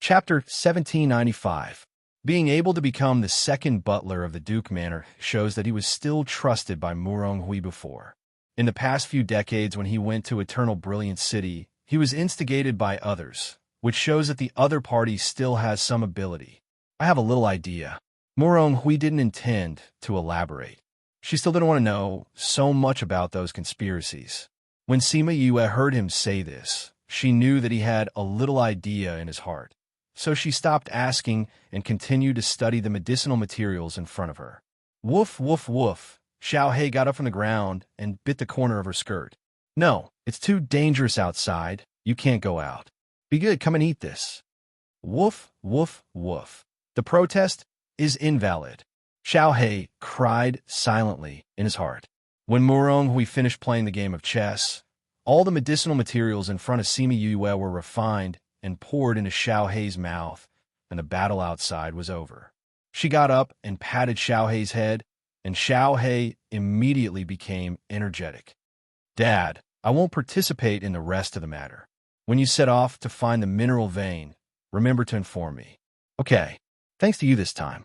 Chapter 1795. Being able to become the second butler of the Duke Manor shows that he was still trusted by Murong Hui before. In the past few decades when he went to Eternal Brilliant City, he was instigated by others, which shows that the other party still has some ability. I have a little idea. Murong Hui didn't intend to elaborate. She still didn't want to know so much about those conspiracies. When Sima Yue heard him say this, she knew that he had a little idea in his heart. So she stopped asking and continued to study the medicinal materials in front of her. Woof, woof, woof. Xiao Hei got up from the ground and bit the corner of her skirt. No, it's too dangerous outside. You can't go out. Be good, come and eat this. Woof, woof, woof. The protest is invalid. Xiao Hei cried silently in his heart. When Murong Hui finished playing the game of chess, all the medicinal materials in front of Sima Yue were refined and poured into Xiao Hei's mouth, and the battle outside was over. She got up and patted Xiao Hei's head, and Xiao Hei immediately became energetic. Dad, I won't participate in the rest of the matter. When you set off to find the mineral vein, remember to inform me. Okay, thanks to you this time.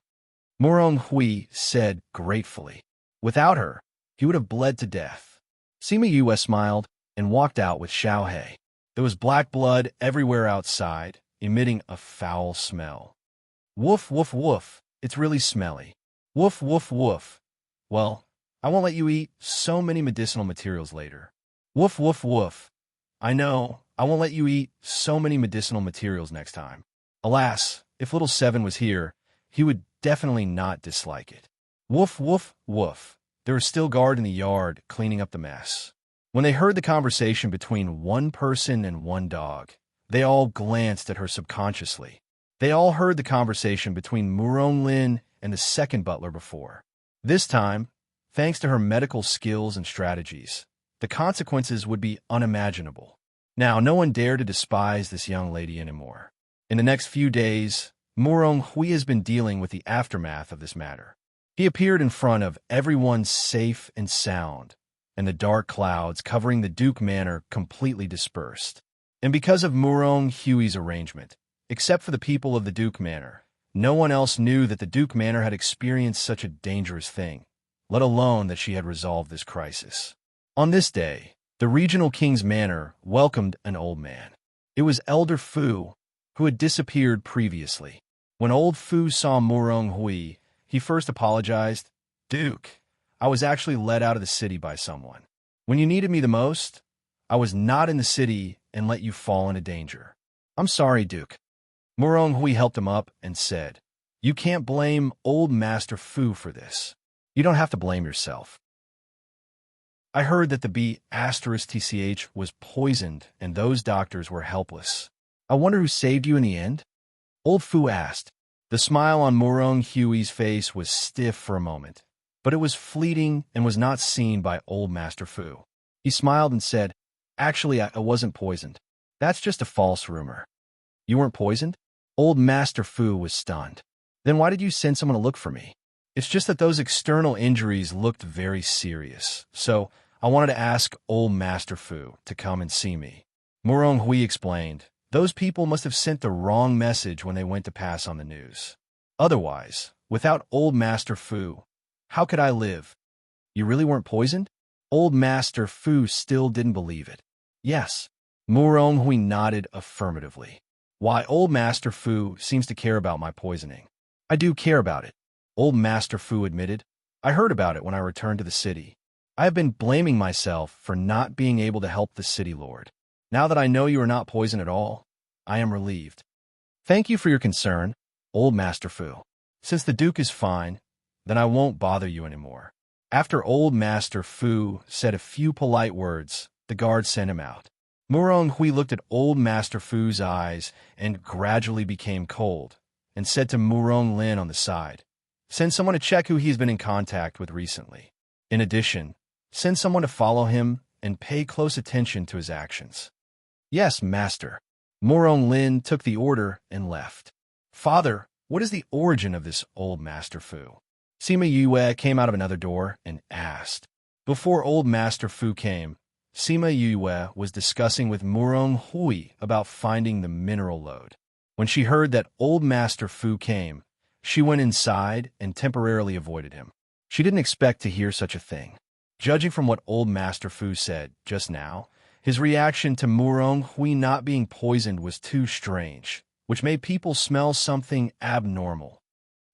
Murong Hui said gratefully. Without her, he would have bled to death. Sima Yue smiled and walked out with Xiao Hei. There was black blood everywhere outside, emitting a foul smell. Woof, woof, woof. It's really smelly. Woof, woof, woof. Well, I won't let you eat so many medicinal materials later. Woof, woof, woof. I know, I won't let you eat so many medicinal materials next time. Alas, if little Seven was here, he would definitely not dislike it. Woof, woof, woof. There was still guard in the yard cleaning up the mess. When they heard the conversation between one person and one dog, they all glanced at her subconsciously. They all heard the conversation between Murong Lin and the second butler before. This time, thanks to her medical skills and strategies, the consequences would be unimaginable. Now, no one dared to despise this young lady anymore. In the next few days, Murong Hui has been dealing with the aftermath of this matter. He appeared in front of everyone safe and sound, and the dark clouds covering the Duke Manor completely dispersed. And because of Murong Hui's arrangement, except for the people of the Duke Manor, no one else knew that the Duke Manor had experienced such a dangerous thing, let alone that she had resolved this crisis. On this day, the regional king's manor welcomed an old man. It was Elder Fu, who had disappeared previously. When old Fu saw Murong Hui, he first apologized. Duke, I was actually led out of the city by someone. When you needed me the most, I was not in the city and let you fall into danger. I'm sorry, Duke. Murong Hui helped him up and said, You can't blame old Master Fu for this. You don't have to blame yourself. I heard that the B*TCH was poisoned and those doctors were helpless. I wonder who saved you in the end? Old Fu asked. The smile on Murong Hui's face was stiff for a moment, but it was fleeting and was not seen by old Master Fu. He smiled and said, Actually, I wasn't poisoned. That's just a false rumor. You weren't poisoned? Old Master Fu was stunned. Then why did you send someone to look for me? It's just that those external injuries looked very serious, so I wanted to ask old Master Fu to come and see me. Murong Hui explained, Those people must have sent the wrong message when they went to pass on the news. Otherwise, without old Master Fu, how could I live? You really weren't poisoned? Old Master Fu still didn't believe it. Yes. Murong Hui nodded affirmatively. Why, old Master Fu seems to care about my poisoning. I do care about it, old Master Fu admitted. I heard about it when I returned to the city. I have been blaming myself for not being able to help the city lord. Now that I know you are not poisoned at all, I am relieved. Thank you for your concern, old Master Fu. Since the Duke is fine, then I won't bother you anymore. After old Master Fu said a few polite words, the guard sent him out. Murong Hui looked at old Master Fu's eyes and gradually became cold, and said to Murong Lin on the side, Send someone to check who he's been in contact with recently. In addition, send someone to follow him and pay close attention to his actions. Yes, Master. Murong Lin took the order and left. Father, what is the origin of this old Master Fu? Sima Yue came out of another door and asked. Before old Master Fu came, Sima Yue was discussing with Murong Hui about finding the mineral lode. When she heard that old Master Fu came, she went inside and temporarily avoided him. She didn't expect to hear such a thing. Judging from what old Master Fu said just now, his reaction to Murong Hui not being poisoned was too strange, which made people smell something abnormal.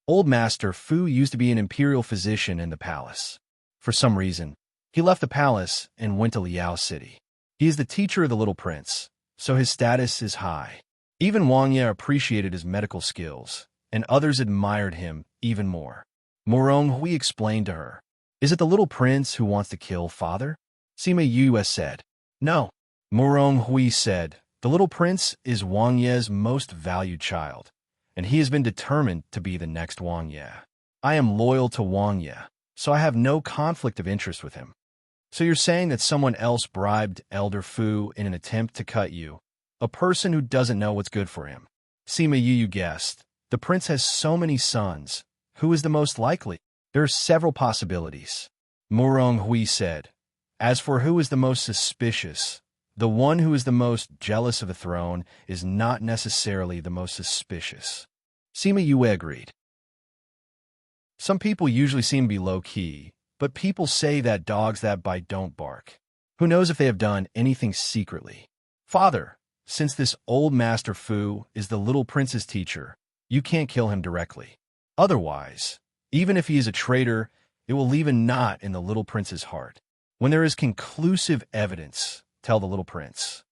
Old Master Fu used to be an imperial physician in the palace. For some reason, he left the palace and went to Liao City. He is the teacher of the little prince, so his status is high. Even Wang Ye appreciated his medical skills, and others admired him even more. Murong Hui explained to her, "Is it the little prince who wants to kill father?" Sima Yue said, "No." Murong Hui said, "The little prince is Wang Ye's most valued child, and he has been determined to be the next Wang Ye. I am loyal to Wang Ye, so I have no conflict of interest with him." "So you're saying that someone else bribed Elder Fu in an attempt to cut you, a person who doesn't know what's good for him?" Sima Yu guessed. The prince has so many sons. Who is the most likely? There are several possibilities. Murong Hui said, "As for who is the most suspicious, the one who is the most jealous of the throne is not necessarily the most suspicious." Sima Yue agreed. Some people usually seem to be low-key, but people say that dogs that bite don't bark. Who knows if they have done anything secretly? "Father, since this old Master Fu is the little prince's teacher, you can't kill him directly. Otherwise, even if he is a traitor, it will leave a knot in the little prince's heart. When there is conclusive evidence, tell the little prince."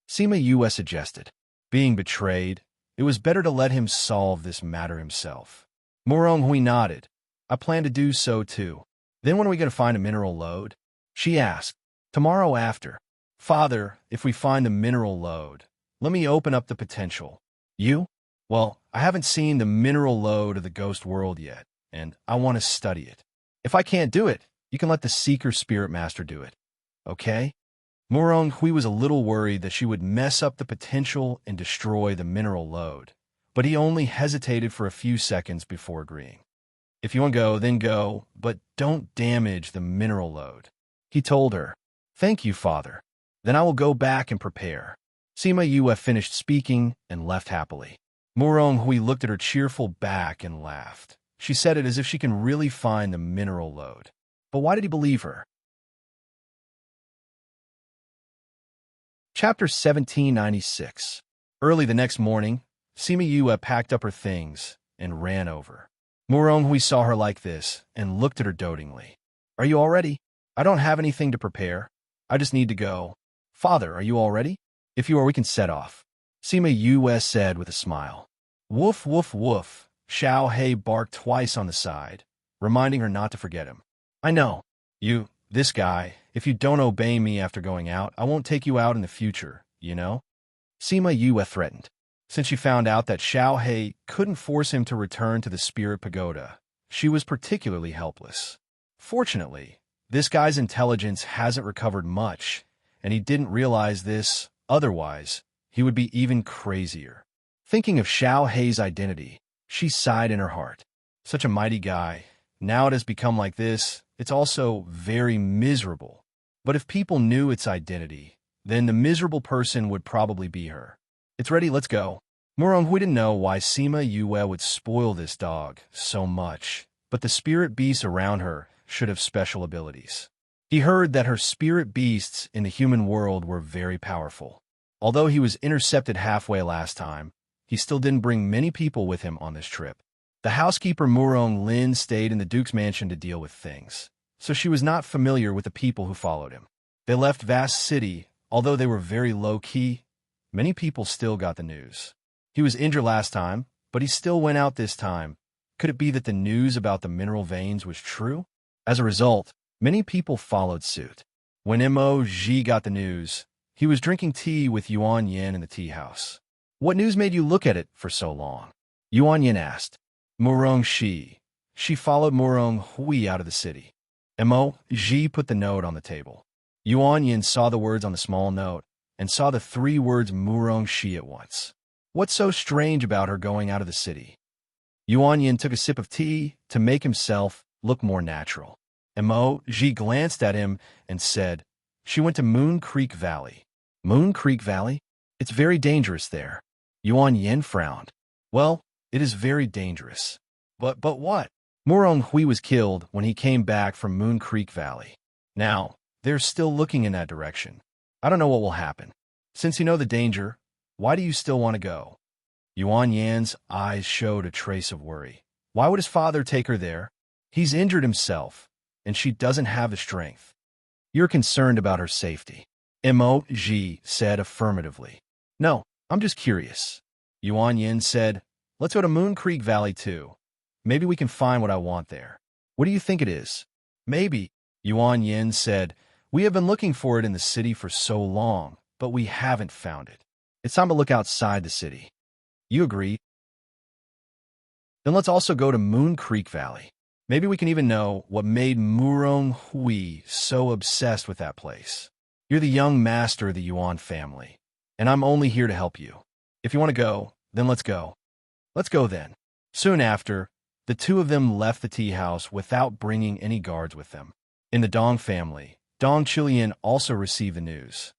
Sima Yue suggested. Being betrayed, it was better to let him solve this matter himself. Murong Hui nodded. "I plan to do so too." "Then when are we going to find a mineral lode?" she asked. "Tomorrow after." "Father, if we find the mineral lode, let me open up the potential." "You?" "Well, I haven't seen the mineral lode of the ghost world yet, and I want to study it. If I can't do it, you can let the Seeker Spirit Master do it. Okay?" Murong Hui was a little worried that she would mess up the potential and destroy the mineral lode, but he only hesitated for a few seconds before agreeing. "If you want to go, then go, but don't damage the mineral lode," he told her. "Thank you, Father. Then I will go back and prepare." Sima Yue finished speaking and left happily. Murong Hui looked at her cheerful back and laughed. She said it as if she can really find the mineral lode. But why did he believe her? Chapter 1796. Early the next morning, Sima Yue packed up her things and ran over. Murong Hui saw her like this and looked at her dotingly. "Are you all ready?" "I don't have anything to prepare. I just need to go." "Father, are you all ready?" "If you are, we can set off," Sima Yue said with a smile. "Woof, woof, woof." Xiao He barked twice on the side, reminding her not to forget him. "I know. This guy, if you don't obey me after going out, I won't take you out in the future, you know?" Sima Yue threatened. Since she found out that Xiao He couldn't force him to return to the Spirit Pagoda, she was particularly helpless. Fortunately, this guy's intelligence hasn't recovered much, and he didn't realize this. Otherwise, he would be even crazier. Thinking of Xiao He's identity, she sighed in her heart. Such a mighty guy. Now it has become like this. It's also very miserable. But if people knew its identity, then the miserable person would probably be her. "It's ready, let's go." Murong Hui didn't know why Sima Yue would spoil this dog so much, but the spirit beasts around her should have special abilities. He heard that her spirit beasts in the human world were very powerful. Although he was intercepted halfway last time, he still didn't bring many people with him on this trip. The housekeeper Murong Lin stayed in the Duke's mansion to deal with things, so she was not familiar with the people who followed him. They left Vast City, although they were very low-key. Many people still got the news. He was injured last time, but he still went out this time. Could it be that the news about the mineral veins was true? As a result, many people followed suit. When Mo.Ji got the news, he was drinking tea with Yuan Yin in the tea house. "What news made you look at it for so long?" Yuan Yin asked. Murong Shi. She followed Murong Hui out of the city. Mo.Ji put the note on the table. Yuan Yin saw the words on the small note and saw the 3 words Murong Shi at once. What's so strange about her going out of the city? Yuan Yin took a sip of tea to make himself look more natural. Mo.Ji glanced at him and said, "She went to Moon Creek Valley." "Moon Creek Valley? It's very dangerous there." Yuan Yin frowned. Well, it is very dangerous. But what? Murong Hui was killed when he came back from Moon Creek Valley. Now, they're still looking in that direction. I don't know what will happen. Since you know the danger, why do you still want to go? Yuan Yan's eyes showed a trace of worry. Why would his father take her there? He's injured himself, and she doesn't have the strength. You're concerned about her safety. Mo Ji said affirmatively. No, I'm just curious. Yuan Yin said, let's go to Moon Creek Valley too. Maybe we can find what I want there. What do you think it is? Maybe, Yuan Yin said, we have been looking for it in the city for so long, but we haven't found it. It's time to look outside the city. You agree? Then let's also go to Moon Creek Valley. Maybe we can even know what made Murong Hui so obsessed with that place. You're the young master of the Yuan family, and I'm only here to help you. If you want to go, then let's go. Let's go then. Soon after, the two of them left the tea house without bringing any guards with them. In the Dong family, Dong Chilian also received the news.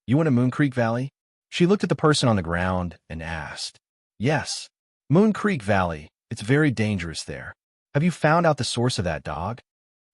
You went to Moon Creek Valley? She looked at the person on the ground and asked. Yes. Moon Creek Valley. It's very dangerous there. Have you found out the source of that dog?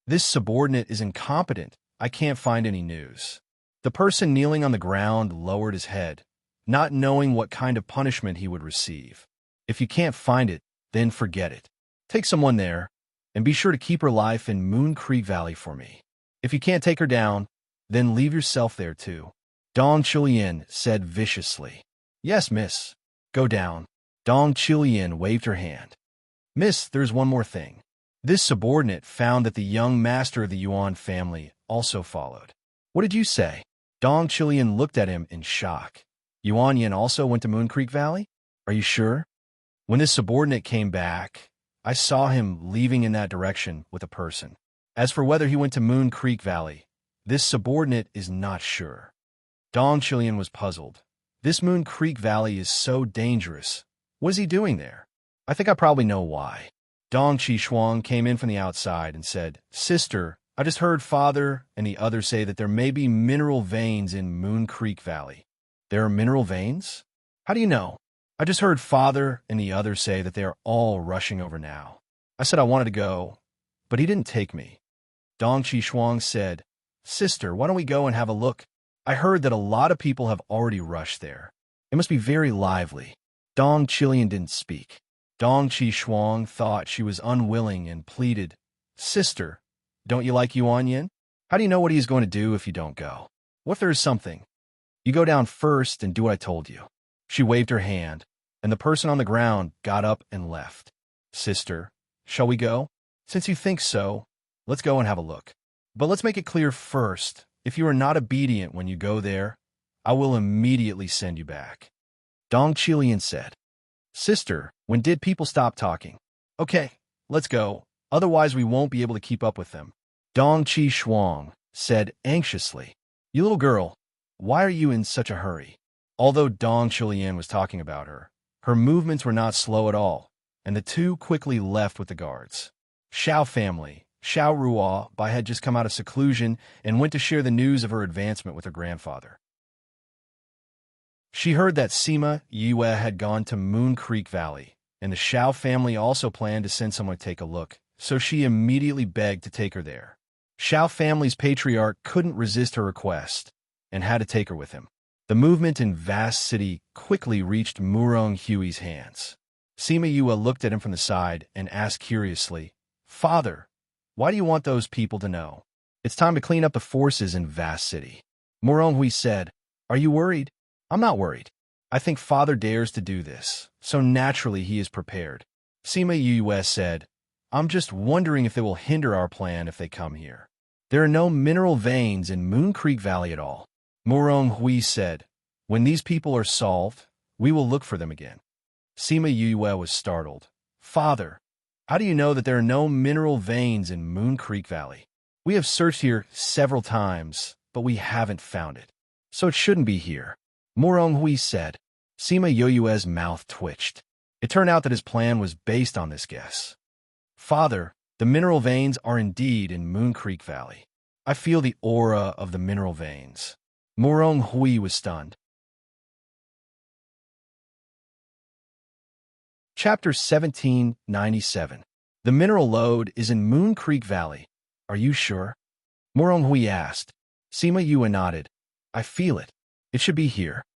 This subordinate is incompetent. I can't find any news. The person kneeling on the ground lowered his head, not knowing what kind of punishment he would receive. If you can't find it, then forget it. Take someone there, and be sure to keep her life in Moon Creek Valley for me. If you can't take her down, then leave yourself there too. Dong Chilian said viciously. Yes, miss. Go down. Dong Chilian waved her hand. Miss, there's one more thing. This subordinate found that the young master of the Yuan family also followed. What did you say? Dong Chilian looked at him in shock. Yuan Yin also went to Moon Creek Valley? Are you sure? When this subordinate came back, I saw him leaving in that direction with a person. As for whether he went to Moon Creek Valley, this subordinate is not sure. Dong Chilian was puzzled. This Moon Creek Valley is so dangerous. What is he doing there? I think I probably know why. Dong Chi Shuang came in from the outside and said, Sister, I just heard Father and the others say that there may be mineral veins in Moon Creek Valley. There are mineral veins? How do you know? I just heard Father and the others say that they are all rushing over now. I said I wanted to go, but he didn't take me. Dong Chi Shuang said, Sister, why don't we go and have a look? I heard that a lot of people have already rushed there. It must be very lively. Dong Chilian didn't speak. Dong Chi Shuang thought she was unwilling and pleaded, Sister, don't you like Yuan Yin? How do you know what he's going to do if you don't go? What if there is something? You go down first and do what I told you. She waved her hand, and the person on the ground got up and left. Sister, shall we go? Since you think so, let's go and have a look. But let's make it clear first, if you are not obedient when you go there, I will immediately send you back. Dong Chilian said, Sister, when did people stop talking? Okay, let's go. Otherwise, we won't be able to keep up with them. Dong Chi Shuang said anxiously, You little girl, why are you in such a hurry? Although Dong Chilian was talking about her, her movements were not slow at all, and the two quickly left with the guards. Xiao family, Xiao Ruo Bai had just come out of seclusion and went to share the news of her advancement with her grandfather. She heard that Sima Yue had gone to Moon Creek Valley, and the Xiao family also planned to send someone to take a look, so she immediately begged to take her there. Xiao family's patriarch couldn't resist her request, and had to take her with him. The movement in Vast City quickly reached Murong Hui's hands. Sima Yue looked at him from the side and asked curiously, Father, why do you want those people to know? It's time to clean up the forces in Vast City. Murong Hui said, Are you worried? I'm not worried. I think Father dares to do this, so naturally he is prepared. Sima Yue said, I'm just wondering if it will hinder our plan if they come here. There are no mineral veins in Moon Creek Valley at all. Murong Hui said, When these people are solved, we will look for them again. Sima Yue was startled. Father, how do you know that there are no mineral veins in Moon Creek Valley? We have searched here several times, but we haven't found it. So it shouldn't be here. Murong Hui said. Sima Yue's mouth twitched. It turned out that his plan was based on this guess. Father, the mineral veins are indeed in Moon Creek Valley. I feel the aura of the mineral veins. Murong Hui was stunned. Chapter 1797. The mineral lode is in Moon Creek Valley. Are you sure? Moronghui asked. Sima Yue nodded. I feel it. It should be here.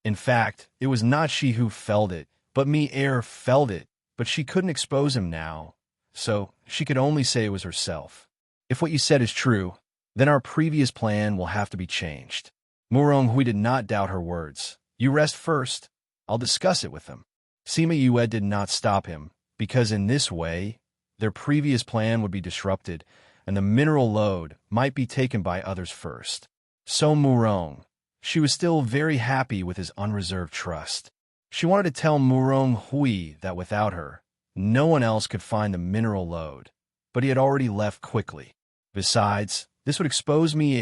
In fact, it was not she who felled it, but me felled it, but she couldn't expose him now, so she could only say it was herself. If what you said is true, then our previous plan will have to be changed. Moronghui did not doubt her words. You rest first. I'll discuss it with them. Sima Yue did not stop him, because in this way, their previous plan would be disrupted, and the mineral lode might be taken by others first. So Murong, she was still very happy with his unreserved trust. She wanted to tell Moronghui that without her, no one else could find the mineral lode, but he had already left quickly. Besides, this would expose me,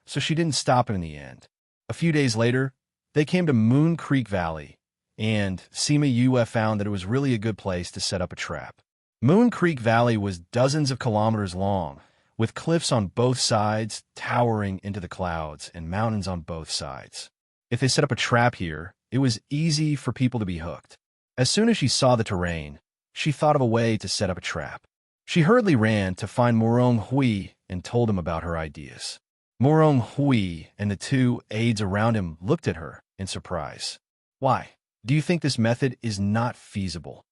so she didn't stop him in the end. A few days later, they came to Moon Creek Valley, and Sima Yue found that it was really a good place to set up a trap. Moon Creek Valley was dozens of kilometers long, with cliffs on both sides towering into the clouds and mountains on both sides. If they set up a trap here, it was easy for people to be hooked. As soon as she saw the terrain, she thought of a way to set up a trap. She hurriedly ran to find Moronghui and told him about her ideas. Moronghui and the two aides around him looked at her in surprise. Why? Do you think this method is not feasible?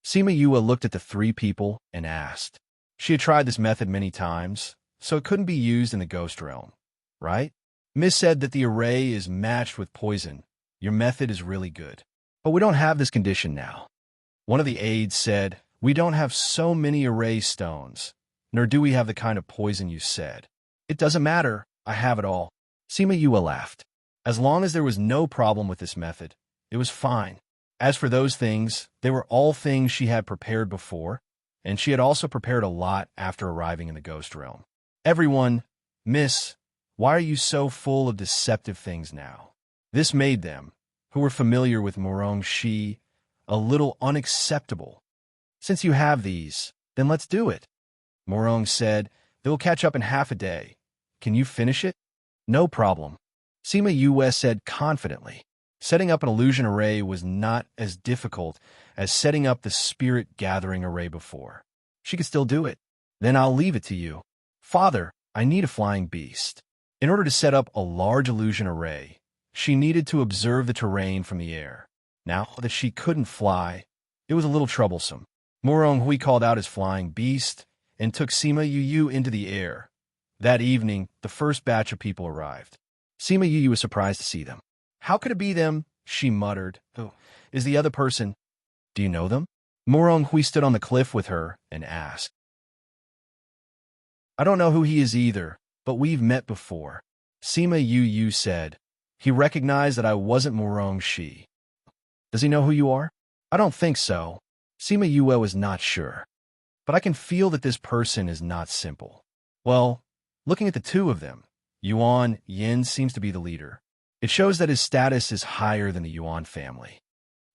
Sima Yue looked at the three people and asked. She had tried this method many times, so it couldn't be used in the ghost realm, right? Miss said that the array is matched with poison. Your method is really good. But we don't have this condition now. One of the aides said, we don't have so many array stones, nor do we have the kind of poison you said. It doesn't matter. I have it all. Sima Yue laughed. As long as there was no problem with this method, it was fine. As for those things, they were all things she had prepared before, and she had also prepared a lot after arriving in the ghost realm. Everyone, Miss, why are you so full of deceptive things now? This made them, who were familiar with Moronghui, a little unacceptable. Since you have these, then let's do it. Morong said, they will catch up in half a day. Can you finish it? No problem. Sima Yue said confidently. Setting up an illusion array was not as difficult as setting up the spirit gathering array before. She could still do it. Then I'll leave it to you. Father, I need a flying beast. In order to set up a large illusion array, she needed to observe the terrain from the air. Now that she couldn't fly, it was a little troublesome. Moronghui called out his flying beast and took Sima Yue into the air. That evening, the first batch of people arrived. Sima Yue was surprised to see them. How could it be them? She muttered. Oh, is the other person? Do you know them? Moronghui stood on the cliff with her and asked. I don't know who he is either, but we've met before. Sima Yue said. He recognized that I wasn't Moronghui. Does he know who you are? I don't think so. Sima Yue was not sure. But I can feel that this person is not simple. Well, looking at the two of them, Yuan Yin seems to be the leader. It shows that his status is higher than the Yuan family.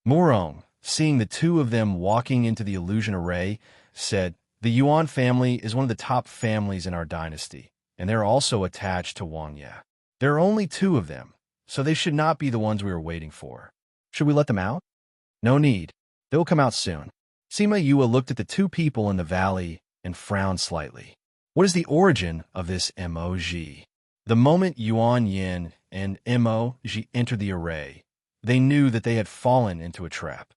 Morong, seeing the two of them walking into the illusion array, said, the Yuan family is one of the top families in our dynasty, and they're also attached to Wangya. There are only two of them, so they should not be the ones we were waiting for. Should we let them out? No need. They will come out soon. Sima Yue looked at the two people in the valley and frowned slightly. What is the origin of this emoji? The moment Yuan Yin and emoji entered the array, they knew that they had fallen into a trap.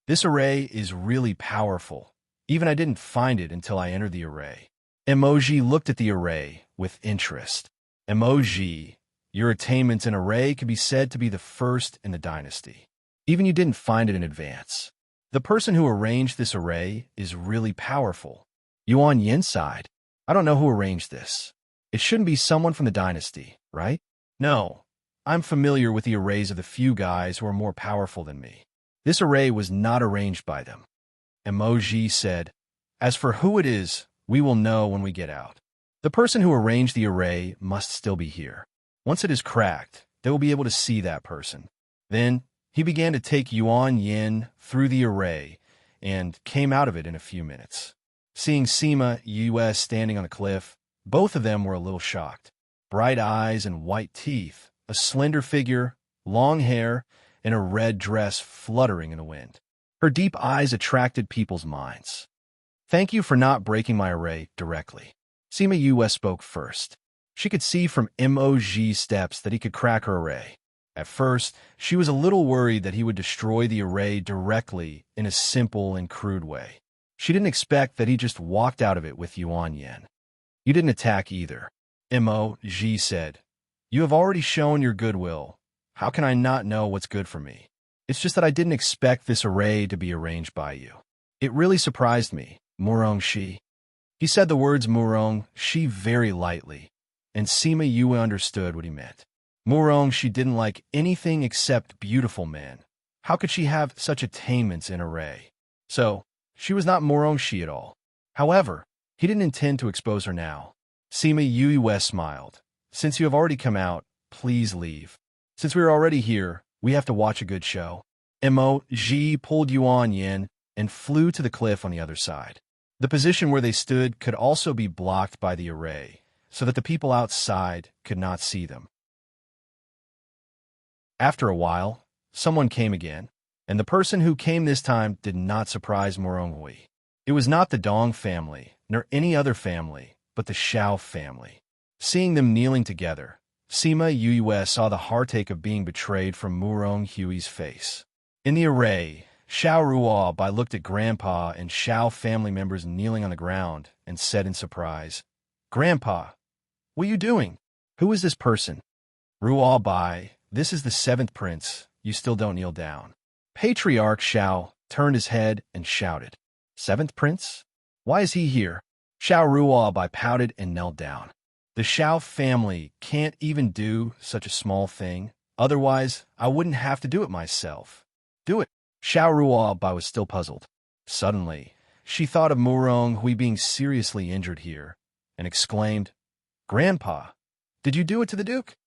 This array is really powerful. Even I didn't find it until I entered the array. Emoji looked at the array with interest. Emoji, your attainment in array can be said to be the first in the dynasty. Even you didn't find it in advance. The person who arranged this array is really powerful. Yuan Yin sighed. I don't know who arranged this. It shouldn't be someone from the dynasty, right? No, I'm familiar with the arrays of the few guys who are more powerful than me. This array was not arranged by them. Emoji said, as for who it is, we will know when we get out. The person who arranged the array must still be here. Once it is cracked, they will be able to see that person. Then he began to take Yuan Yin through the array and came out of it in a few minutes. Seeing Sima Yue standing on the cliff, both of them were a little shocked. Bright eyes and white teeth, a slender figure, long hair, and a red dress fluttering in the wind. Her deep eyes attracted people's minds. "Thank you for not breaking my array directly." Sima Yue spoke first. She could see from Mo's steps that he could crack her array. At first, she was a little worried that he would destroy the array directly in a simple and crude way. She didn't expect that he just walked out of it with Yuan Yen. "You didn't attack either," Mo said. "You have already shown your goodwill. How can I not know what's good for me? It's just that I didn't expect this array to be arranged by you. It really surprised me, Murong Shi." He said the words Murong Shi very lightly, and Sima Yue understood what he meant. Murong Shi didn't like anything except beautiful men. How could she have such attainments in array? So, she was not Murong Shi at all. However, he didn't intend to expose her now. Sima Yue smiled. "Since you have already come out, please leave. Since we are already here, we have to watch a good show." Mo pulled Yuan Yin and flew to the cliff on the other side. The position where they stood could also be blocked by the array, so that the people outside could not see them. After a while, someone came again, and the person who came this time did not surprise Murong Hui. It was not the Dong family, nor any other family, but the Shao family. Seeing them kneeling together, Sima Yue saw the heartache of being betrayed from Murong Hui's face. In the array, Xiao Ruobai looked at Grandpa and Shao family members kneeling on the ground and said in surprise, "Grandpa, what are you doing? Who is this person?" "Ruobai, this is the 7th prince. You still don't kneel down." Patriarch Xiao turned his head and shouted, "7th prince? Why is he here?" Xiao Ruobai pouted and knelt down. "The Shao family can't even do such a small thing. Otherwise, I wouldn't have to do it myself." "Do it." Xiao Ruobai was still puzzled. Suddenly, she thought of Murong Hui being seriously injured here, and exclaimed, "Grandpa, did you do it to the Duke?"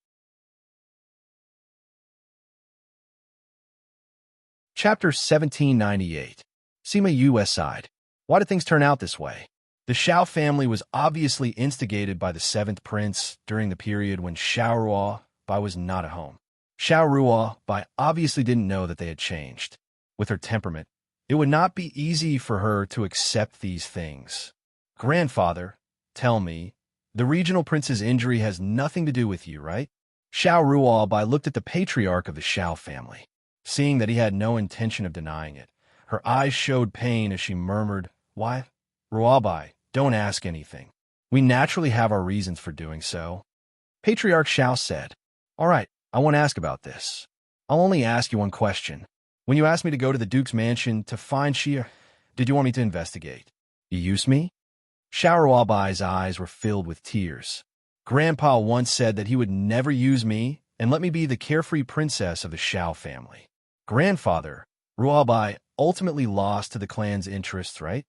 Chapter 1798. Sima Yue sighed. Why did things turn out this way? The Shao family was obviously instigated by the 7th prince during the period when Xiao Ruobai was not at home. Xiao Ruobai obviously didn't know that they had changed. With her temperament, it would not be easy for her to accept these things. "Grandfather, tell me, the regional prince's injury has nothing to do with you, right?" Xiao Ruobai looked at the patriarch of the Shao family. Seeing that he had no intention of denying it, her eyes showed pain as she murmured, "Why, Ruobai, don't ask anything. We naturally have our reasons for doing so." Patriarch Xiao said, "All right, I won't ask about this. I'll only ask you one question. When you asked me to go to the Duke's mansion to find Xia, did you want me to investigate? You use me?" Xiao Ruobai's eyes were filled with tears. "Grandpa once said that he would never use me and let me be the carefree princess of the Shao family." "Grandfather, Ruobai ultimately lost to the clan's interests, right?"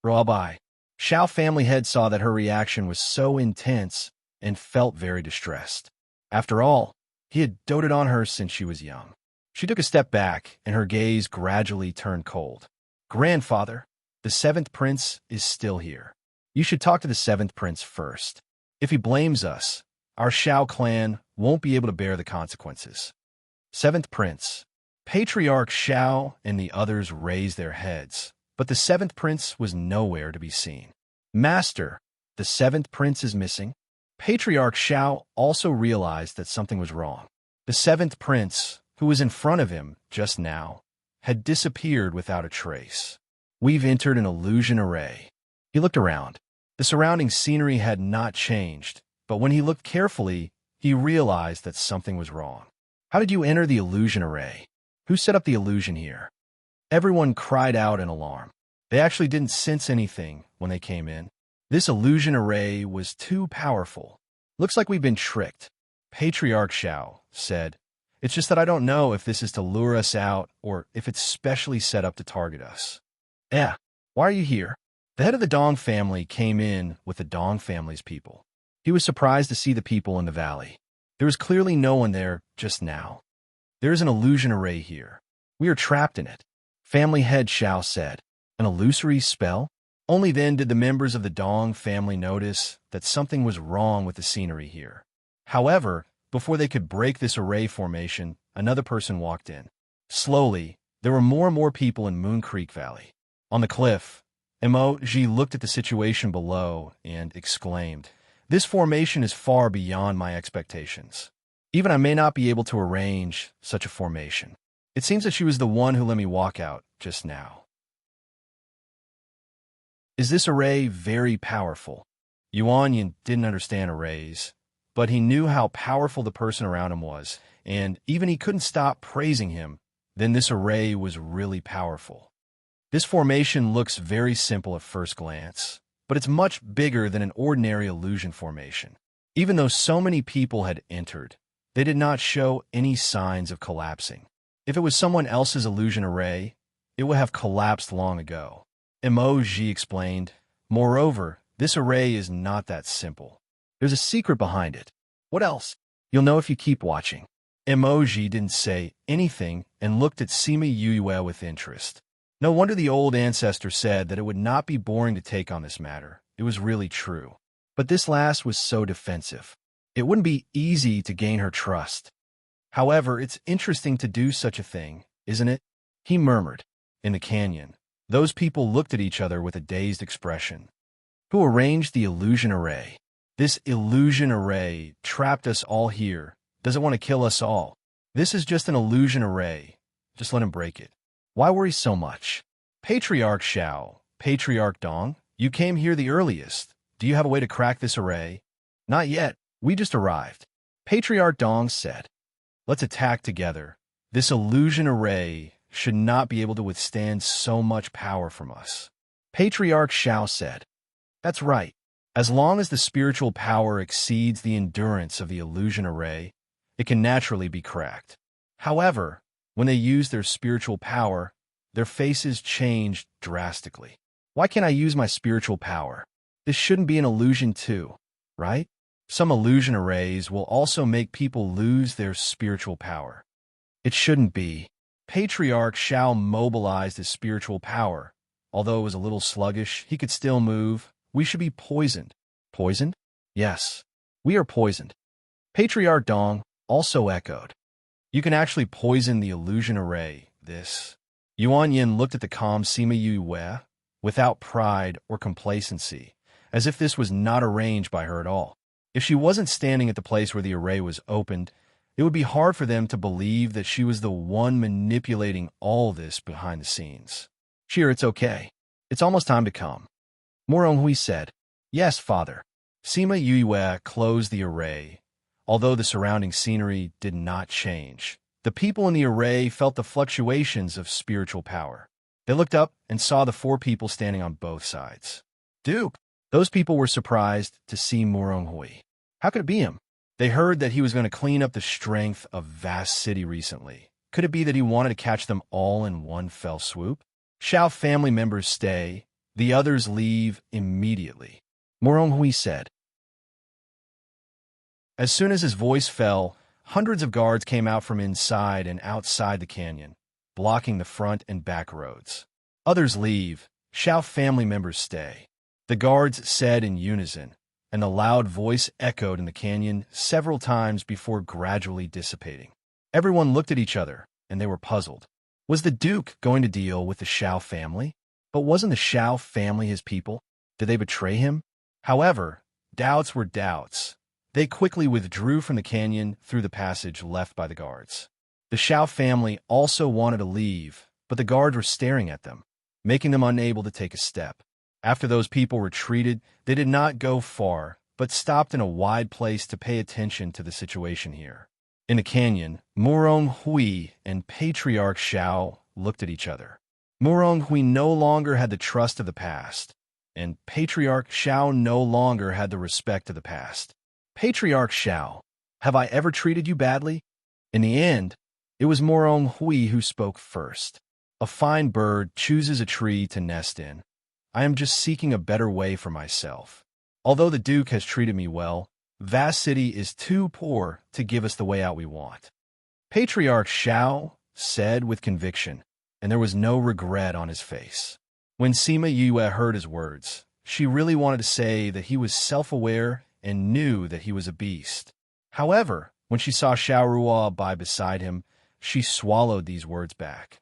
"Ruobai." Shao family head saw that her reaction was so intense and felt very distressed. After all, he had doted on her since she was young. She took a step back, and her gaze gradually turned cold. "Grandfather, the 7th prince is still here. You should talk to the 7th prince first. If he blames us, our Shao clan won't be able to bear the consequences." 7th prince. Patriarch Xiao and the others raised their heads, but the 7th prince was nowhere to be seen. "Master, the 7th prince is missing." Patriarch Xiao also realized that something was wrong. The 7th prince, who was in front of him just now, had disappeared without a trace. "We've entered an illusion array." He looked around. The surrounding scenery had not changed, but when he looked carefully, he realized that something was wrong. "How did you enter the illusion array? Who set up the illusion here?" Everyone cried out in alarm. They actually didn't sense anything when they came in. This illusion array was too powerful. "Looks like we've been tricked," Patriarch Xiao said. "It's just that I don't know if this is to lure us out or if it's specially set up to target us." "Eh, why are you here?" The head of the Dong family came in with the Dong family's people. He was surprised to see the people in the valley. There was clearly no one there just now. "There is an illusion array here. We are trapped in it," family head Xiao said. "An illusory spell?" Only then did the members of the Dong family notice that something was wrong with the scenery here. However, before they could break this array formation, another person walked in. Slowly, There were more and more people in Moon Creek Valley. On the cliff, Emoji looked at the situation below and exclaimed, "This formation is far beyond my expectations. Even I may not be able to arrange such a formation. It seems that she was the one who let me walk out just now." Is this array very powerful? Yuanyin didn't understand arrays, but he knew how powerful the person around him was, and even he couldn't stop praising him. Then this array was really powerful. This formation looks very simple at first glance, but it's much bigger than an ordinary illusion formation. Even though so many people had entered, they did not show any signs of collapsing. If it was someone else's illusion array, it would have collapsed long ago. Emoji explained, "Moreover, this array is not that simple. There's a secret behind it." "What else?" "You'll know if you keep watching." Emoji didn't say anything and looked at Sima Yue with interest. No wonder the old ancestor said that it would not be boring to take on this matter. It was really true. But this last was so defensive. It wouldn't be easy to gain her trust. However, it's interesting to do such a thing, isn't it? He murmured. In the canyon, those people looked at each other with a dazed expression. Who arranged the illusion array? This illusion array trapped us all here. Does it want to kill us all? This is just an illusion array. Just let him break it. Why worry so much? Patriarch Xiao, Patriarch Dong, you came here the earliest. Do you have a way to crack this array? Not yet. We just arrived. Patriarch Dong said. Let's attack together. This illusion array should not be able to withstand so much power from us. Patriarch Xiao said. That's right. As long as the spiritual power exceeds the endurance of the illusion array, it can naturally be cracked. However, when they use their spiritual power, their faces change drastically. Why can't I use my spiritual power? This shouldn't be an illusion too, right? Some illusion arrays will also make people lose their spiritual power. It shouldn't be. Patriarch Xiao mobilized his spiritual power. Although it was a little sluggish, he could still move. We should be poisoned. Poisoned? Yes, we are poisoned. Patriarch Dong also echoed. You can actually poison the illusion array. This. Yuan Yin looked at the calm Sima Yue without pride or complacency, as if this was not arranged by her at all. If she wasn't standing at the place where the array was opened, it would be hard for them to believe that she was the one manipulating all this behind the scenes. Cheer, it's okay. It's almost time to come. Moronghui said, Yes, father. Sima Yue closed the array. Although the surrounding scenery did not change, the people in the array felt the fluctuations of spiritual power. They looked up and saw the four people standing on both sides. Duke! Those people were surprised to see Moronghui. How could it be him? They heard that he was going to clean up the strength of Vast City recently. Could it be that he wanted to catch them all in one fell swoop? Shall family members stay? The others leave immediately. Moronghui said. As soon as his voice fell, hundreds of guards came out from inside and outside the canyon, blocking the front and back roads. Others leave. Shall family members stay? The guards said in unison, and the loud voice echoed in the canyon several times before gradually dissipating. Everyone looked at each other, and they were puzzled. Was the Duke going to deal with the Shao family? But wasn't the Shao family his people? Did they betray him? However, doubts were doubts. They quickly withdrew from the canyon through the passage left by the guards. The Shao family also wanted to leave, but the guards were staring at them, making them unable to take a step. After those people retreated, they did not go far, but stopped in a wide place to pay attention to the situation here. In the canyon, Moronghui and Patriarch Xiao looked at each other. Moronghui no longer had the trust of the past, and Patriarch Xiao no longer had the respect of the past. Patriarch Xiao, have I ever treated you badly? In the end, it was Moronghui who spoke first. A fine bird chooses a tree to nest in. I am just seeking a better way for myself. Although the Duke has treated me well, Vast City is too poor to give us the way out we want. Patriarch Xiao said with conviction, and there was no regret on his face. When Sima Yue heard his words, she really wanted to say that he was self-aware and knew that he was a beast. However, when she saw Xiao Ruo by beside him, she swallowed these words back.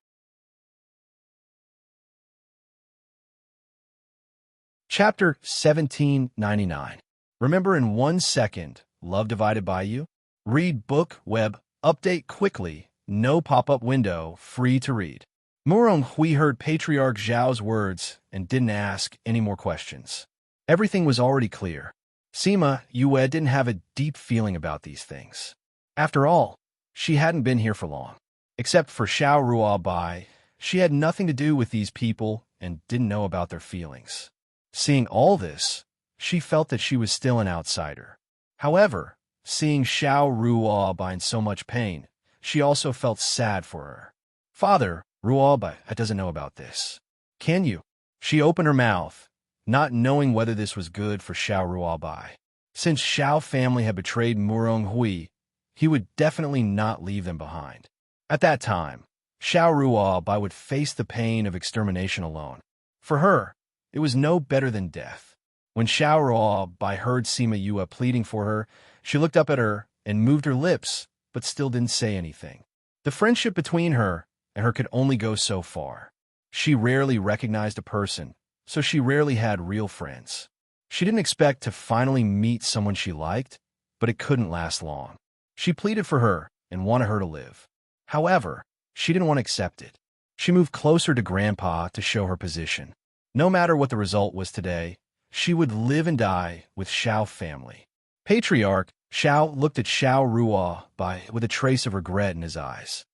Chapter 1799. Remember in 1 second, love divided by you? Read book, web, update quickly, no pop-up window, free to read. Murong Hui heard Patriarch Zhao's words and didn't ask any more questions. Everything was already clear. Sima Yue didn't have a deep feeling about these things. After all, she hadn't been here for long. Except for Xiao Ruo Bai, she had nothing to do with these people and didn't know about their feelings. Seeing all this, she felt that she was still an outsider. However, seeing Xiao Ruo Bai in so much pain, she also felt sad for her. Father, Ruo Bai doesn't know about this. Can you? She opened her mouth, not knowing whether this was good for Xiao Ruo Bai. Since Xiao family had betrayed Murong Hui, he would definitely not leave them behind. At that time, Xiao Ruo Bai would face the pain of extermination alone. For her, it was no better than death. When Xiao Ruo Bai heard Sima Yue pleading for her, she looked up at her and moved her lips, but still didn't say anything. The friendship between her and her could only go so far. She rarely recognized a person, so she rarely had real friends. She didn't expect to finally meet someone she liked, but it couldn't last long. She pleaded for her and wanted her to live. However, she didn't want to accept it. She moved closer to Grandpa to show her position. No matter what the result was today, she would live and die with Xiao family. Patriarch Xiao looked at Xiao Ruo Bai with a trace of regret in his eyes.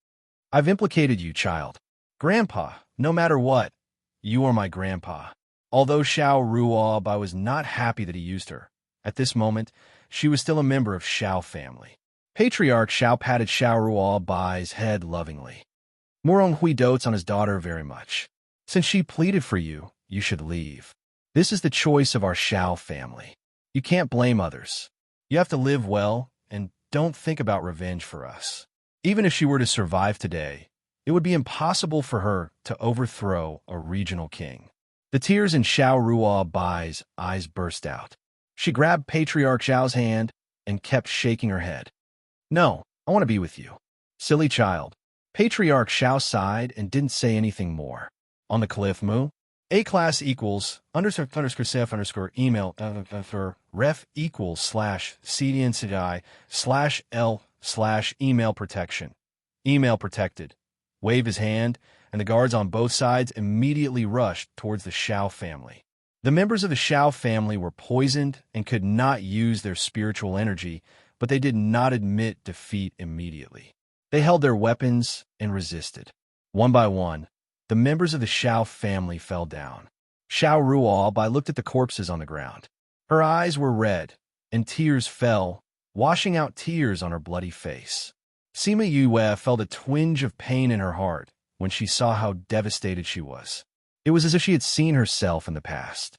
I've implicated you, child. Grandpa, no matter what, you are my grandpa. Although Xiao Ruo Bai was not happy that he used her, at this moment, she was still a member of Xiao family. Patriarch Xiao patted Xiao Ruo Bai's head lovingly. Murong Hui dotes on his daughter very much. Since she pleaded for you, you should leave. This is the choice of our Xiao family. You can't blame others. You have to live well, and don't think about revenge for us. Even if she were to survive today, it would be impossible for her to overthrow a regional king. The tears in Xiao Ruo Bai's eyes burst out. She grabbed Patriarch Xiao's hand and kept shaking her head. No, I want to be with you. Silly child. Patriarch Xiao sighed and didn't say anything more. On the cliff, Mu. A-class equals _sef_email for ref equals /cdnci/L/email protection. Email protected. Waved his hand, and the guards on both sides immediately rushed towards the Xiao family. The members of the Xiao family were poisoned and could not use their spiritual energy, but they did not admit defeat immediately. They held their weapons and resisted. One by one, the members of the Xiao family fell down. Xiao Ruo Bai looked at the corpses on the ground. Her eyes were red, and tears fell, washing out tears on her bloody face. Sima Yue felt a twinge of pain in her heart when she saw how devastated she was. It was as if she had seen herself in the past.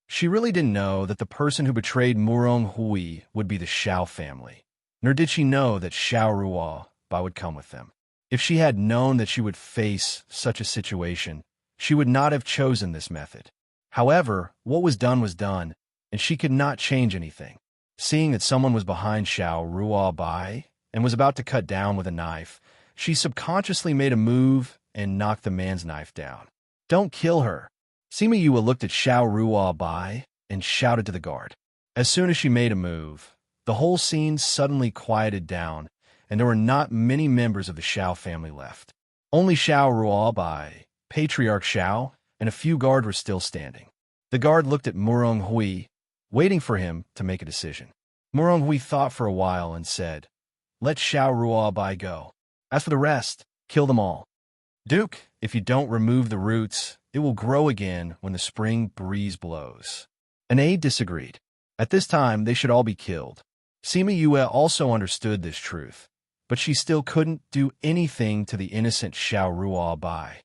She really didn't know that the person who betrayed Murong Hui would be the Xiao family, nor did she know that Xiao Ruo Bai would come with them. If she had known that she would face such a situation, she would not have chosen this method. However, what was done, and she could not change anything. Seeing that someone was behind Xiao Ruo Bai and was about to cut down with a knife, she subconsciously made a move and knocked the man's knife down. Don't kill her. Sima Yue looked at Xiao Ruo Bai and shouted to the guard. As soon as she made a move, the whole scene suddenly quieted down, and there were not many members of the Xiao family left. Only Xiao Ruo Bai, Patriarch Xiao, and a few guards were still standing. The guard looked at Murong Hui, waiting for him to make a decision. Murong Hui thought for a while and said, "Let Xiao Ruo Bai go. As for the rest, kill them all. Duke, if you don't remove the roots, it will grow again when the spring breeze blows." An aide disagreed. At this time, they should all be killed. Sima Yue also understood this truth, but she still couldn't do anything to the innocent Xiao Ruo Bai.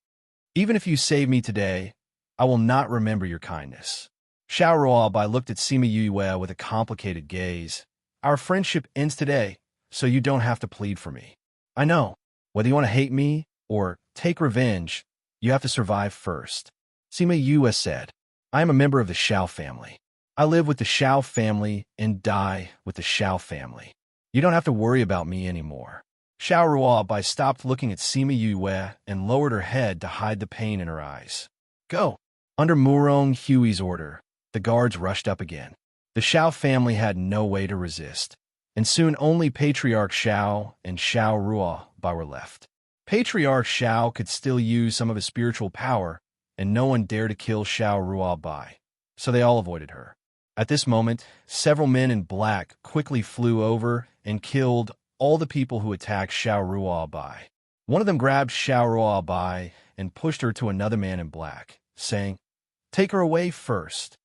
Even if you save me today, I will not remember your kindness. Xiao Ruo Bai looked at Sima Yue with a complicated gaze. Our friendship ends today, so you don't have to plead for me. I know, whether you want to hate me or take revenge, you have to survive first. Sima Yue said, I am a member of the Xiao family. I live with the Xiao family and die with the Xiao family. You don't have to worry about me anymore. Xiao Ruo Bai stopped looking at Sima Yue and lowered her head to hide the pain in her eyes. Go. Under Murong Hui's order, the guards rushed up again. The Shao family had no way to resist, and soon only Patriarch Shao and Shao Ruobai were left. Patriarch Shao could still use some of his spiritual power, and no one dared to kill Shao Ruobai, so they all avoided her. At this moment, several men in black quickly flew over and killed all the people who attacked Shao Ruobai. One of them grabbed Shao Ruobai and pushed her to another man in black, saying, "Take her away first."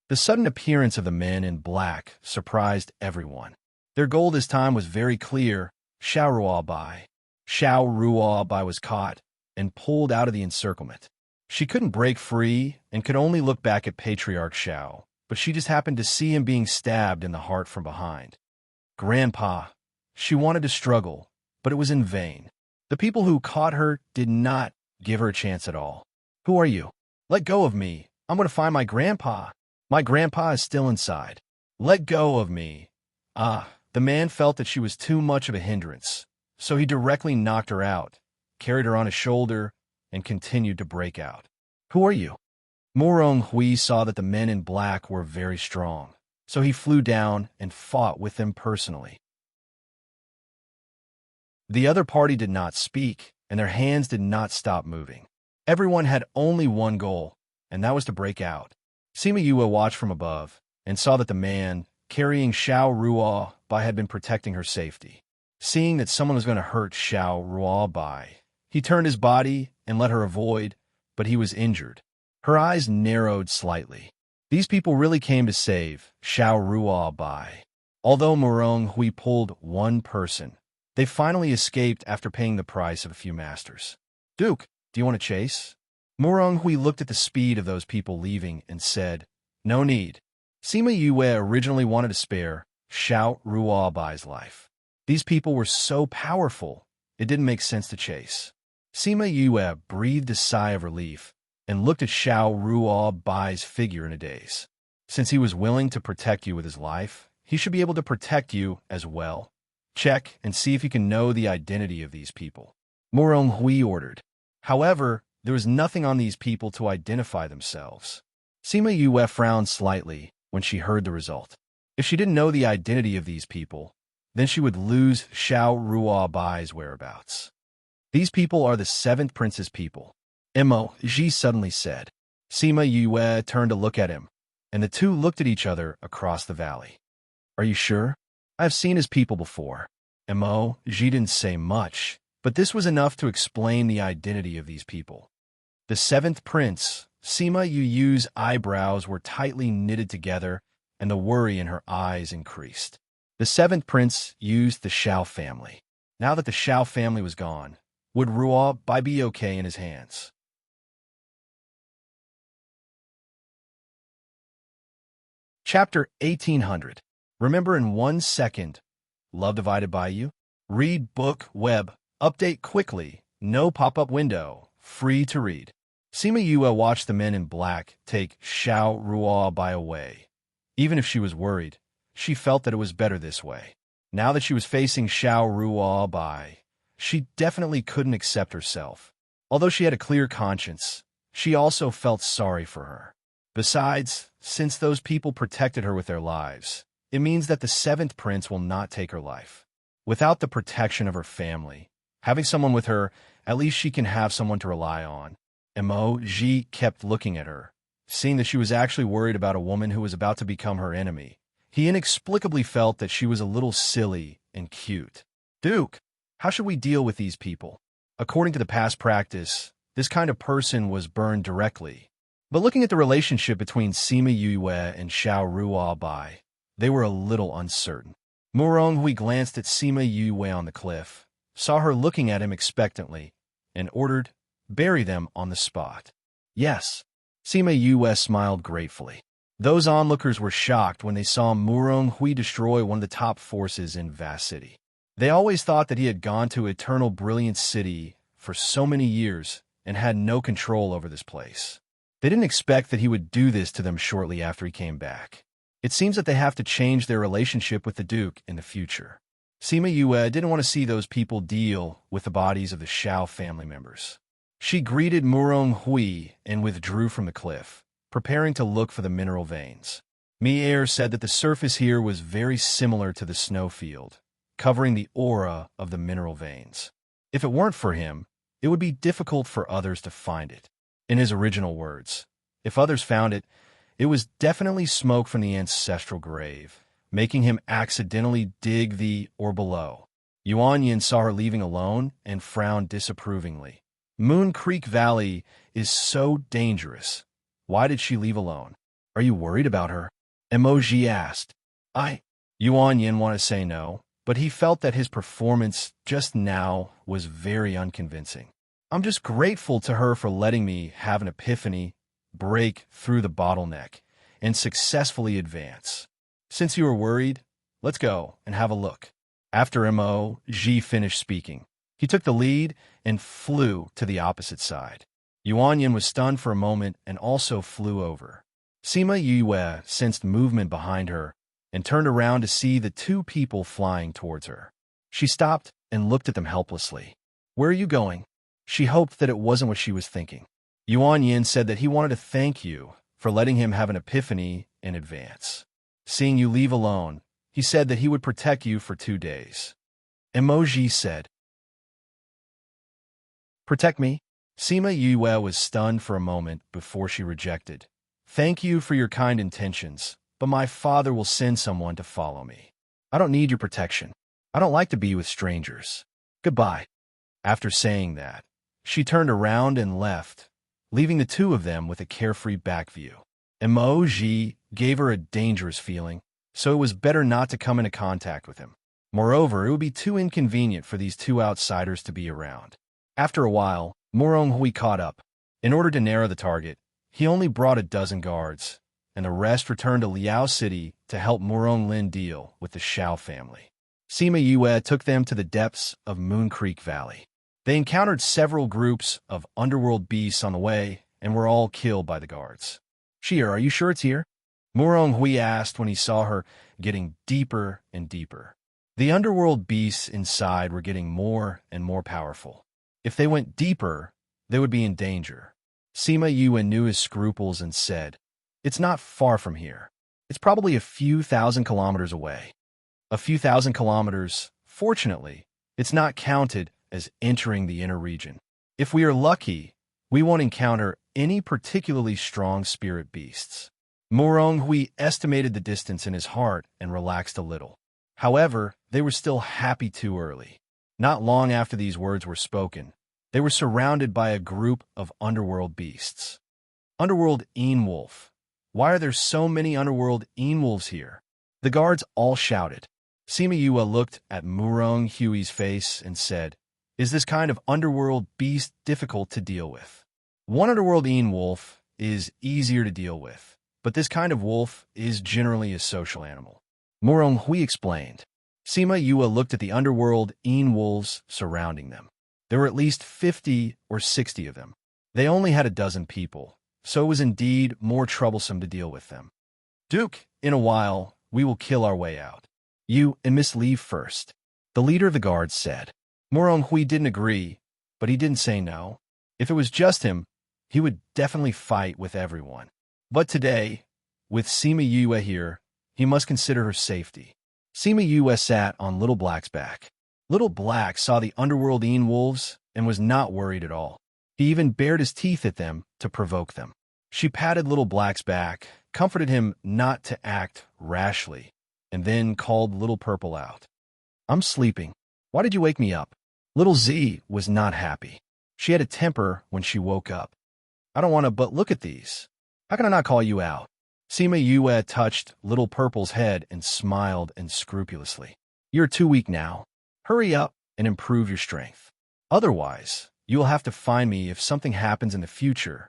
The sudden appearance of the men in black surprised everyone. Their goal this time was very clear: Shao Ruobai. Shao Ruobai was caught and pulled out of the encirclement. She couldn't break free and could only look back at Patriarch Shao, but she just happened to see him being stabbed in the heart from behind. Grandpa. She wanted to struggle, but it was in vain. The people who caught her did not give her a chance at all. "Who are you? Let go of me. I'm going to find my grandpa. My grandpa is still inside. Let go of me." The man felt that she was too much of a hindrance, so he directly knocked her out, carried her on his shoulder, and continued to break out. "Who are you?" Murong Hui saw that the men in black were very strong, so he flew down and fought with them personally. The other party did not speak, and their hands did not stop moving. Everyone had only one goal, and that was to break out. Sima Yue watched from above and saw that the man carrying Shao Ruobai had been protecting her safety. Seeing that someone was going to hurt Shao Ruobai, he turned his body and let her avoid, but he was injured. Her eyes narrowed slightly. These people really came to save Shao Ruobai. Although Murong Hui pulled one person, they finally escaped after paying the price of a few masters. "Duke, do you want to chase?" Murong Hui looked at the speed of those people leaving and said, "No need." Sima Yue originally wanted to spare Shao Ruobai's life. These people were so powerful, it didn't make sense to chase. Sima Yue breathed a sigh of relief and looked at Shao Ruobai's figure in a daze. Since he was willing to protect you with his life, he should be able to protect you as well. Check and see if you can know the identity of these people. Murong Hui ordered. However, there was nothing on these people to identify themselves. Sima Yue frowned slightly when she heard the result. If she didn't know the identity of these people, then she would lose Shao Ruobai's whereabouts. "These people are the 7th Prince's people," Immerse suddenly said. Sima Yue turned to look at him, and the two looked at each other across the valley. "Are you sure? I've seen his people before." Immerse didn't say much, but this was enough to explain the identity of these people. The 7th Prince, Sima Yue's eyebrows were tightly knitted together, and the worry in her eyes increased. The 7th Prince used the Shao family. Now that the Shao family was gone, would Ruobai be okay in his hands? Chapter 1800. Remember in 1 second. Love divided by you. Read book web. Update quickly. No pop-up window. Free to read. Sima Yue watched the men in black take Shao Ruobai away. Even if she was worried, she felt that it was better this way. Now that she was facing Shao Ruobai, she definitely couldn't accept herself. Although she had a clear conscience, she also felt sorry for her. Besides, since those people protected her with their lives, it means that the 7th Prince will not take her life. Without the protection of her family, having someone with her, at least she can have someone to rely on. Immerse kept looking at her. Seeing that she was actually worried about a woman who was about to become her enemy, he inexplicably felt that she was a little silly and cute. "Duke, how should we deal with these people?" According to the past practice, this kind of person was burned directly. But looking at the relationship between Sima Yue and Shao Ruobai, they were a little uncertain. Murong Hui glanced at Sima Yue on the cliff, saw her looking at him expectantly, and ordered, "Bury them on the spot." "Yes." Sima Yue smiled gratefully. Those onlookers were shocked when they saw Murong Hui destroy one of the top forces in Vast City. They always thought that he had gone to Eternal Brilliant City for so many years and had no control over this place. They didn't expect that he would do this to them shortly after he came back. It seems that they have to change their relationship with the Duke in the future. Sima Yue didn't want to see those people deal with the bodies of the Shao family members. She greeted Murong Hui and withdrew from the cliff, preparing to look for the mineral veins. Mier said that the surface here was very similar to the snowfield, covering the aura of the mineral veins. If it weren't for him, it would be difficult for others to find it. In his original words, if others found it, it was definitely smoke from the ancestral grave, making him accidentally dig the or below. Yuan Yin saw her leaving alone and frowned disapprovingly. Moon Creek Valley is so dangerous. Why did she leave alone? Are you worried about her? Emoji asked. Yuan Yin wanted to say no, but he felt that his performance just now was very unconvincing. I'm just grateful to her for letting me have an epiphany, break through the bottleneck, and successfully advance. Since you were worried, let's go and have a look. After Emoji finished speaking, he took the lead and flew to the opposite side. Yuan Yin was stunned for a moment and also flew over. Sima Yue sensed movement behind her and turned around to see the two people flying towards her. She stopped and looked at them helplessly. Where are you going? She hoped that it wasn't what she was thinking. Yuan Yin said that he wanted to thank you for letting him have an epiphany in advance. Seeing you leave alone, he said that he would protect you for 2 days. Emoji said, Protect me? Sima Yue was stunned for a moment before she rejected. Thank you for your kind intentions, but my father will send someone to follow me. I don't need your protection. I don't like to be with strangers. Goodbye. After saying that, she turned around and left, leaving the two of them with a carefree back view. Emoji gave her a dangerous feeling, so it was better not to come into contact with him. Moreover, it would be too inconvenient for these two outsiders to be around. After a while, Murong Hui caught up. In order to narrow the target, he only brought 12 guards, and the rest returned to Liao City to help Murong Lin deal with the Shao family. Sima Yue took them to the depths of Moon Creek Valley. They encountered several groups of underworld beasts on the way and were all killed by the guards. Shir, are you sure it's here? Murong Hui asked when he saw her getting deeper and deeper. The underworld beasts inside were getting more and more powerful. If they went deeper, they would be in danger. Sima Yue knew his scruples and said, It's not far from here. It's probably a few thousand kilometers away. A few thousand kilometers, fortunately, it's not counted as entering the inner region. If we are lucky, we won't encounter any particularly strong spirit beasts. Murong Hui estimated the distance in his heart and relaxed a little. However, they were still happy too early. Not long after these words were spoken, they were surrounded by a group of underworld beasts. Underworld Wolf. Why are there so many underworld Wolves here? The guards all shouted. Sima Yue looked at Murong Hui's face and said, Is this kind of underworld beast difficult to deal with? One underworld wolf is easier to deal with, but this kind of wolf is generally a social animal. Murong Hui explained. Sima Yue looked at the underworld wolves surrounding them. There were at least 50 or 60 of them. They only had 12 people, so it was indeed more troublesome to deal with them. Duke, in a while, we will kill our way out. You and Miss leave first, the leader of the guards said. Murong Hui didn't agree, but he didn't say no. If it was just him, he would definitely fight with everyone. But today, with Sima Yue here, he must consider her safety. Sima Yue sat on Little Black's back. Little Black saw the underworld wolves and was not worried at all. He even bared his teeth at them to provoke them. She patted Little Black's back, comforted him not to act rashly, and then called Little Purple out. I'm sleeping. Why did you wake me up? Little Z was not happy. She had a temper when she woke up. I don't want to, but look at these. How can I not call you out? Sima Yue touched Little Purple's head and smiled unscrupulously. You're too weak now. Hurry up and improve your strength. Otherwise, you will have to find me if something happens in the future.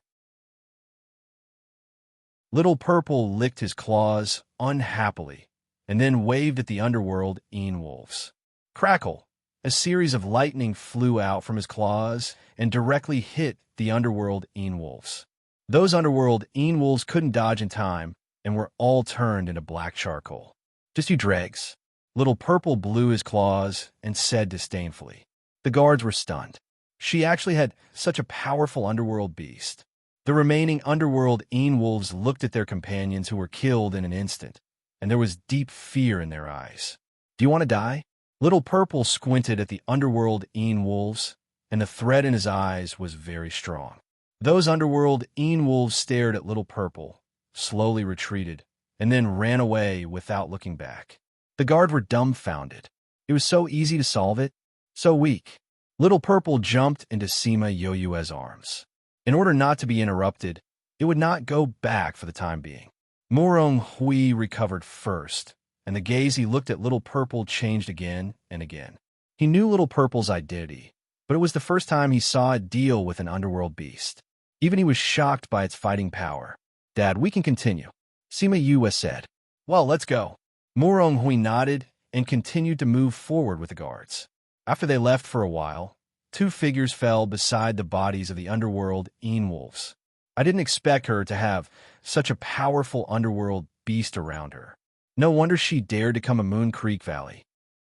Little Purple licked his claws unhappily and then waved at the underworld wolves. Crackle! A series of lightning flew out from his claws and directly hit the underworld wolves. Those underworld wolves couldn't dodge in time and were all turned into black charcoal. Just you dregs. Little Purple blew his claws and said disdainfully. The guards were stunned. She actually had such a powerful underworld beast. The remaining underworld wolves looked at their companions who were killed in an instant, and there was deep fear in their eyes. Do you want to die? Little Purple squinted at the underworld wolves, and the threat in his eyes was very strong. Those underworld wolves stared at Little Purple, slowly retreated, and then ran away without looking back. The guard were dumbfounded. It was so easy to solve it, so weak. Little Purple jumped into Sima Yoyue's arms. In order not to be interrupted, it would not go back for the time being. Murong Hui recovered first, and the gaze he looked at Little Purple changed again and again. He knew Little Purple's identity, but it was the first time he saw it deal with an underworld beast. Even he was shocked by its fighting power. Dad, we can continue, Sima Yue said. Well, let's go. Murong Hui nodded and continued to move forward with the guards. After they left for a while, two figures fell beside the bodies of the underworld wolves. I didn't expect her to have such a powerful underworld beast around her. No wonder she dared to come to Moon Creek Valley.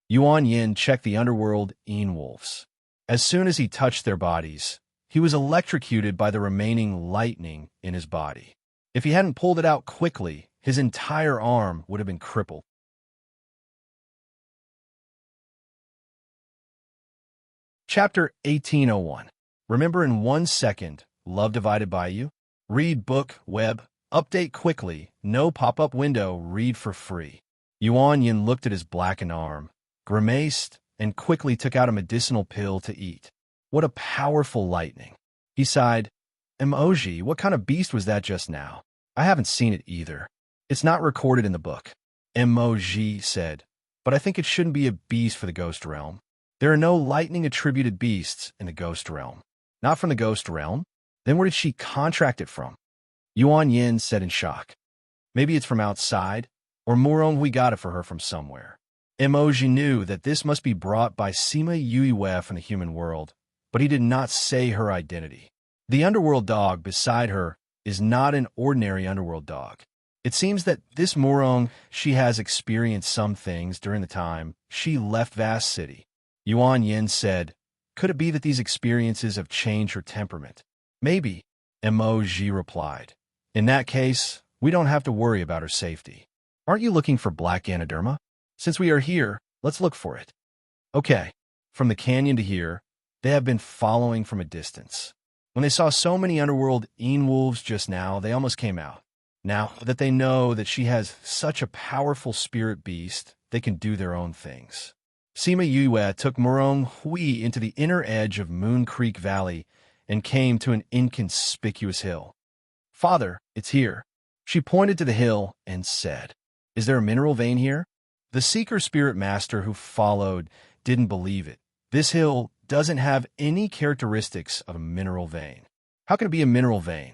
Yuan Yin checked the underworld wolves. As soon as he touched their bodies, he was electrocuted by the remaining lightning in his body. If he hadn't pulled it out quickly, his entire arm would have been crippled. Chapter 1801. Remember in 1 second, love divided by you? Read book, web, update quickly, no pop-up window, read for free. Yuan Yin looked at his blackened arm, grimaced, and quickly took out a medicinal pill to eat. What a powerful lightning. He sighed. Emoji, what kind of beast was that just now? I haven't seen it either. It's not recorded in the book. Emoji said, but I think it shouldn't be a beast for the ghost realm. There are no lightning-attributed beasts in the ghost realm. Not from the ghost realm? Then where did she contract it from? Yuan Yin said in shock. Maybe it's from outside, or Murong Hui got it for her from somewhere. Emoji knew that this must be brought by Sima Yue from the human world, but he did not say her identity. The underworld dog beside her is not an ordinary underworld dog. It seems that this Murong, she has experienced some things during the time she left Vast City. Yuan Yin said, could it be that these experiences have changed her temperament? Maybe, Emoji replied. In that case, we don't have to worry about her safety. Aren't you looking for black Ganoderma? Since we are here, let's look for it. Okay, from the canyon to here, they have been following from a distance. When they saw so many underworld wolves just now, they almost came out. Now that they know that she has such a powerful spirit beast, they can do their own things. Sima Yue took Murong Hui into the inner edge of Moon Creek Valley and came to an inconspicuous hill. Father, it's here. She pointed to the hill and said, is there a mineral vein here? The Seeker Spirit Master who followed didn't believe it. This hill doesn't have any characteristics of a mineral vein. How can it be a mineral vein?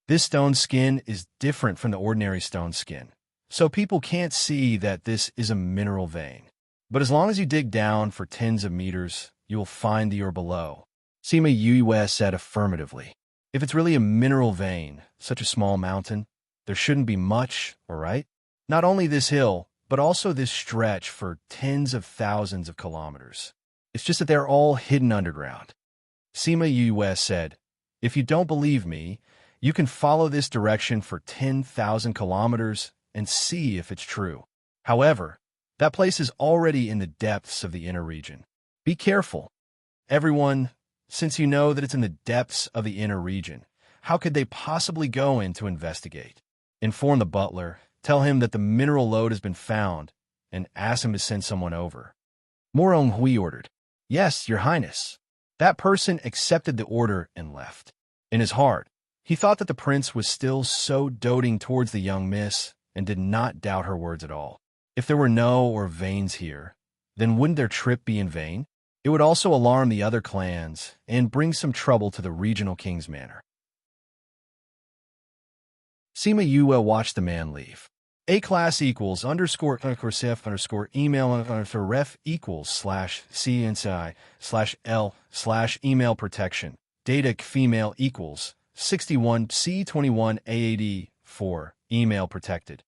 This stone skin is different from the ordinary stone skin, so people can't see that this is a mineral vein. But as long as you dig down for tens of meters, you will find the ore below. Sima Yue said affirmatively. If it's really a mineral vein, such a small mountain, there shouldn't be much, all right? Not only this hill, but also this stretch for tens of thousands of kilometers. It's just that they're all hidden underground. Sima Yue said, if you don't believe me, you can follow this direction for 10,000 kilometers and see if it's true. However, that place is already in the depths of the inner region. Be careful. Everyone, since you know that it's in the depths of the inner region, how could they possibly go in to investigate? Inform the butler, tell him that the mineral lode has been found, and ask him to send someone over. Murong Hui ordered. Yes, Your Highness. That person accepted the order and left. In his heart, he thought that the prince was still so doting towards the young miss and did not doubt her words at all. If there were no or veins here, then wouldn't their trip be in vain? It would also alarm the other clans and bring some trouble to the regional king's manor. Sima Yue watched the man leave. A-class equals underscore sif underscore email underscore ref equals slash cnci/l/ email protection. Data female equals 61 C21 AAD 4 email protected.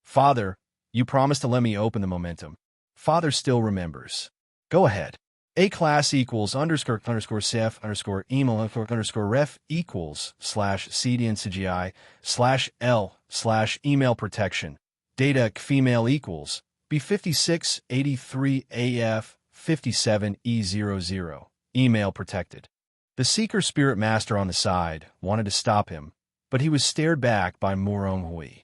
Father, you promised to let me open the momentum. Father still remembers. Go ahead. A class equals underscore sef underscore email underscore ref equals slash cdn cgi slash l slash email protection. Data female equals B5683AF 57E00. Email protected. The Seeker Spirit Master on the side wanted to stop him, but he was stared back by Murong Hui.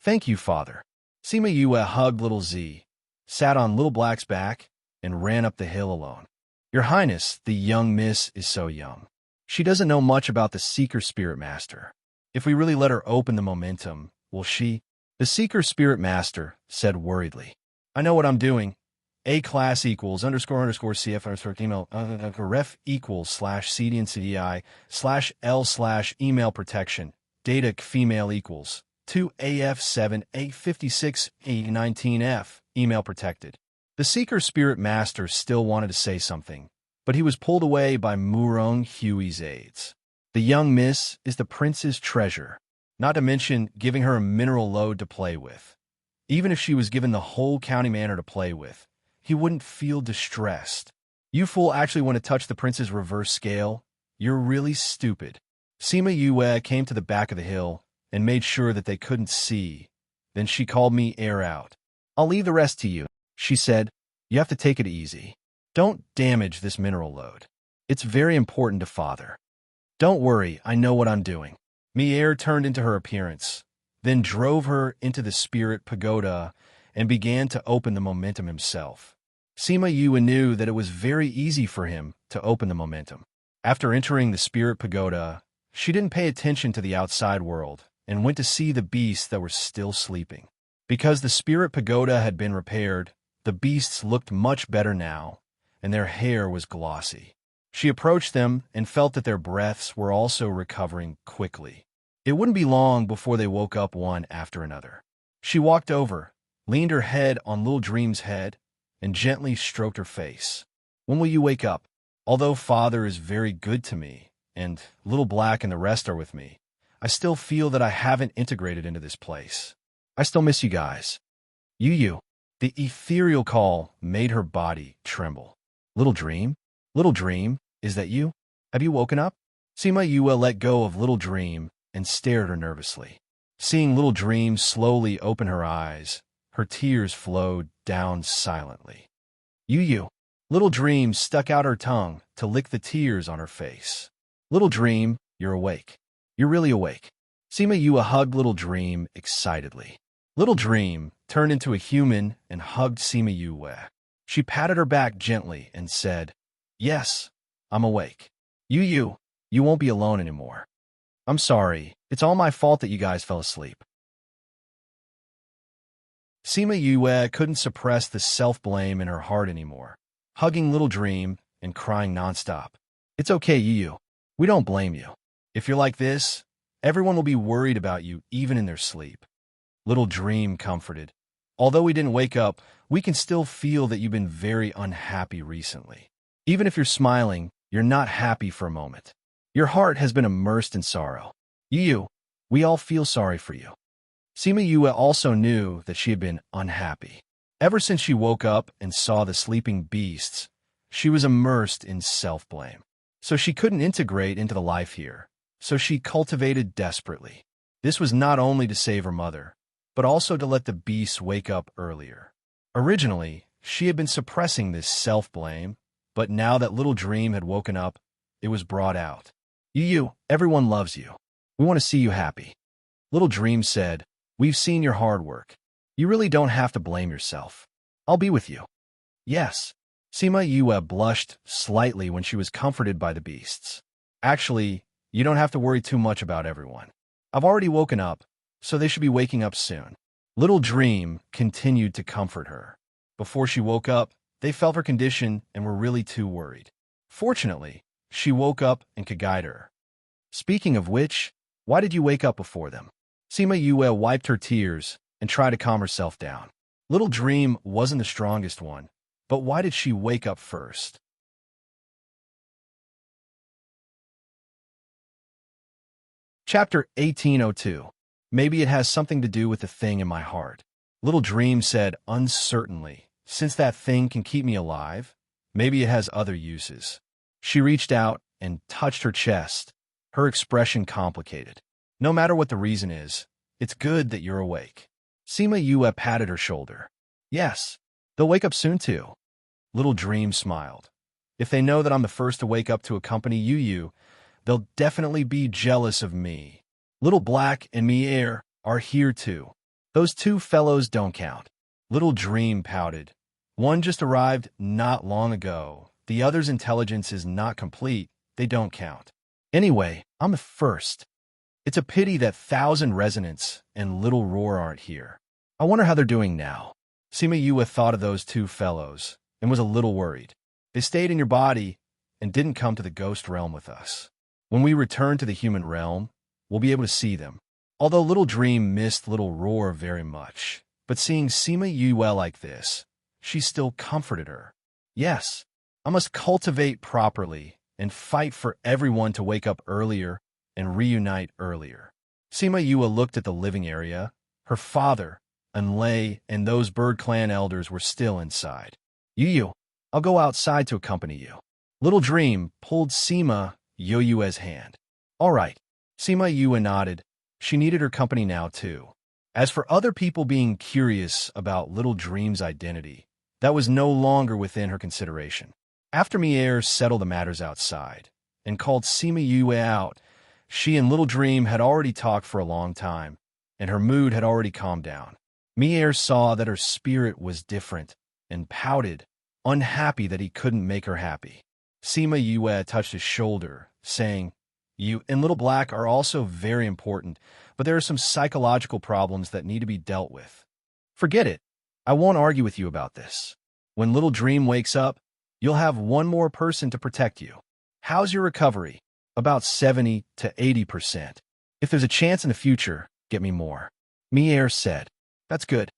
Thank you, Father. Sima Yue hugged little Z, sat on little Black's back, and ran up the hill alone. Your Highness, the young miss is so young. She doesn't know much about the Seeker Spirit Master. If we really let her open the momentum, will she? The Seeker Spirit Master said worriedly. I know what I'm doing. A class equals underscore CF underscore email ref equals slash cd and cdi slash l slash email protection. Data female equals 2AF7 A56 E19F email protected. The Seeker Spirit Master still wanted to say something, but he was pulled away by Murong Hui's aides. The young miss is the prince's treasure, not to mention giving her a mineral load to play with. Even if she was given the whole county manor to play with, he wouldn't feel distressed. You fool actually want to touch the prince's reverse scale? You're really stupid. Sima Yue came to the back of the hill and made sure that they couldn't see. Then she called me air out. I'll leave the rest to you, she said. You have to take it easy. Don't damage this mineral load. It's very important to Father. Don't worry, I know what I'm doing. Mier turned into her appearance, then drove her into the spirit pagoda and began to open the momentum himself. Sima Yue knew that it was very easy for him to open the momentum. After entering the spirit pagoda, she didn't pay attention to the outside world and went to see the beasts that were still sleeping. Because the spirit pagoda had been repaired, the beasts looked much better now, and their hair was glossy. She approached them and felt that their breaths were also recovering quickly. It wouldn't be long before they woke up one after another. She walked over, leaned her head on Little Dream's head, and gently stroked her face. When will you wake up? Although Father is very good to me, and Little Black and the rest are with me, I still feel that I haven't integrated into this place. I still miss you guys. You. The ethereal call made her body tremble. Little Dream? Little Dream, is that you? Have you woken up? Sima Yue let go of Little Dream and stared at her nervously. Seeing Little Dream slowly open her eyes, her tears flowed down silently. You. Little Dream stuck out her tongue to lick the tears on her face. Little Dream, you're awake. You're really awake. Sima Yue hugged Little Dream excitedly. Little Dream turned into a human and hugged Sima Yue. She patted her back gently and said, Yes, I'm awake. You won't be alone anymore. I'm sorry, it's all my fault that you guys fell asleep. Sima Yue couldn't suppress the self-blame in her heart anymore, hugging Little Dream and crying nonstop. It's okay, Yu. We don't blame you. If you're like this, everyone will be worried about you even in their sleep. Little Dream comforted. Although we didn't wake up, we can still feel that you've been very unhappy recently. Even if you're smiling, you're not happy for a moment. Your heart has been immersed in sorrow. Yu, we all feel sorry for you. Sima Yue also knew that she had been unhappy. Ever since she woke up and saw the sleeping beasts, she was immersed in self-blame. So she couldn't integrate into the life here, so she cultivated desperately. This was not only to save her mother, but also to let the beasts wake up earlier. Originally, she had been suppressing this self-blame, but now that Little Dream had woken up, it was brought out. Yu, everyone loves you. We want to see you happy. Little Dream said, We've seen your hard work. You really don't have to blame yourself. I'll be with you. Yes. Sima Yue blushed slightly when she was comforted by the beasts. Actually, you don't have to worry too much about everyone. I've already woken up, so they should be waking up soon. Little Dream continued to comfort her. Before she woke up, they felt her condition and were really too worried. Fortunately, she woke up and could guide her. Speaking of which, why did you wake up before them? Sima Yue wiped her tears and tried to calm herself down. Little Dream wasn't the strongest one, but why did she wake up first? Chapter 1802. Maybe it has something to do with the thing in my heart. Little Dream said uncertainly, since that thing can keep me alive, Maybe it has other uses. She reached out and touched her chest, her expression complicated. No matter what the reason is, it's good that you're awake. Sima Yue patted her shoulder. Yes, they'll wake up soon too. Little Dream smiled. If they know that I'm the first to wake up to accompany Yu, they'll definitely be jealous of me. Little Black and Mier are here too. Those two fellows don't count. Little Dream pouted. One just arrived not long ago. The other's intelligence is not complete. They don't count. Anyway, I'm the first. It's a pity that Thousand Resonance and Little Roar aren't here. I wonder how they're doing now. Sima Yue thought of those two fellows and was a little worried. They stayed in your body and didn't come to the ghost realm with us. When we return to the human realm, we'll be able to see them. Although Little Dream missed Little Roar very much, but seeing Sima Yue like this, she still comforted her. Yes, I must cultivate properly and fight for everyone to wake up earlier and reunite earlier. Sima Yue looked at the living area. Her father, Enlay, and those Bird Clan elders were still inside. Yu, I'll go outside to accompany you. Little Dream pulled Sima Yue's hand. All right. Sima Yue nodded. She needed her company now, too. As for other people being curious about Little Dream's identity, that was no longer within her consideration. After Mier settled the matters outside and called Sima Yue out, she and Little Dream had already talked for a long time, and her mood had already calmed down. Mier saw that her spirit was different and pouted, unhappy that he couldn't make her happy. Sima Yue touched his shoulder, saying, You and Little Black are also very important, but there are some psychological problems that need to be dealt with. Forget it. I won't argue with you about this. When Little Dream wakes up, you'll have one more person to protect you. How's your recovery? About 70 to 80%. If there's a chance in the future, get me more. Mier said. That's good.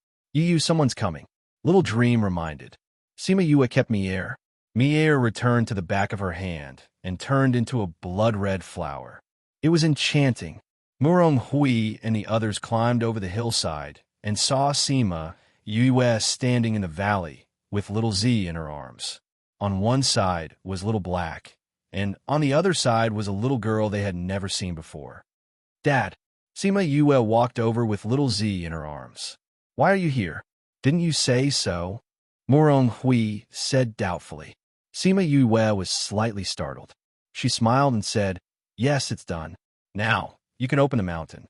Someone's coming. Little Dream reminded. Sima Yue kept Mier. Mier returned to the back of her hand and turned into a blood-red flower. It was enchanting. Murong Hui and the others climbed over the hillside and saw Sima Yue standing in the valley with Little Z in her arms. On one side was Little Black, and on the other side was a little girl they had never seen before. Dad, Sima Yue walked over with Little Z in her arms. Why are you here? Didn't you say so? Murong Hui said doubtfully. Sima Yue was slightly startled. She smiled and said, Yes, it's done. Now, you can open the mountain.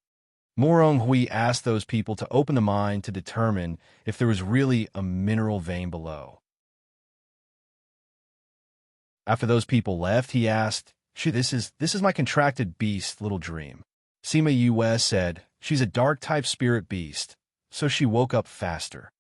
Murong Hui asked those people to open the mine to determine if there was really a mineral vein below. After those people left, he asked, This is my contracted beast, Little Dream. Sima Yue said, She's a dark-type spirit beast, so she woke up faster.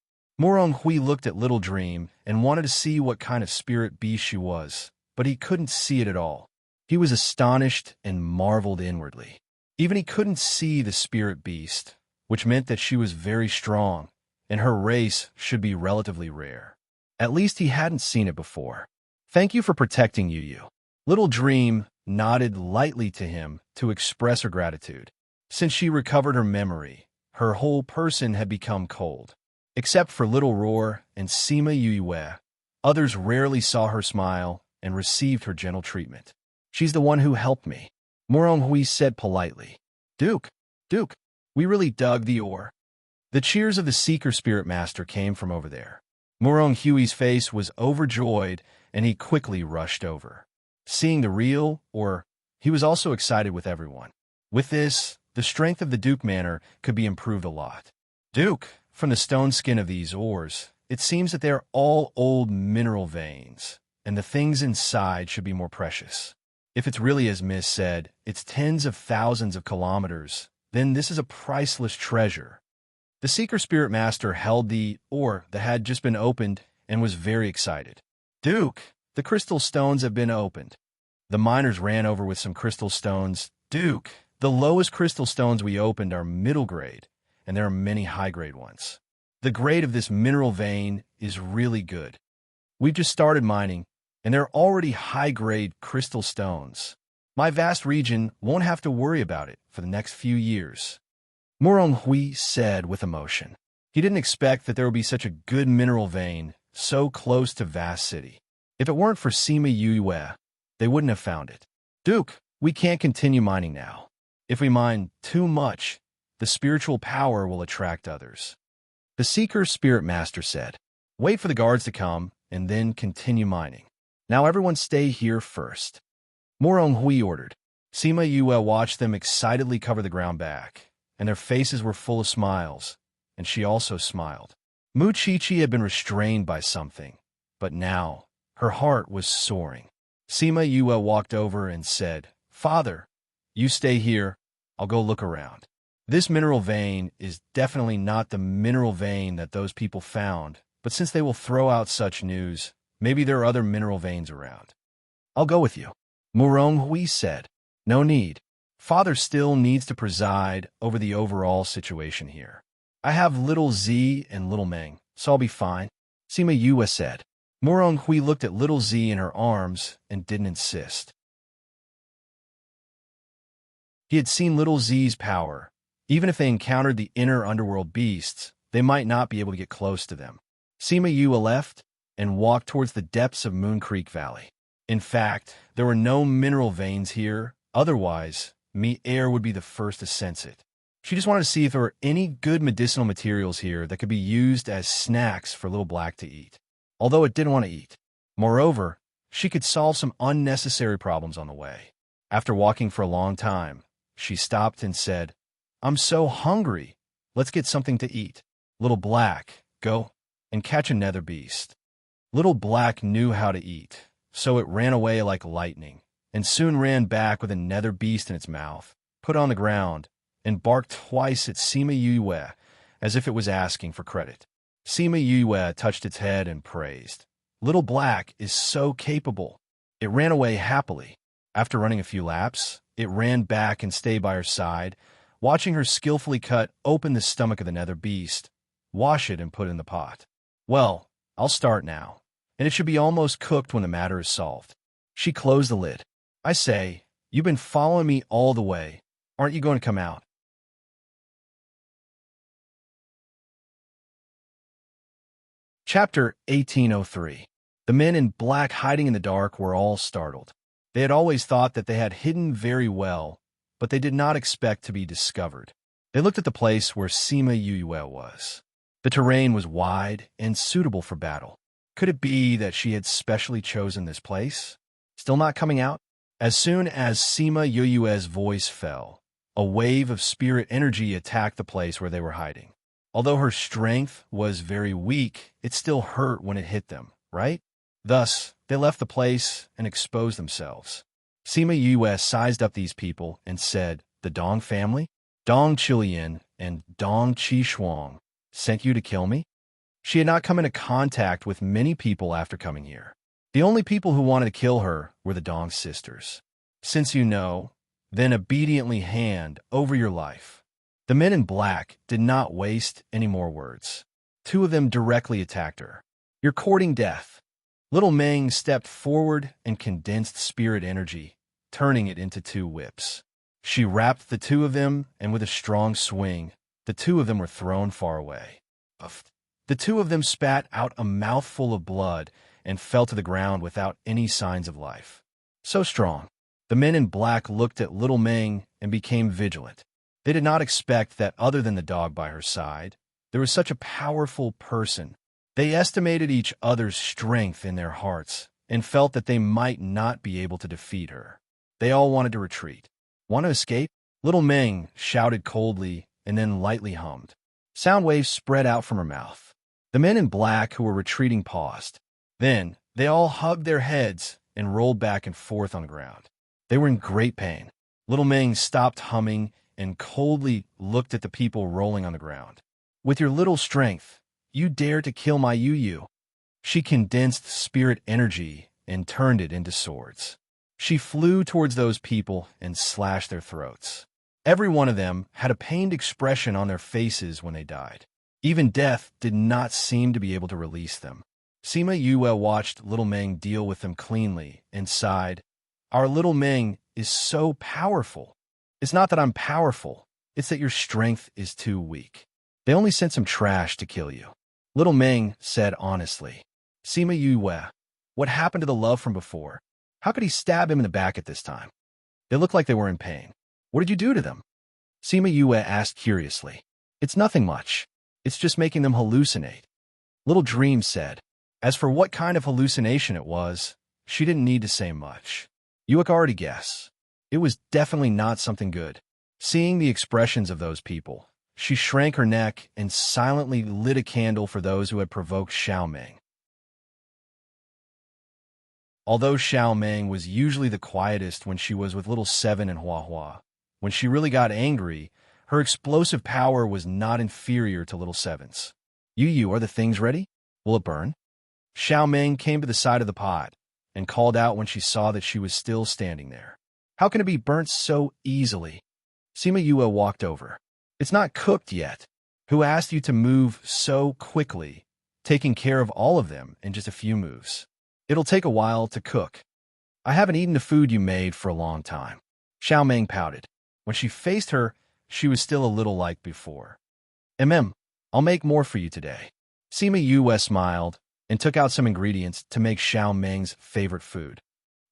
Murong Hui looked at Little Dream and wanted to see what kind of spirit beast she was, but he couldn't see it at all. He was astonished and marveled inwardly. Even he couldn't see the spirit beast, which meant that she was very strong, and her race should be relatively rare. At least he hadn't seen it before. Thank you for protecting Yu. Little Dream nodded lightly to him to express her gratitude. Since she recovered her memory, her whole person had become cold. Except for Little Roar and Sima Yue, others rarely saw her smile and received her gentle treatment. She's the one who helped me, Murong Hui said politely. Duke, we really dug the ore. The cheers of the Seeker Spirit Master came from over there. Murong Hui's face was overjoyed, and he quickly rushed over. Seeing the real ore, he was also excited with everyone. With this, the strength of the Duke Manor could be improved a lot. Duke, from the stone skin of these ores, it seems that they are all old mineral veins, and the things inside should be more precious. If it's really as Miss said, it's tens of thousands of kilometers, then this is a priceless treasure. The Seeker Spirit Master held the ore that had just been opened and was very excited. Duke, the crystal stones have been opened. The miners ran over with some crystal stones. Duke, the lowest crystal stones we opened are middle grade, and there are many high-grade ones. The grade of this mineral vein is really good. We've just started mining, and there are already high-grade crystal stones. My vast region won't have to worry about it for the next few years. Murong Hui said with emotion. He didn't expect that there would be such a good mineral vein so close to Vast City. If it weren't for Sima Yue, they wouldn't have found it. Duke, we can't continue mining now. If we mine too much, the spiritual power will attract others. The Seeker Spirit Master said, wait for the guards to come, and then continue mining. Now everyone stay here first. Morong Hui ordered. Sima Yue watched them excitedly cover the ground back, and their faces were full of smiles, and she also smiled. Mu Chi-Chi had been restrained by something, but now her heart was soaring. Sima Yue walked over and said, Father, you stay here, I'll go look around. This mineral vein is definitely not the mineral vein that those people found, but since they will throw out such news, maybe there are other mineral veins around. I'll go with you. Murong Hui said, no need. Father still needs to preside over the overall situation here. I have little Z and little Meng, so I'll be fine. Sima Yue said. Murong Hui looked at little Z in her arms and didn't insist. He had seen little Z's power. Even if they encountered the inner underworld beasts, they might not be able to get close to them. Sima Yue left and walked towards the depths of Moon Creek Valley. In fact, there were no mineral veins here, otherwise, Mi-Air would be the first to sense it. She just wanted to see if there were any good medicinal materials here that could be used as snacks for Little Black to eat, although it didn't want to eat. Moreover, she could solve some unnecessary problems on the way. After walking for a long time, she stopped and said, I'm so hungry. Let's get something to eat. Little Black, go and catch a nether beast. Little Black knew how to eat, so it ran away like lightning, and soon ran back with a nether beast in its mouth, put on the ground, and barked twice at Sima Yue as if it was asking for credit. Sima Yue touched its head and praised. Little Black is so capable. It ran away happily. After running a few laps, it ran back and stayed by her side, watching her skillfully cut open the stomach of the nether beast, wash it and put it in the pot. Well, I'll start now, and it should be almost cooked when the matter is solved. She closed the lid. I say, you've been following me all the way. Aren't you going to come out? Chapter 1803. The men in black hiding in the dark were all startled. They had always thought that they had hidden very well, but they did not expect to be discovered. They looked at the place where Sima Yue was. The terrain was wide and suitable for battle. Could it be that she had specially chosen this place? Still not coming out? As soon as Sima Yue's voice fell, a wave of spirit energy attacked the place where they were hiding. Although her strength was very weak, it still hurt when it hit them, right? Thus, they left the place and exposed themselves. Sima Yue sized up these people and said, the Dong family, Dong Chilian and Dong Qishuang, sent you to kill me? She had not come into contact with many people after coming here. The only people who wanted to kill her were the Dong sisters. Since you know, then obediently hand over your life. The men in black did not waste any more words. Two of them directly attacked her. You're courting death. Little Meng stepped forward and condensed spirit energy, turning it into two whips. She wrapped the two of them, and with a strong swing, the two of them were thrown far away. The two of them spat out a mouthful of blood and fell to the ground without any signs of life. So strong. The men in black looked at Little Meng and became vigilant. They did not expect that other than the dog by her side, there was such a powerful person. They estimated each other's strength in their hearts and felt that they might not be able to defeat her. They all wanted to retreat. Want to escape? Little Meng shouted coldly and then lightly hummed. Sound waves spread out from her mouth. The men in black who were retreating paused. Then they all hugged their heads and rolled back and forth on the ground. They were in great pain. Little Meng stopped humming and coldly looked at the people rolling on the ground. With your little strength, you dare to kill my Yu. She condensed spirit energy and turned it into swords. She flew towards those people and slashed their throats. Every one of them had a pained expression on their faces when they died. Even death did not seem to be able to release them. Sima Yue watched Little Meng deal with them cleanly and sighed, Our Little Meng is so powerful. It's not that I'm powerful, it's that your strength is too weak. They only sent some trash to kill you. Little Meng said honestly. Sima Yue, What happened to the love from before? How could he stab him in the back at this time? They looked like they were in pain. What did you do to them? Sima Yue asked curiously. It's nothing much. It's just making them hallucinate. Little Dream said. As for what kind of hallucination it was, she didn't need to say much. You could already guess. It was definitely not something good. Seeing the expressions of those people, she shrank her neck and silently lit a candle for those who had provoked Xiao Meng. Although Xiao Meng was usually the quietest when she was with Little Seven and Hua Hua, when she really got angry, her explosive power was not inferior to Little Seven's. Yu, are the things ready? Will it burn? Xiao Meng came to the side of the pot and called out when she saw that she was still standing there. How can it be burnt so easily? Sima Yue walked over. It's not cooked yet. Who asked you to move so quickly, taking care of all of them in just a few moves? It'll take a while to cook. I haven't eaten the food you made for a long time. Xiao Meng pouted. When she faced her, she was still a little like before. I'll make more for you today. Sima Yue smiled and took out some ingredients to make Xiao Meng's favorite food.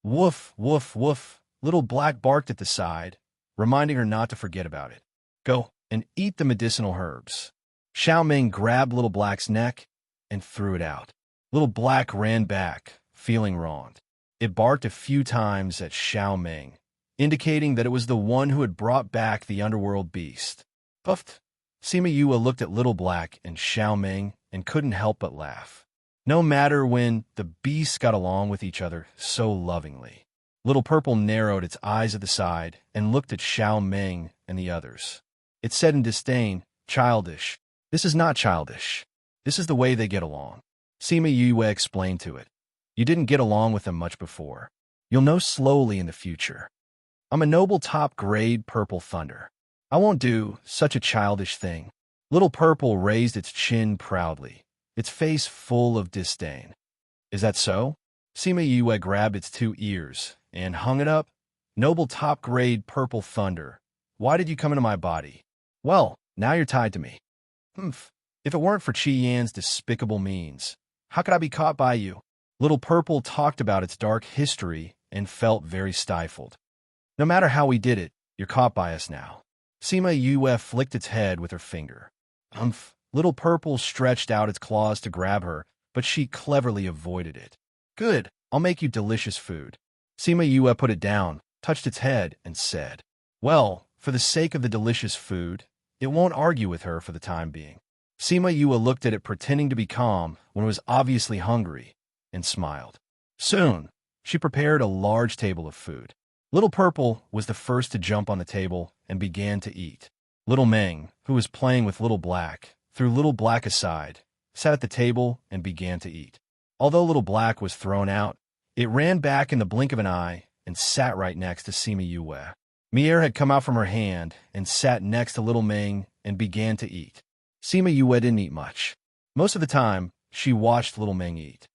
Woof, woof, woof, Little Black barked at the side, reminding her not to forget about it. Go and eat the medicinal herbs. Xiao Meng grabbed Little Black's neck and threw it out. Little Black ran back, feeling wronged. It barked a few times at Xiao Meng, indicating that it was the one who had brought back the underworld beast. Puffed. Sima Yue looked at Little Black and Xiao Meng and couldn't help but laugh. No matter when the beasts got along with each other so lovingly. Little Purple narrowed its eyes at the side and looked at Xiao Meng and the others. It said in disdain, childish. This is not childish. This is the way they get along. Sima Yue explained to it. You didn't get along with them much before. You'll know slowly in the future. I'm a noble top-grade Purple Thunder. I won't do such a childish thing. Little Purple raised its chin proudly, its face full of disdain. Is that so? Sima Yue grabbed its 2 ears and hung it up. Noble top-grade Purple Thunder, why did you come into my body? Well, now you're tied to me. If it weren't for Qi Yan's despicable means, how could I be caught by you? Little Purple talked about its dark history and felt very stifled. No matter how we did it, you're caught by us now. Sima Yue flicked its head with her finger. Little Purple stretched out its claws to grab her, but she cleverly avoided it. Good, I'll make you delicious food. Sima Yue put it down, touched its head, and said, well, for the sake of the delicious food, it won't argue with her for the time being. Sima Yue looked at it pretending to be calm when it was obviously hungry, and smiled. Soon, she prepared a large table of food. Little Purple was the first to jump on the table and began to eat. Little Meng, who was playing with Little Black, threw Little Black aside, sat at the table, and began to eat. Although Little Black was thrown out, it ran back in the blink of an eye and sat right next to Sima Yue. Mier had come out from her hand and sat next to Little Meng and began to eat. Sima Yue didn't eat much. Most of the time, she watched Little Meng eat.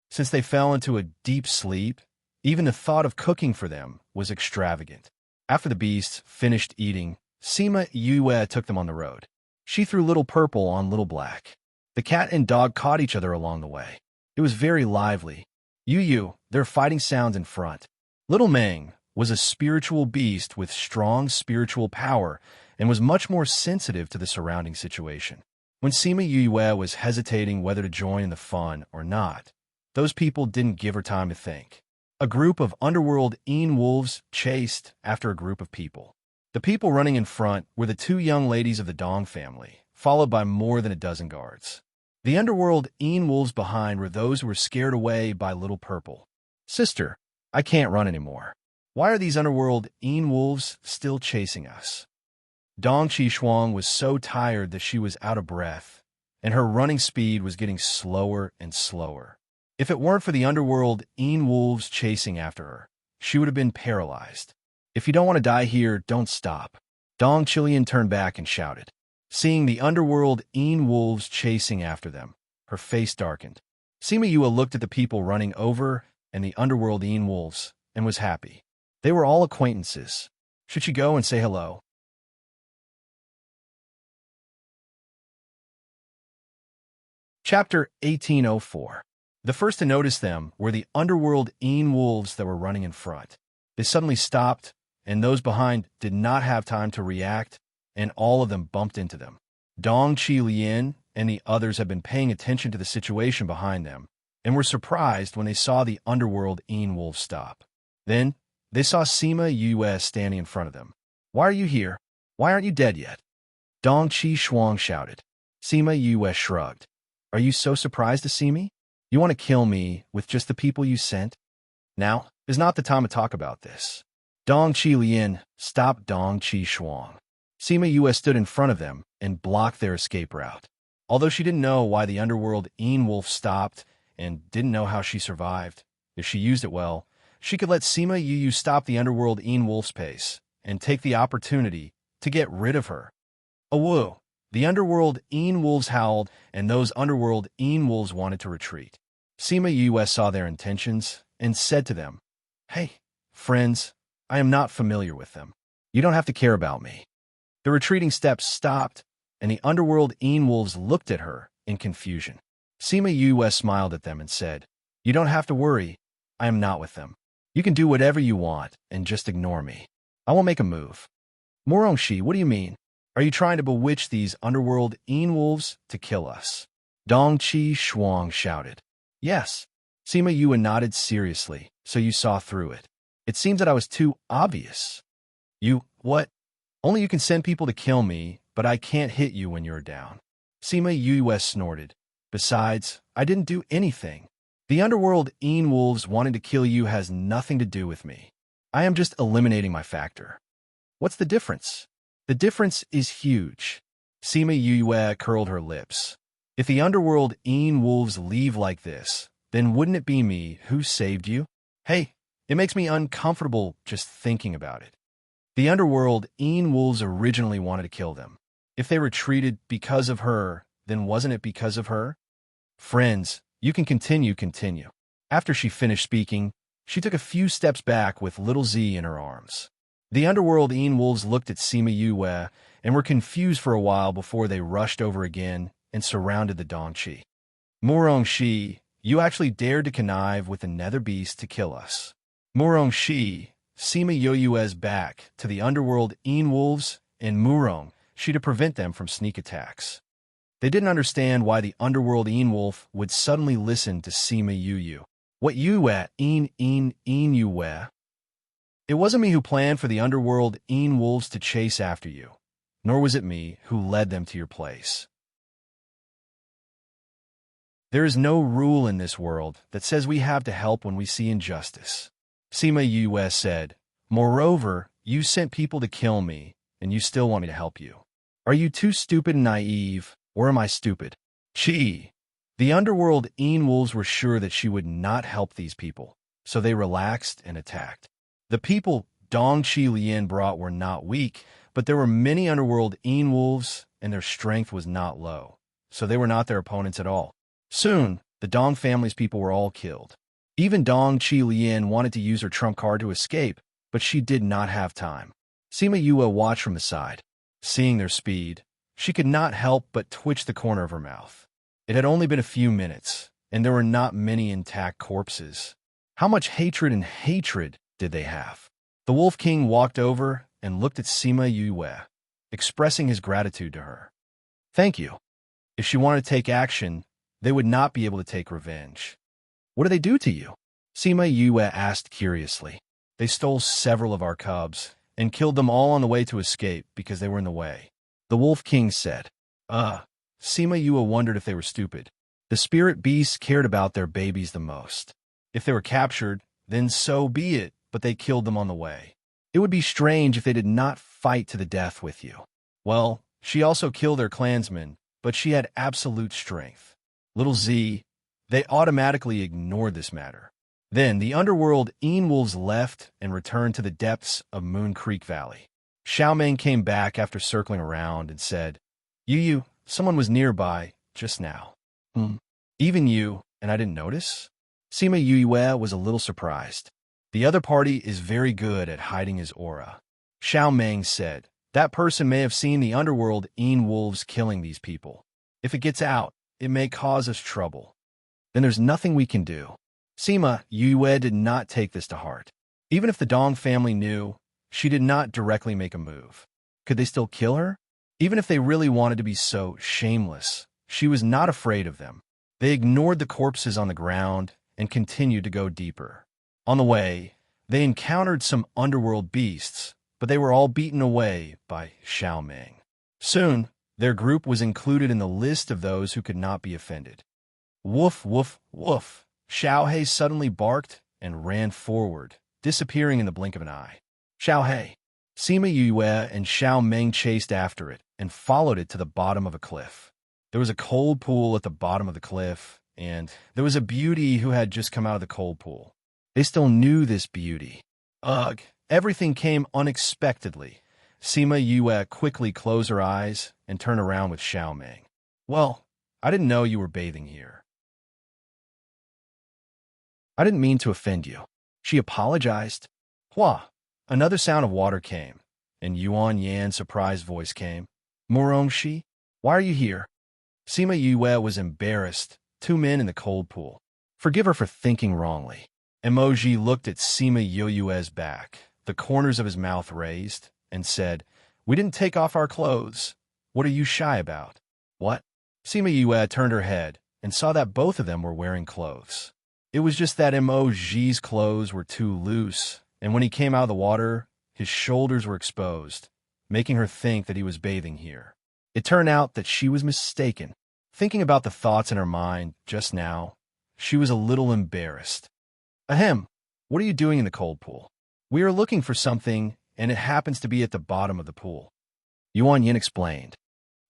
Since they fell into a deep sleep, even the thought of cooking for them was extravagant. After the beasts finished eating, Sima Yue took them on the road. She threw Little Purple on Little Black. The cat and dog caught each other along the way. It was very lively. There are fighting sounds in front. Little Meng was a spiritual beast with strong spiritual power and was much more sensitive to the surrounding situation. When Sima Yue was hesitating whether to join in the fun or not, those people didn't give her time to think. A group of underworld wolves chased after a group of people. The people running in front were the 2 young ladies of the Dong family, followed by more than a dozen guards. The underworld wolves behind were those who were scared away by Little Purple. Sister, I can't run anymore. Why are these underworld wolves still chasing us? Dong Qishuang was so tired that she was out of breath, and her running speed was getting slower and slower. If it weren't for the underworld wolves chasing after her, she would have been paralyzed. If you don't want to die here, don't stop. Dong Qilian turned back and shouted. Seeing the underworld wolves chasing after them, her face darkened. Sima Yue looked at the people running over and the underworld wolves and was happy. They were all acquaintances. Should she go and say hello? Chapter 1804. The first to notice them were the underworld wolves that were running in front. They suddenly stopped, and those behind did not have time to react, and all of them bumped into them. Dong Chi Lien and the others had been paying attention to the situation behind them, and were surprised when they saw the underworld wolves stop. Then, they saw Sima Yue standing in front of them. "Why are you here? Why aren't you dead yet?" Dong Chi Shuang shouted. Sima Yue shrugged. "Are you so surprised to see me? You want to kill me with just the people you sent? Now is not the time to talk about this." Dong Chi Lien stopped Dong Chi Shuang. Sima Yue stood in front of them and blocked their escape route. Although she didn't know why the underworld wolf stopped and didn't know how she survived, if she used it well, she could let Sima Yue stop the underworld wolf's pace and take the opportunity to get rid of her. Awoo! The underworld wolves howled, and those underworld wolves wanted to retreat. Sima Yue saw their intentions and said to them, "Hey, friends, I am not familiar with them. You don't have to care about me." The retreating steps stopped, and the underworld wolves looked at her in confusion. Sima Yue smiled at them and said, "You don't have to worry. I am not with them. You can do whatever you want and just ignore me. I won't make a move." "Morongshi, what do you mean? Are you trying to bewitch these underworld wolves to kill us?" Dong Chi Shuang shouted. "Yes." Sima Yue nodded seriously, "So you saw through it. It seems that I was too obvious." What? Only you can send people to kill me, but I can't hit you when you're down." Sima Yue snorted. "Besides, I didn't do anything. The underworld wolves wanting to kill you has nothing to do with me. I am just eliminating my factor." "What's the difference?" "The difference is huge." Sima Yue curled her lips. "If the underworld wolves leave like this, then wouldn't it be me who saved you? Hey, it makes me uncomfortable just thinking about it. The underworld wolves originally wanted to kill them. If they retreated because of her, then wasn't it because of her?" "Friends, you can continue. After she finished speaking, she took a few steps back with little Z in her arms. The underworld wolves looked at Sima Yue and were confused for a while before they rushed over again and surrounded the Dongqi. "Morongshi, you actually dared to connive with the nether beast to kill us." Morongshi, Sima Yue's back to the underworld wolves, and Murong, she to prevent them from sneak attacks. They didn't understand why the underworld wolf would suddenly listen to Sima Yue. "What Yue, Yue? It wasn't me who planned for the underworld wolves to chase after you, nor was it me who led them to your place. There is no rule in this world that says we have to help when we see injustice," Sima Yue said. "Moreover, you sent people to kill me, and you still want me to help you. Are you too stupid and naive, or am I stupid?" Chi. The underworld wolves were sure that she would not help these people, so they relaxed and attacked. The people Dong Chi Lien brought were not weak, but there were many underworld wolves, and their strength was not low, so they were not their opponents at all. Soon, the Dong family's people were all killed. Even Dong Chi Lien wanted to use her trump card to escape, but she did not have time. Sima Yue watched from the side. Seeing their speed, she could not help but twitch the corner of her mouth. It had only been a few minutes, and there were not many intact corpses. How much hatred did they have? The Wolf King walked over and looked at Sima Yue, expressing his gratitude to her. "Thank you." If she wanted to take action, they would not be able to take revenge. "What did they do to you?" Sima Yue asked curiously. "They stole several of our cubs and killed them all on the way to escape because they were in the way," the Wolf King said. Sima Yue wondered if they were stupid. The spirit beasts cared about their babies the most. If they were captured, then so be it, but they killed them on the way. It would be strange if they did not fight to the death with you. Well, she also killed their clansmen, but she had absolute strength. Little Z, they automatically ignored this matter. Then the underworld wolves left and returned to the depths of Moon Creek Valley. Xiaomeng came back after circling around and said, Yu, someone was nearby just now." Even you, and I didn't notice?" Sima Yue was a little surprised. "The other party is very good at hiding his aura." Xiaomeng said, "That person may have seen the underworld wolves killing these people. If it gets out, it may cause us trouble. Then there's nothing we can do. Sima Yue did not take this to heart. Even if the Dong family knew, she did not directly make a move. Could they still kill her? Even if they really wanted to be so shameless, she was not afraid of them. They ignored the corpses on the ground and continued to go deeper. On the way, they encountered some underworld beasts, but they were all beaten away by Xiaoming. Soon, their group was included in the list of those who could not be offended. Woof, woof, woof. Xiaohei suddenly barked and ran forward, disappearing in the blink of an eye. Xiaohei. Sima Yue and Xiaoming chased after it and followed it to the bottom of a cliff. There was a cold pool at the bottom of the cliff, and there was a beauty who had just come out of the cold pool. They still knew this beauty. Ugh, everything came unexpectedly. Sima Yue quickly closed her eyes and turned around with Xiaoming. Well, I didn't know you were bathing here. I didn't mean to offend you. She apologized. Hua! Another sound of water came, and Yuan Yan's surprised voice came. Murongshi, why are you here? Sima Yue was embarrassed. 2 men in the cold pool. Forgive her for thinking wrongly. Emoji looked at Sima Yue's back, the corners of his mouth raised, and said, We didn't take off our clothes. What are you shy about? What? Sima Yue turned her head and saw that both of them were wearing clothes. It was just that Emoji's clothes were too loose, and when he came out of the water, his shoulders were exposed, making her think that he was bathing here. It turned out that she was mistaken. Thinking about the thoughts in her mind just now, she was a little embarrassed. Ahem, what are you doing in the cold pool? We are looking for something, and it happens to be at the bottom of the pool. Yuan Yin explained.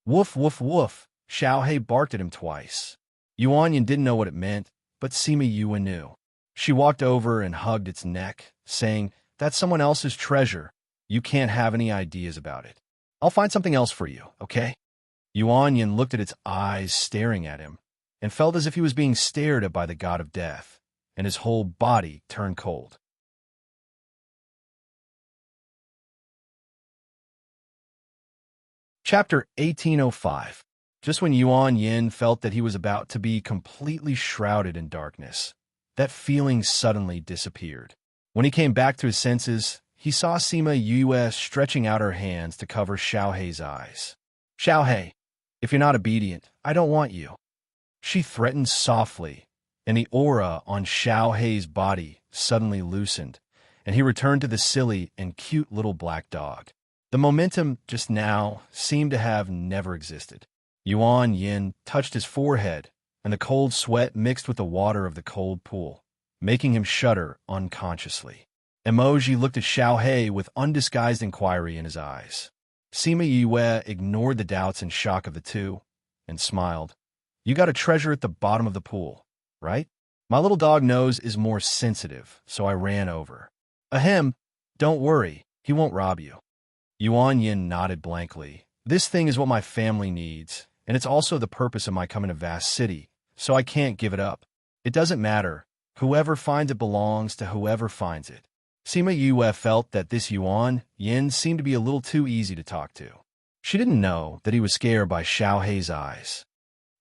Woof, woof, woof. Xiaohei barked at him twice. Yuan Yin didn't know what it meant, but Sima Yue knew. She walked over and hugged its neck, saying, That's someone else's treasure. You can't have any ideas about it. I'll find something else for you, okay? Yuan Yin looked at its eyes staring at him, and felt as if he was being stared at by the god of death, and his whole body turned cold. Chapter 1805. Just when Yuan Yin felt that he was about to be completely shrouded in darkness, that feeling suddenly disappeared. When he came back to his senses, he saw Sima Yue stretching out her hands to cover Xiaohei's eyes. Xiaohei, if you're not obedient, I don't want you. She threatened softly, and the aura on Xiaohei's body suddenly loosened, and he returned to the silly and cute little black dog. The momentum just now seemed to have never existed. Yuan Yin touched his forehead, and the cold sweat mixed with the water of the cold pool, making him shudder unconsciously. Emoji looked at Xiaohei with undisguised inquiry in his eyes. Sima Yue ignored the doubts and shock of the two, and smiled. You got a treasure at the bottom of the pool, right? My little dog nose is more sensitive, so I ran over. Ahem, don't worry, he won't rob you. Yuan Yin nodded blankly. This thing is what my family needs, and it's also the purpose of my coming to Vast City, so I can't give it up. It doesn't matter. Whoever finds it belongs to whoever finds it. Sima Yue felt that this Yuan Yin seemed to be a little too easy to talk to. She didn't know that he was scared by Xiaohei's eyes.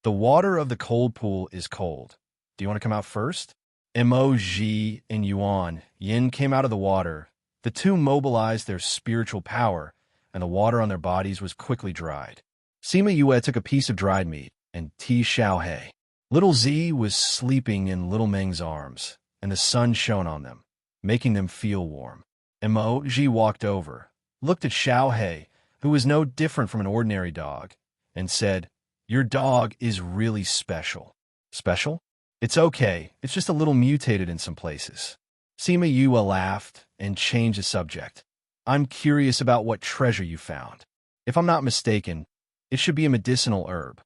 The water of the cold pool is cold. Do you want to come out first? Emoji and Yuan Yin came out of the water. The two mobilized their spiritual power, and the water on their bodies was quickly dried. Sima Yue took a piece of dried meat and teased Xiaohei. Little Z was sleeping in Little Meng's arms, and the sun shone on them, making them feel warm. Emoji walked over, looked at Xiaohei, who was no different from an ordinary dog, and said, Your dog is really special. Special? It's okay, it's just a little mutated in some places. Sima Yue laughed and changed the subject. I'm curious about what treasure you found. If I'm not mistaken, it should be a medicinal herb.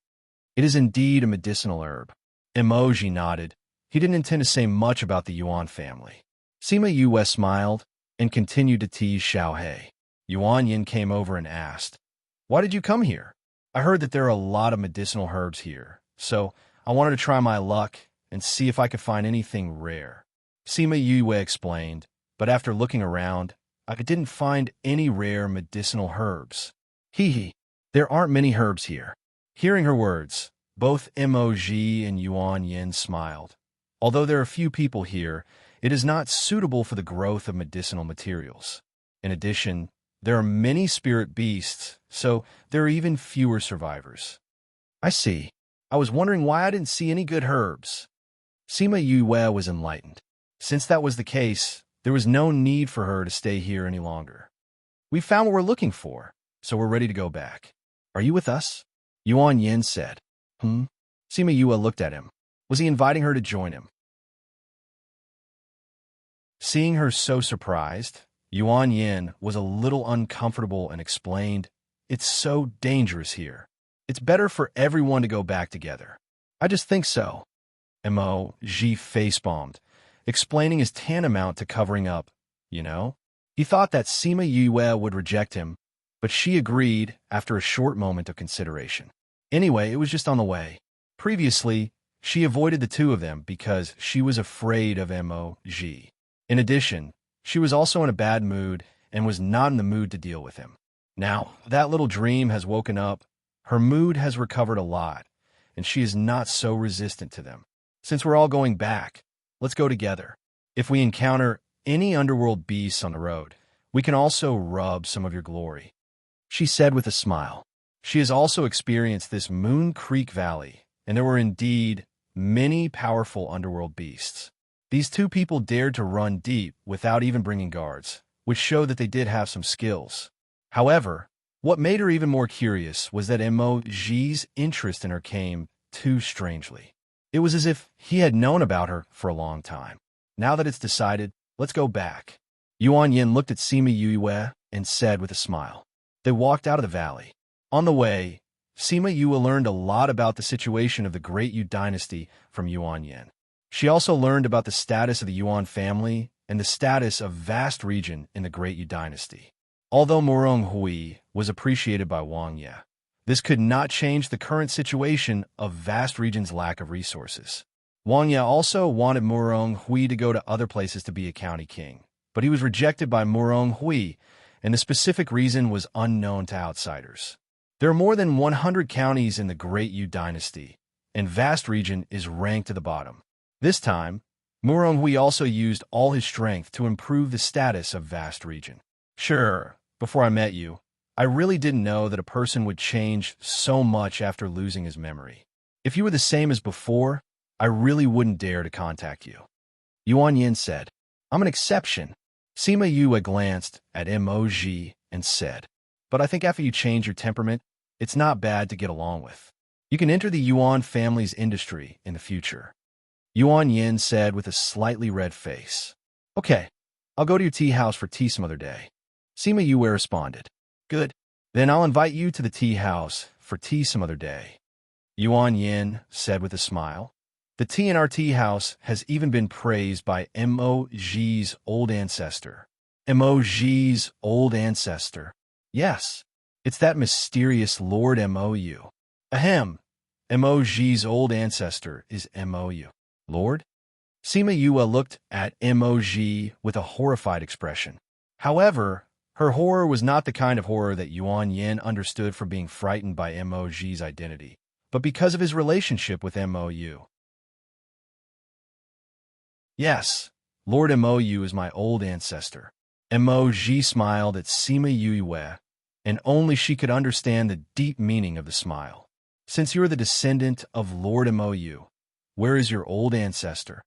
It is indeed a medicinal herb. Emoji nodded. He didn't intend to say much about the Yuan family. Sima Yue smiled and continued to tease Xiaohei. Yuan Yin came over and asked, Why did you come here? I heard that there are a lot of medicinal herbs here, so I wanted to try my luck and see if I could find anything rare. Sima Yue explained, but after looking around, I didn't find any rare medicinal herbs. Hee hee, there aren't many herbs here. Hearing her words, Both Mo.Ji and Yuan Yin smiled. Although there are few people here, it is not suitable for the growth of medicinal materials. In addition, there are many spirit beasts, so there are even fewer survivors. I see. I was wondering why I didn't see any good herbs. Sima Yue was enlightened. Since that was the case, there was no need for her to stay here any longer. We found what we're looking for, so we're ready to go back. Are you with us? Yuan Yin said. Sima Yue looked at him. Was he inviting her to join him? Seeing her so surprised, Yuan Yin was a little uncomfortable and explained, "It's so dangerous here. It's better for everyone to go back together." "I just think so." Mo.Ji face-bombed, explaining is tantamount to covering up, you know? He thought that Sima Yue would reject him, but she agreed after a short moment of consideration. Anyway, it was just on the way. Previously, she avoided the two of them because she was afraid of Mo.Ji. In addition, she was also in a bad mood and was not in the mood to deal with him. Now, that little dream has woken up, her mood has recovered a lot, and she is not so resistant to them. Since we're all going back, let's go together. If we encounter any underworld beasts on the road, we can also rub some of your glory," she said with a smile. She has also experienced this Moon Creek Valley, and there were indeed many powerful underworld beasts. These two people dared to run deep without even bringing guards, which showed that they did have some skills. However, what made her even more curious was that Mo.Ji's interest in her came too strangely. It was as if he had known about her for a long time. Now that it's decided, let's go back. Yuan Yin looked at Sima Yue and said with a smile. They walked out of the valley. On the way, Sima Yue learned a lot about the situation of the Great Yu dynasty from Yuan Yin. She also learned about the status of the Yuan family and the status of vast region in the Great Yu dynasty. Although Murong Hui was appreciated by Wang Ye, this could not change the current situation of vast region's lack of resources. Wang Ye also wanted Murong Hui to go to other places to be a county king, but he was rejected by Murong Hui, and the specific reason was unknown to outsiders. There are more than 100 counties in the Great Yu dynasty, and vast region is ranked to the bottom. This time, Murong Hui also used all his strength to improve the status of vast region. Sure, before I met you, I really didn't know that a person would change so much after losing his memory. If you were the same as before, I really wouldn't dare to contact you. Yuan Yin said, I'm an exception. Sima Yue glanced at Mo.Ji and said, but I think after you change your temperament, it's not bad to get along with. You can enter the Yuan family's industry in the future. Yuan Yin said with a slightly red face. Okay, I'll go to your tea house for tea some other day. Sima Yue responded. Good. Then I'll invite you to the tea house for tea some other day. Yuan Yin said with a smile. The tea in our tea house has even been praised by Mo.Ji's old ancestor. Mo.Ji's old ancestor. Yes, it's that mysterious Lord Mo.U. Ahem. Mo.Ji's old ancestor is Mo.U. Lord? Sima Yue looked at Mo.Ji with a horrified expression. However, her horror was not the kind of horror that Yuan Yin understood from being frightened by Mo.Ji's identity, but because of his relationship with Mo.U. Yes, Lord Mo.U. is my old ancestor. Mo.Ji smiled at Sima Yue, and only she could understand the deep meaning of the smile. Since you are the descendant of Lord Mo.U., where is your old ancestor?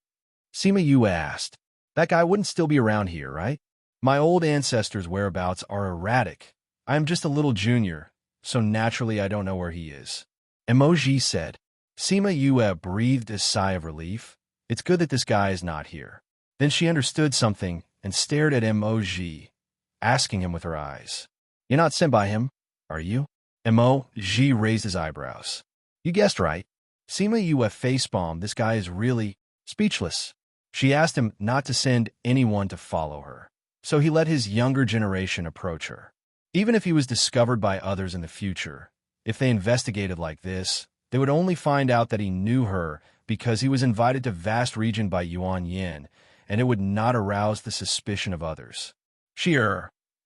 Sima Yue asked. That guy wouldn't still be around here, right? My old ancestor's whereabouts are erratic. I am just a little junior, so naturally I don't know where he is. Mo.Ji said. Sima Yue breathed a sigh of relief. It's good that this guy is not here. Then she understood something and stared at Mo.Ji, asking him with her eyes. You're not sent by him, are you? Mo.Ji raised his eyebrows. You guessed right. Sima Yue face-bombed. This guy is really speechless. She asked him not to send anyone to follow her, so he let his younger generation approach her. Even if he was discovered by others in the future, if they investigated like this, they would only find out that he knew her because he was invited to vast region by Yuan Yin, and it would not arouse the suspicion of others.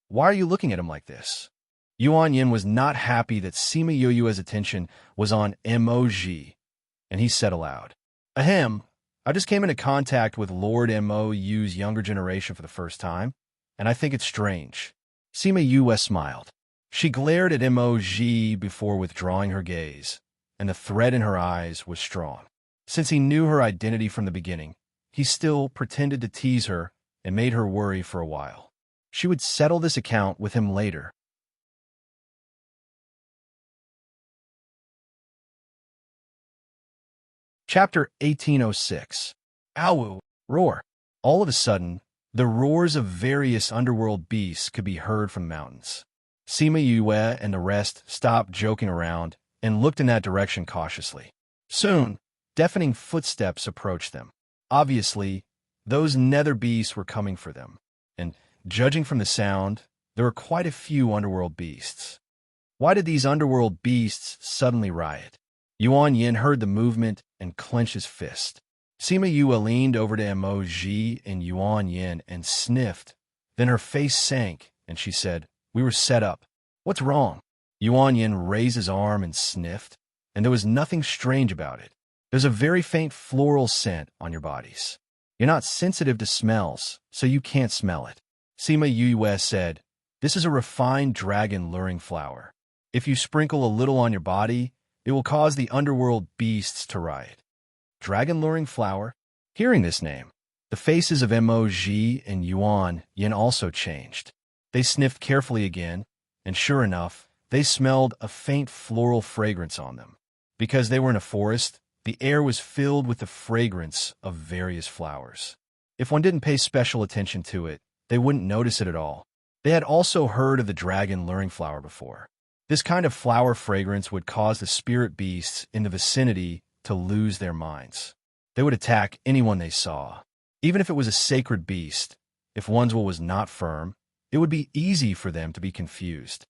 Why are you looking at him like this? Yuan Yin was not happy that Sima Yue's attention was on Mo.Ji, and he said aloud, "Ahem, I just came into contact with Lord Mou's younger generation for the first time, and I think it's strange." Sima Yue smiled. She glared at Moj before withdrawing her gaze, and the threat in her eyes was strong. Since he knew her identity from the beginning, he still pretended to tease her and made her worry for a while. She would settle this account with him later. Chapter 1806. Awu, roar. All of a sudden, the roars of various underworld beasts could be heard from mountains. Sima Yue and the rest stopped joking around and looked in that direction cautiously. Soon, deafening footsteps approached them. Obviously, those nether beasts were coming for them, and judging from the sound, there were quite a few underworld beasts. Why did these underworld beasts suddenly riot? Yuan Yin heard the movement and clenched his fist. Sima Yue leaned over to Emoji and Yuan Yin and sniffed. Then her face sank, and she said, "We were set up. What's wrong?" Yuan Yin raised his arm and sniffed, and there was nothing strange about it. There's a very faint floral scent on your bodies. You're not sensitive to smells, so you can't smell it. Sima Yue said, "This is a refined dragon luring flower. If you sprinkle a little on your body, it will cause the underworld beasts to riot." Dragon luring flower? Hearing this name, the faces of Emoji and Yuan Yin also changed. They sniffed carefully again, and sure enough, they smelled a faint floral fragrance on them. Because they were in a forest, the air was filled with the fragrance of various flowers. If one didn't pay special attention to it, they wouldn't notice it at all. They had also heard of the dragon luring flower before. This kind of flower fragrance would cause the spirit beasts in the vicinity to lose their minds. They would attack anyone they saw. Even if it was a sacred beast, if one's will was not firm, it would be easy for them to be confused.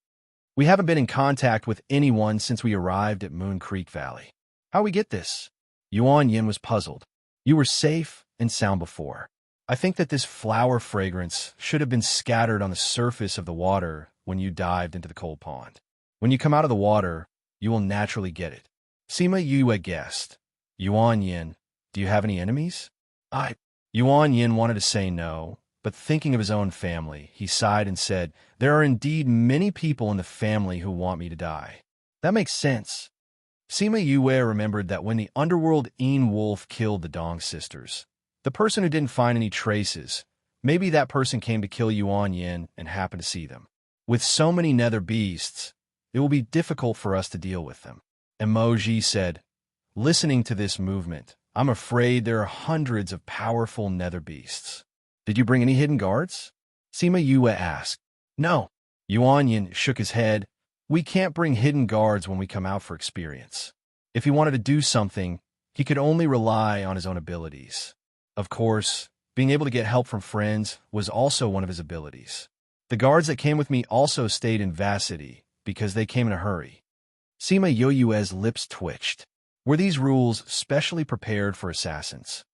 "We haven't been in contact with anyone since we arrived at Moon Creek Valley. How we get this?" Yuan Yin was puzzled. "You were safe and sound before. I think that this flower fragrance should have been scattered on the surface of the water when you dived into the cold pond. When you come out of the water, you will naturally get it." Sima Yue guessed. "Yuan Yin, do you have any enemies?" Yuan Yin wanted to say no, but thinking of his own family, he sighed and said, "There are indeed many people in the family who want me to die." "That makes sense." Sima Yue remembered that when the underworld Een Wolf killed the Dong sisters, the person who didn't find any traces, maybe that person came to kill Yuan Yin and happened to see them. With so many nether beasts, it will be difficult for us to deal with them. Emoji said, "Listening to this movement, I'm afraid there are hundreds of powerful nether beasts. Did you bring any hidden guards?" Sima Yue asked. "No." Yuan Yin shook his head. "We can't bring hidden guards when we come out for experience. If he wanted to do something, he could only rely on his own abilities. Of course, being able to get help from friends was also one of his abilities. The guards that came with me also stayed in Vassity because they came in a hurry." Sima Yue's lips twitched. Were these rules specially prepared for assassins?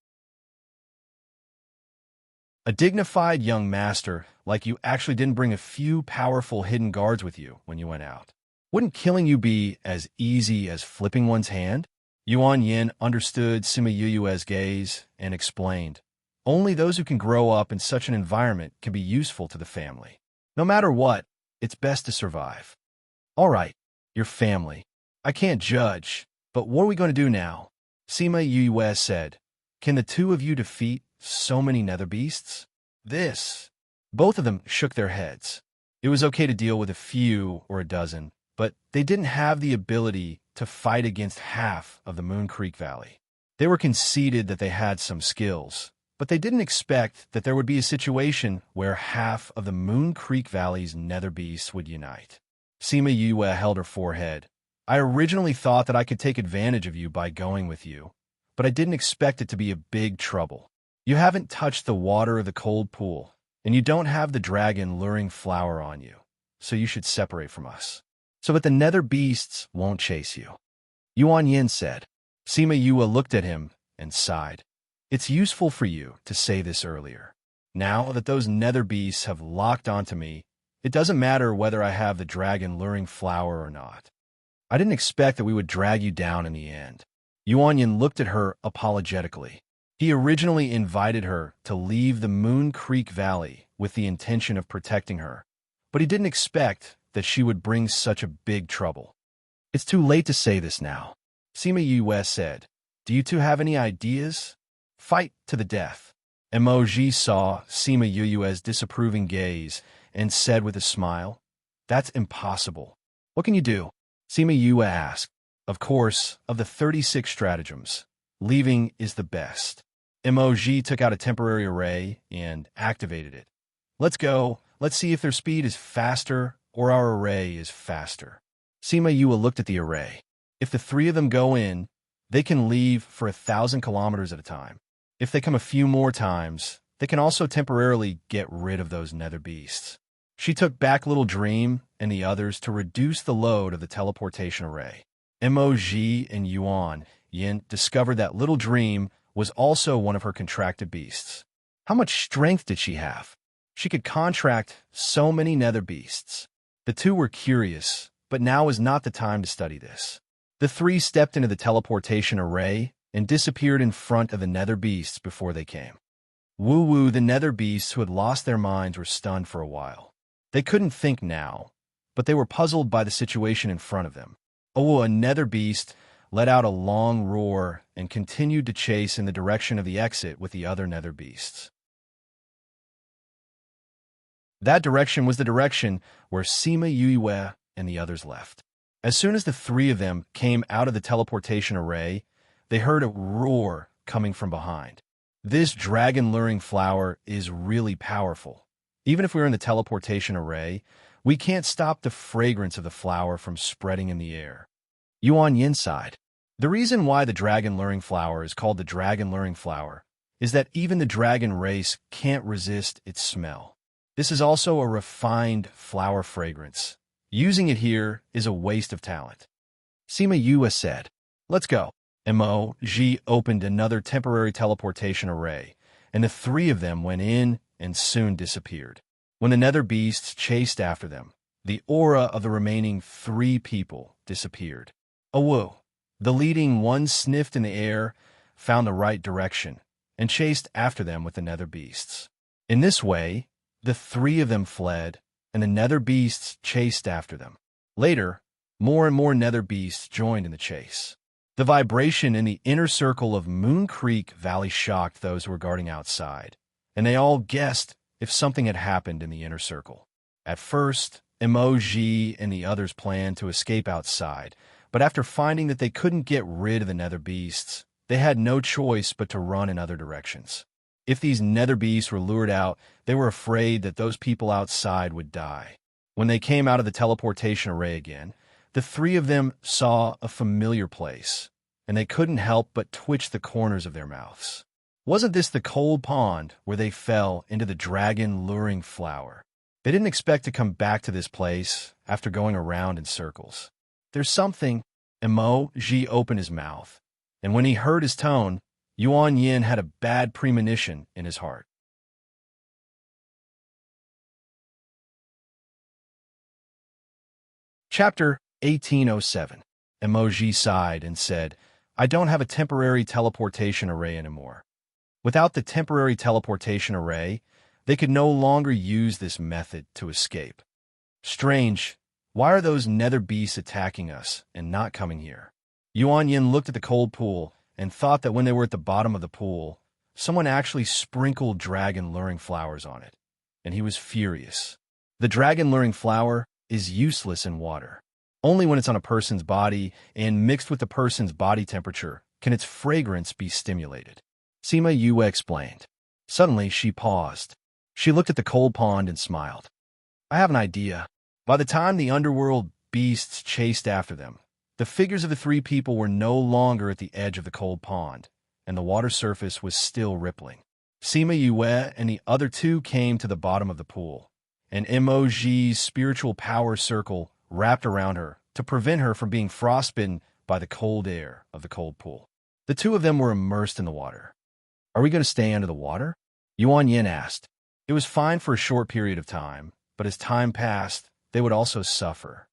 A dignified young master like you actually didn't bring a few powerful hidden guards with you when you went out. Wouldn't killing you be as easy as flipping one's hand? Yuan Yin understood Sima Yue's gaze and explained, "Only those who can grow up in such an environment can be useful to the family. No matter what, it's best to survive." "All right, your family. I can't judge, but what are we going to do now?" Sima Yue said, "Can the two of you defeat so many nether beasts?" Both of them shook their heads. It was okay to deal with a few or a dozen, but they didn't have the ability to fight against half of the Moon Creek Valley. They were conceded that they had some skills, but they didn't expect that there would be a situation where half of the Moon Creek Valley's nether beasts would unite. Sima Yue held her forehead. "I originally thought that I could take advantage of you by going with you, but I didn't expect it to be a big trouble. You haven't touched the water of the cold pool, and you don't have the dragon luring flower on you, so you should separate from us, so that the nether beasts won't chase you," Yuan Yin said. Sima Yue looked at him and sighed. "It's useful for you to say this earlier. Now that those nether beasts have locked onto me, it doesn't matter whether I have the dragon luring flower or not. I didn't expect that we would drag you down in the end." Yuanyin looked at her apologetically. He originally invited her to leave the Moon Creek Valley with the intention of protecting her, but he didn't expect that she would bring such a big trouble. It's too late to say this now, Sima Yue said. Do you two have any ideas? Fight to the death. Emoji saw Sima Yue's disapproving gaze and said with a smile, That's impossible. What can you do? Sima Yue asked. Of course, of the 36 stratagems, leaving is the best. Emoji took out a temporary array and activated it. Let's go. Let's see if their speed is faster or our array is faster. Sima Yue looked at the array. If the three of them go in, they can leave for 1,000 kilometers at a time. If they come a few more times, they can also temporarily get rid of those nether beasts. She took back Little Dream and the others to reduce the load of the teleportation array. Emoji and Yuan Yin discovered that Little Dream was also one of her contracted beasts. How much strength did she have? She could contract so many nether beasts. The two were curious, but now is not the time to study this. The three stepped into the teleportation array and disappeared in front of the nether beasts before they came. Woo-woo, the nether beasts who had lost their minds were stunned for a while. They couldn't think now, but they were puzzled by the situation in front of them. Oh, a nether beast let out a long roar and continued to chase in the direction of the exit with the other nether beasts. That direction was the direction where Sima Yue and the others left. As soon as the three of them came out of the teleportation array, they heard a roar coming from behind. This dragon-luring flower is really powerful. Even if we're in the teleportation array, we can't stop the fragrance of the flower from spreading in the air. Yuan Yin sighed. The reason why the dragon-luring flower is called the dragon-luring flower is that even the dragon race can't resist its smell. This is also a refined flower fragrance. Using it here is a waste of talent. Sima Yue said, Let's go. Emoji opened another temporary teleportation array, and the three of them went in and soon disappeared. When the nether beasts chased after them, the aura of the remaining three people disappeared. Oh, whoa. The leading one sniffed in the air, found the right direction, and chased after them with the nether beasts. In this way, the three of them fled, and the nether beasts chased after them. Later, more and more nether beasts joined in the chase. The vibration in the inner circle of Moon Creek Valley shocked those who were guarding outside, and they all guessed if something had happened in the inner circle. At first, Emoji and the others planned to escape outside, but after finding that they couldn't get rid of the nether beasts, they had no choice but to run in other directions. If these nether beasts were lured out, they were afraid that those people outside would die. When they came out of the teleportation array again, the three of them saw a familiar place, and they couldn't help but twitch the corners of their mouths. Wasn't this the cold pond where they fell into the dragon-luring flower? They didn't expect to come back to this place after going around in circles. There's something. Emoji opened his mouth, and when he heard his tone, Yuan Yin had a bad premonition in his heart. Chapter 1807. Emoji sighed and said, I don't have a temporary teleportation array anymore. Without the temporary teleportation array, they could no longer use this method to escape. Strange. Why are those nether beasts attacking us and not coming here? Yuan Yin looked at the cold pool and thought that when they were at the bottom of the pool, someone actually sprinkled dragon-luring flowers on it, and he was furious. The dragon-luring flower is useless in water. Only when it's on a person's body and mixed with the person's body temperature can its fragrance be stimulated. Sima Yue explained. Suddenly, she paused. She looked at the cold pond and smiled. I have an idea. By the time the underworld beasts chased after them, the figures of the three people were no longer at the edge of the cold pond, and the water surface was still rippling. Sima Yue and the other two came to the bottom of the pool, and Emoji's spiritual power circle wrapped around her to prevent her from being frostbitten by the cold air of the cold pool. The two of them were immersed in the water. Are we going to stay under the water? Yuan Yin asked. It was fine for a short period of time, but as time passed, they would also suffer.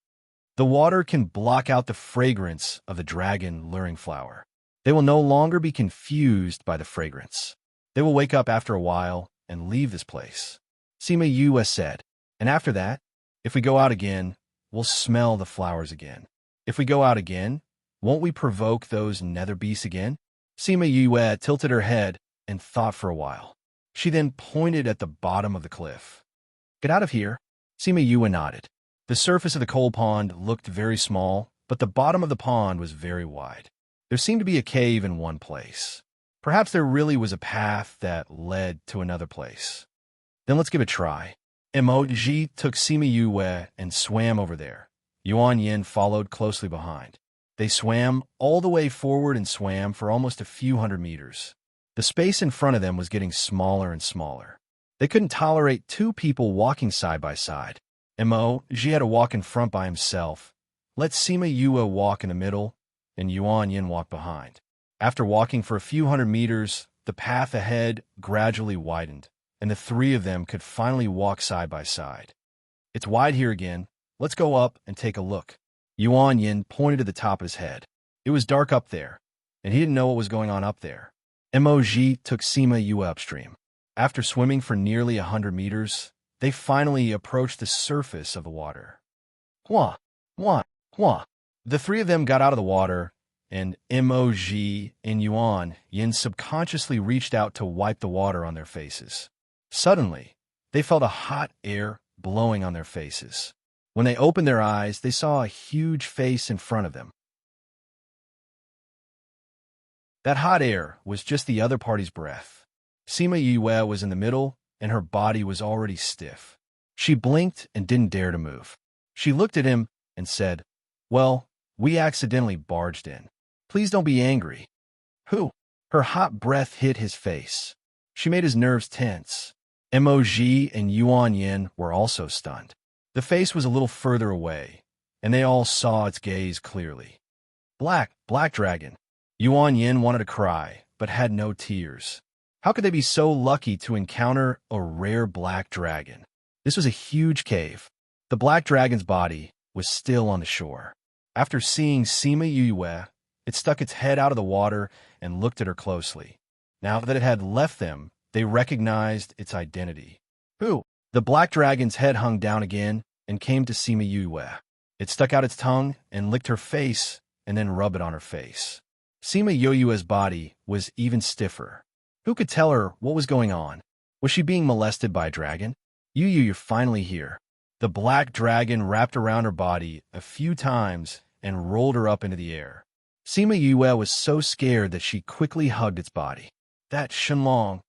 The water can block out the fragrance of the dragon-luring flower. They will no longer be confused by the fragrance. They will wake up after a while and leave this place. Sima Yue said, and after that, if we go out again, we'll smell the flowers again. If we go out again, won't we provoke those nether beasts again? Sima Yue tilted her head and thought for a while. She then pointed at the bottom of the cliff. Get out of here. Sima Yue nodded. The surface of the coal pond looked very small, but the bottom of the pond was very wide. There seemed to be a cave in one place. Perhaps there really was a path that led to another place. Then let's give it a try. Emoji took Sima Yue and swam over there. Yuan Yin followed closely behind. They swam all the way forward and swam for almost a few hundred meters. The space in front of them was getting smaller and smaller. They couldn't tolerate two people walking side by side. Emoji had to walk in front by himself. Let Sima Yue walk in the middle, and Yuan Yin walk behind. After walking for a few hundred meters, the path ahead gradually widened, and the three of them could finally walk side by side. It's wide here again. Let's go up and take a look. Yuan Yin pointed to the top of his head. It was dark up there, and he didn't know what was going on up there. Emoji took Sima Yue upstream. After swimming for nearly 100 meters, they finally approached the surface of the water. Hua, hua, hua. The three of them got out of the water, and Emoji and Yuan Yin subconsciously reached out to wipe the water on their faces. Suddenly, they felt a hot air blowing on their faces. When they opened their eyes, they saw a huge face in front of them. That hot air was just the other party's breath. Sima Yue was in the middle, and her body was already stiff. She blinked and didn't dare to move. She looked at him and said, Well, we accidentally barged in. Please don't be angry. Who? Her hot breath hit his face. She made his nerves tense. Emoji and Yuan Yin were also stunned. The face was a little further away, and they all saw its gaze clearly. Black dragon. Yuan Yin wanted to cry, but had no tears. How could they be so lucky to encounter a rare black dragon? This was a huge cave. The black dragon's body was still on the shore. After seeing Sima Yue, it stuck its head out of the water and looked at her closely. Now that it had left them, they recognized its identity. Who? The black dragon's head hung down again and came to Sima Yue. It stuck out its tongue and licked her face and then rubbed it on her face. Sima Yue's body was even stiffer. Who could tell her what was going on? Was she being molested by a dragon? You're finally here. The black dragon wrapped around her body a few times and rolled her up into the air. Sima Yue was so scared that she quickly hugged its body. That Shenlong,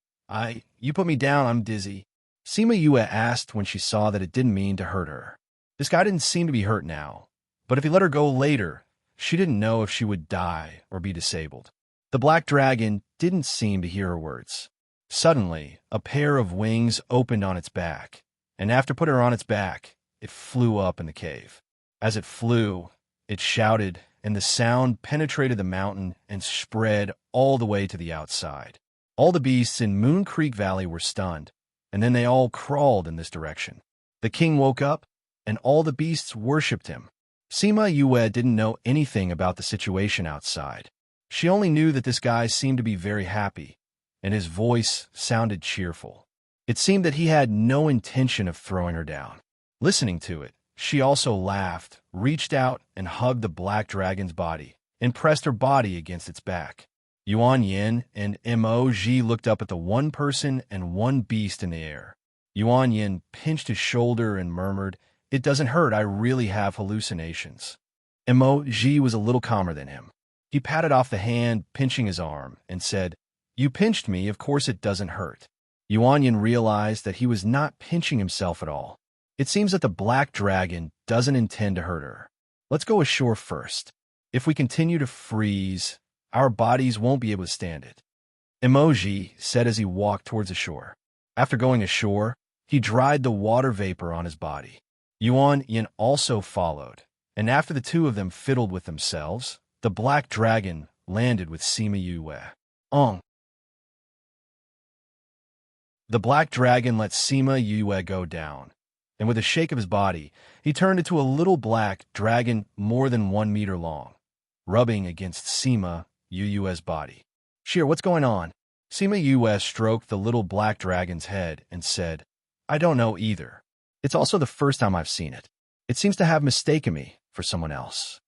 you put me down, I'm dizzy. Sima Yue asked when she saw that it didn't mean to hurt her. This guy didn't seem to be hurt now, but if he let her go later, she didn't know if she would die or be disabled. The black dragon didn't seem to hear her words. Suddenly, a pair of wings opened on its back, and after putting her on its back, it flew up in the cave. As it flew, it shouted, and the sound penetrated the mountain and spread all the way to the outside. All the beasts in Moon Creek Valley were stunned, and then they all crawled in this direction. The king woke up, and all the beasts worshipped him. Sima Yue didn't know anything about the situation outside. She only knew that this guy seemed to be very happy, and his voice sounded cheerful. It seemed that he had no intention of throwing her down. Listening to it, she also laughed, reached out, and hugged the black dragon's body, and pressed her body against its back. Yuan Yin and Emoji looked up at the one person and one beast in the air. Yuan Yin pinched his shoulder and murmured, "It doesn't hurt, I really have hallucinations." Emoji was a little calmer than him. He patted off the hand, pinching his arm, and said, "You pinched me, of course it doesn't hurt." Yuan Yin realized that he was not pinching himself at all. It seems that the black dragon doesn't intend to hurt her. Let's go ashore first. If we continue to freeze, our bodies won't be able to stand it. Emoji said as he walked towards the shore. After going ashore, he dried the water vapor on his body. Yuan Yin also followed, and after the two of them fiddled with themselves, the black dragon landed with Sima Yue. The black dragon let Sima Yue go down, and with a shake of his body, he turned into a little black dragon more than 1 meter long. Rubbing against Sima Yu's body. Sheer, what's going on? Sima Yue stroked the little black dragon's head and said, I don't know either. It's also the first time I've seen it. It seems to have mistaken me for someone else.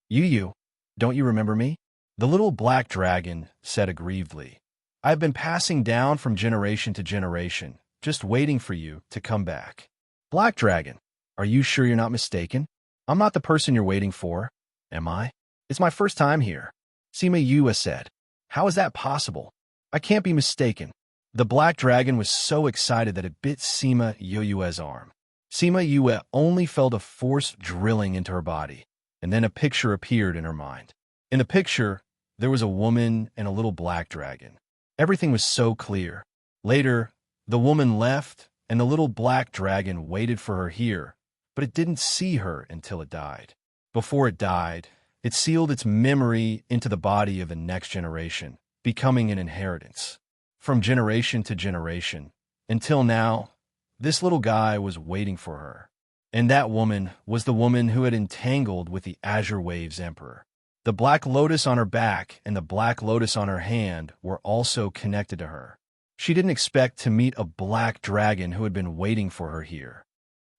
Yu, don't you remember me? The little black dragon said aggrievedly. I have been passing down from generation to generation, just waiting for you to come back. Black dragon, are you sure you're not mistaken? I'm not the person you're waiting for, am I? It's my first time here. Sima Yue said. How is that possible? I can't be mistaken. The black dragon was so excited that it bit Sima Yue's arm. Sima Yue only felt a force drilling into her body, and then a picture appeared in her mind. In the picture, there was a woman and a little black dragon. Everything was so clear. Later, the woman left, and the little black dragon waited for her here, but it didn't see her until it died. Before it died, it sealed its memory into the body of the next generation, becoming an inheritance. From generation to generation, until now, this little guy was waiting for her. And that woman was the woman who had entangled with the Azure Waves Emperor. The black lotus on her back and the black lotus on her hand were also connected to her. She didn't expect to meet a black dragon who had been waiting for her here.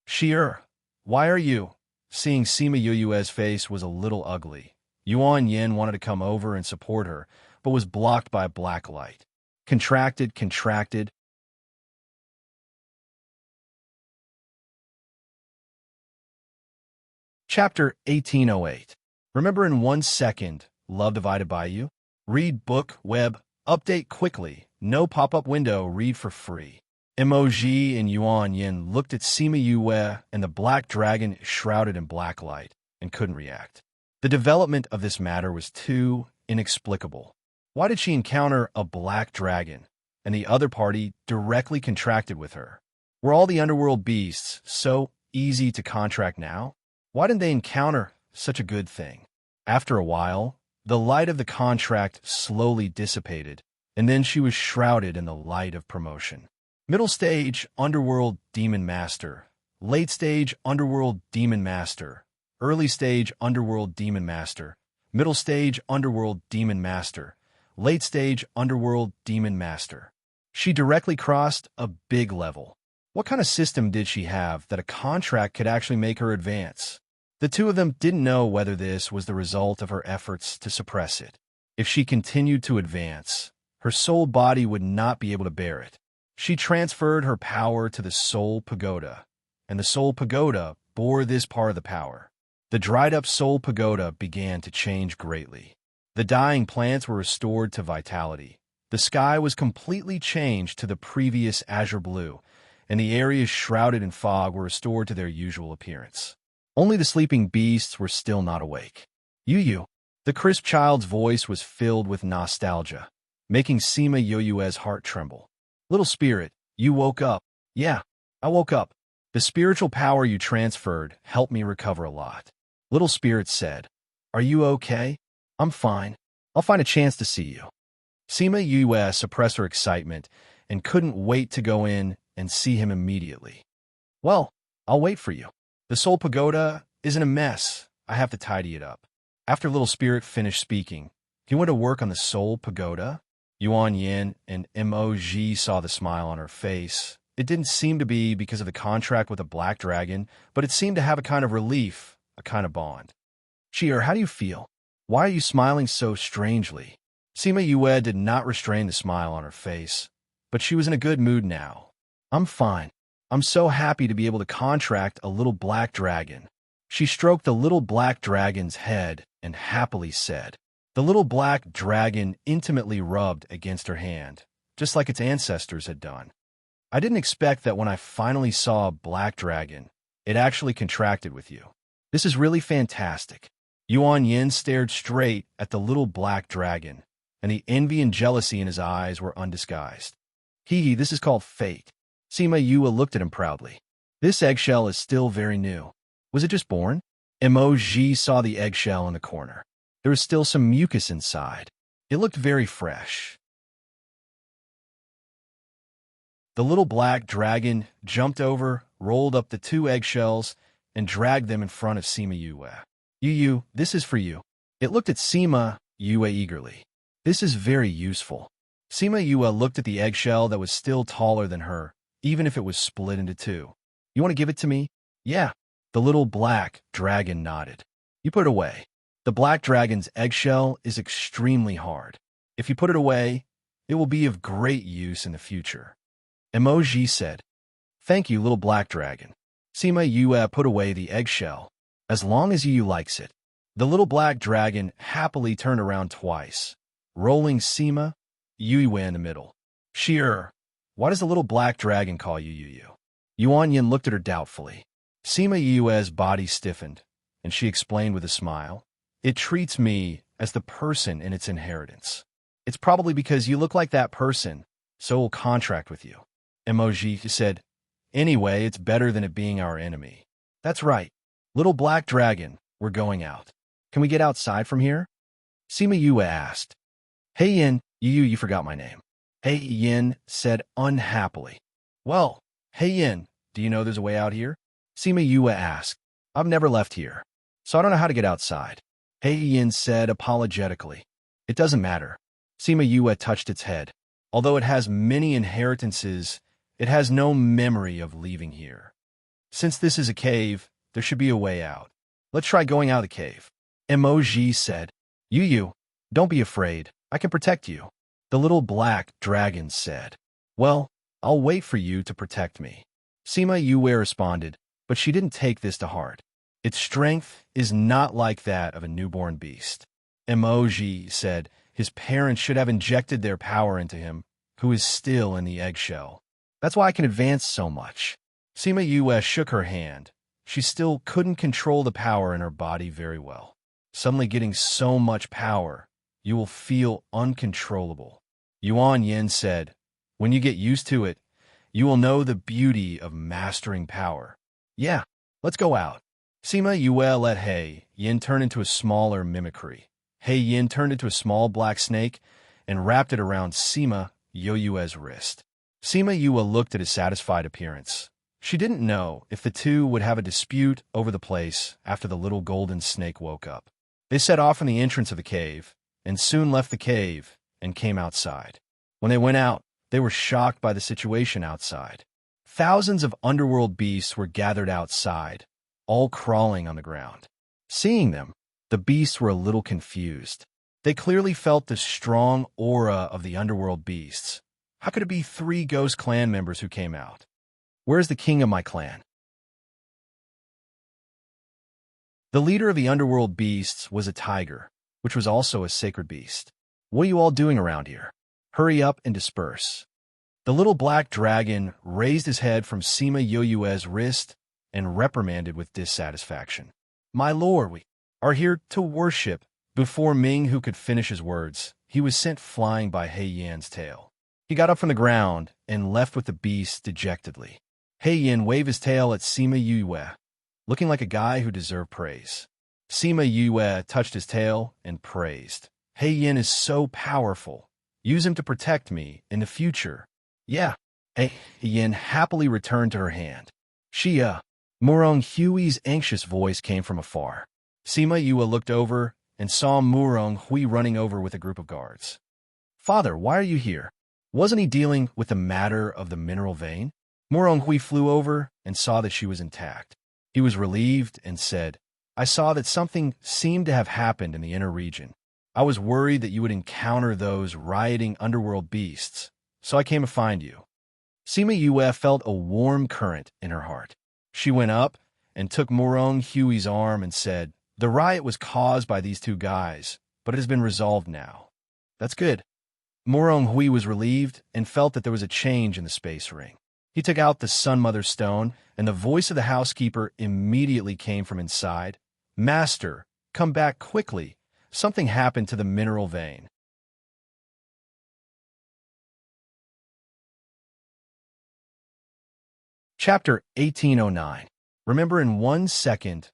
Sheer, why are you? Seeing Sima Yue's face was a little ugly. Yuan Yin wanted to come over and support her, but was blocked by a black light. Contracted. Chapter 1808. Remember in 1 second, love divided by you? Read book, web, update quickly, no pop-up window, read for free. Emoji and Yuan Yin looked at Sima Yue and the black dragon shrouded in black light and couldn't react. The development of this matter was too inexplicable. Why did she encounter a black dragon and the other party directly contracted with her? Were all the underworld beasts so easy to contract now? Why didn't they encounter such a good thing? After a while, the light of the contract slowly dissipated, and then she was shrouded in the light of promotion. Middle stage, Underworld Demon Master. Late stage, Underworld Demon Master. Early stage, Underworld Demon Master. Middle stage, Underworld Demon Master. Late stage, Underworld Demon Master. She directly crossed a big level. What kind of system did she have that a contract could actually make her advance? The two of them didn't know whether this was the result of her efforts to suppress it. If she continued to advance, her soul body would not be able to bear it. She transferred her power to the Soul Pagoda, and the Soul Pagoda bore this part of the power. The dried-up Soul Pagoda began to change greatly. The dying plants were restored to vitality. The sky was completely changed to the previous azure blue, and the areas shrouded in fog were restored to their usual appearance. Only the sleeping beasts were still not awake. Yu, the crisp child's voice was filled with nostalgia, making Sima Yue's heart tremble. Little spirit, you woke up. Yeah, I woke up. The spiritual power you transferred helped me recover a lot. Little spirit said, Are you okay? I'm fine. I'll find a chance to see you. Sima Yue suppressed her excitement and couldn't wait to go in and see him immediately. Well, I'll wait for you. The Soul Pagoda isn't a mess. I have to tidy it up. After Little Spirit finished speaking, he went to work on the Soul Pagoda. Yuan Yin and Emoji saw the smile on her face. It didn't seem to be because of the contract with a black dragon, but it seemed to have a kind of relief, a kind of bond. Cheer, how do you feel? Why are you smiling so strangely? Sima Yue did not restrain the smile on her face, but she was in a good mood now. I'm fine. I'm so happy to be able to contract a little black dragon. She stroked the little black dragon's head and happily said. The little black dragon intimately rubbed against her hand, just like its ancestors had done. I didn't expect that when I finally saw a black dragon, it actually contracted with you. This is really fantastic. Yuan Yin stared straight at the little black dragon, and the envy and jealousy in his eyes were undisguised. This is called fate. Sima Yue looked at him proudly. This eggshell is still very new. Was it just born? Emoji saw the eggshell in the corner. There was still some mucus inside. It looked very fresh. The little black dragon jumped over, rolled up the 2 eggshells, and dragged them in front of Sima Yue. Yu, this is for you. It looked at Sima Yue eagerly. This is very useful. Sima Yue looked at the eggshell that was still taller than her, even if it was split into two. You want to give it to me? Yeah. The little black dragon nodded. You put it away. The black dragon's eggshell is extremely hard. If you put it away, it will be of great use in the future. Emoji said, Thank you, little black dragon. Sima Yue put away the eggshell. As long as you likes it. The little black dragon happily turned around twice, rolling Sima Yue in the middle. Sheer. Why does the little black dragon call you Yu? Yuan Yin looked at her doubtfully. Sima Yue's body stiffened, and she explained with a smile. It treats me as the person in its inheritance. It's probably because you look like that person, so it will contract with you. Emoji said, Anyway, it's better than it being our enemy. That's right. Little black dragon, we're going out. Can we get outside from here? Sima Yue asked. Hey Yin, you forgot my name. Hey Yin said unhappily. Well, hey Yin, do you know there's a way out here? Sima Yue asked. I've never left here, so I don't know how to get outside. Hey Yin said apologetically. It doesn't matter. Sima Yue touched its head. Although it has many inheritances, it has no memory of leaving here. Since this is a cave, there should be a way out. Let's try going out of the cave. Emoji said. Yu, don't be afraid. I can protect you. The little black dragon said. Well, I'll wait for you to protect me. Sima Yue responded, but she didn't take this to heart. Its strength is not like that of a newborn beast. Emoji said his parents should have injected their power into him, who is still in the eggshell. That's why I can advance so much. Sima Yue shook her hand. She still couldn't control the power in her body very well. Suddenly getting so much power, you will feel uncontrollable. Yuan Yin said, When you get used to it, you will know the beauty of mastering power. Yeah, let's go out. Sima Yue let He Yin turn into a smaller mimicry. He Yin turned into a small black snake and wrapped it around Sima Yue's wrist. Sima Yue looked at his satisfied appearance. She didn't know if the two would have a dispute over the place after the little golden snake woke up. They set off from the entrance of the cave, and soon left the cave and came outside. When they went out, they were shocked by the situation outside. Thousands of underworld beasts were gathered outside, all crawling on the ground. Seeing them, the beasts were a little confused. They clearly felt the strong aura of the underworld beasts. How could it be 3 ghost clan members who came out? Where's the king of my clan? The leader of the underworld beasts was a tiger, which was also a sacred beast. What are you all doing around here? Hurry up and disperse. The little black dragon raised his head from Sima Yue's wrist and reprimanded with dissatisfaction. My lord, we are here to worship. Before Ming who could finish his words, he was sent flying by He Yan's tail. He got up from the ground and left with the beast dejectedly. He Yan waved his tail at Sima Yue, looking like a guy who deserved praise. Sima Yue touched his tail and praised. He Yan is so powerful. Use him to protect me in the future. Yeah. He Yan happily returned to her hand. Shia. Murong Hui's anxious voice came from afar. Sima Yue looked over and saw Murong Hui running over with a group of guards. Father, why are you here? Wasn't he dealing with the matter of the mineral vein? Murong Hui flew over and saw that she was intact. He was relieved and said, I saw that something seemed to have happened in the inner region. I was worried that you would encounter those rioting underworld beasts, so I came to find you. Sima Yue felt a warm current in her heart. She went up and took Murong Hui's arm and said, The riot was caused by these 2 guys, but it has been resolved now. That's good. Murong Hui was relieved and felt that there was a change in the space ring. He took out the Sun Mother Stone, and the voice of the housekeeper immediately came from inside. Master, come back quickly. Something happened to the mineral vein. Chapter 1809. Remember in 1 second,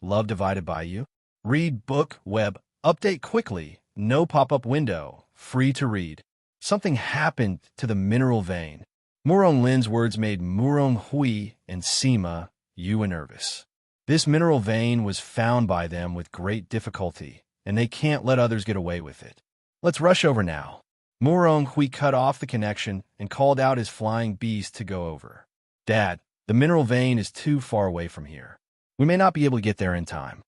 love divided by you? Read book, web, update quickly, no pop-up window, free to read. Something happened to the mineral vein. Murong Lin's words made Murong Hui and Sima Yue nervous. This mineral vein was found by them with great difficulty, and they can't let others get away with it. Let's rush over now. Murong Hui cut off the connection and called out his flying beast to go over. Dad, the mineral vein is too far away from here. We may not be able to get there in time.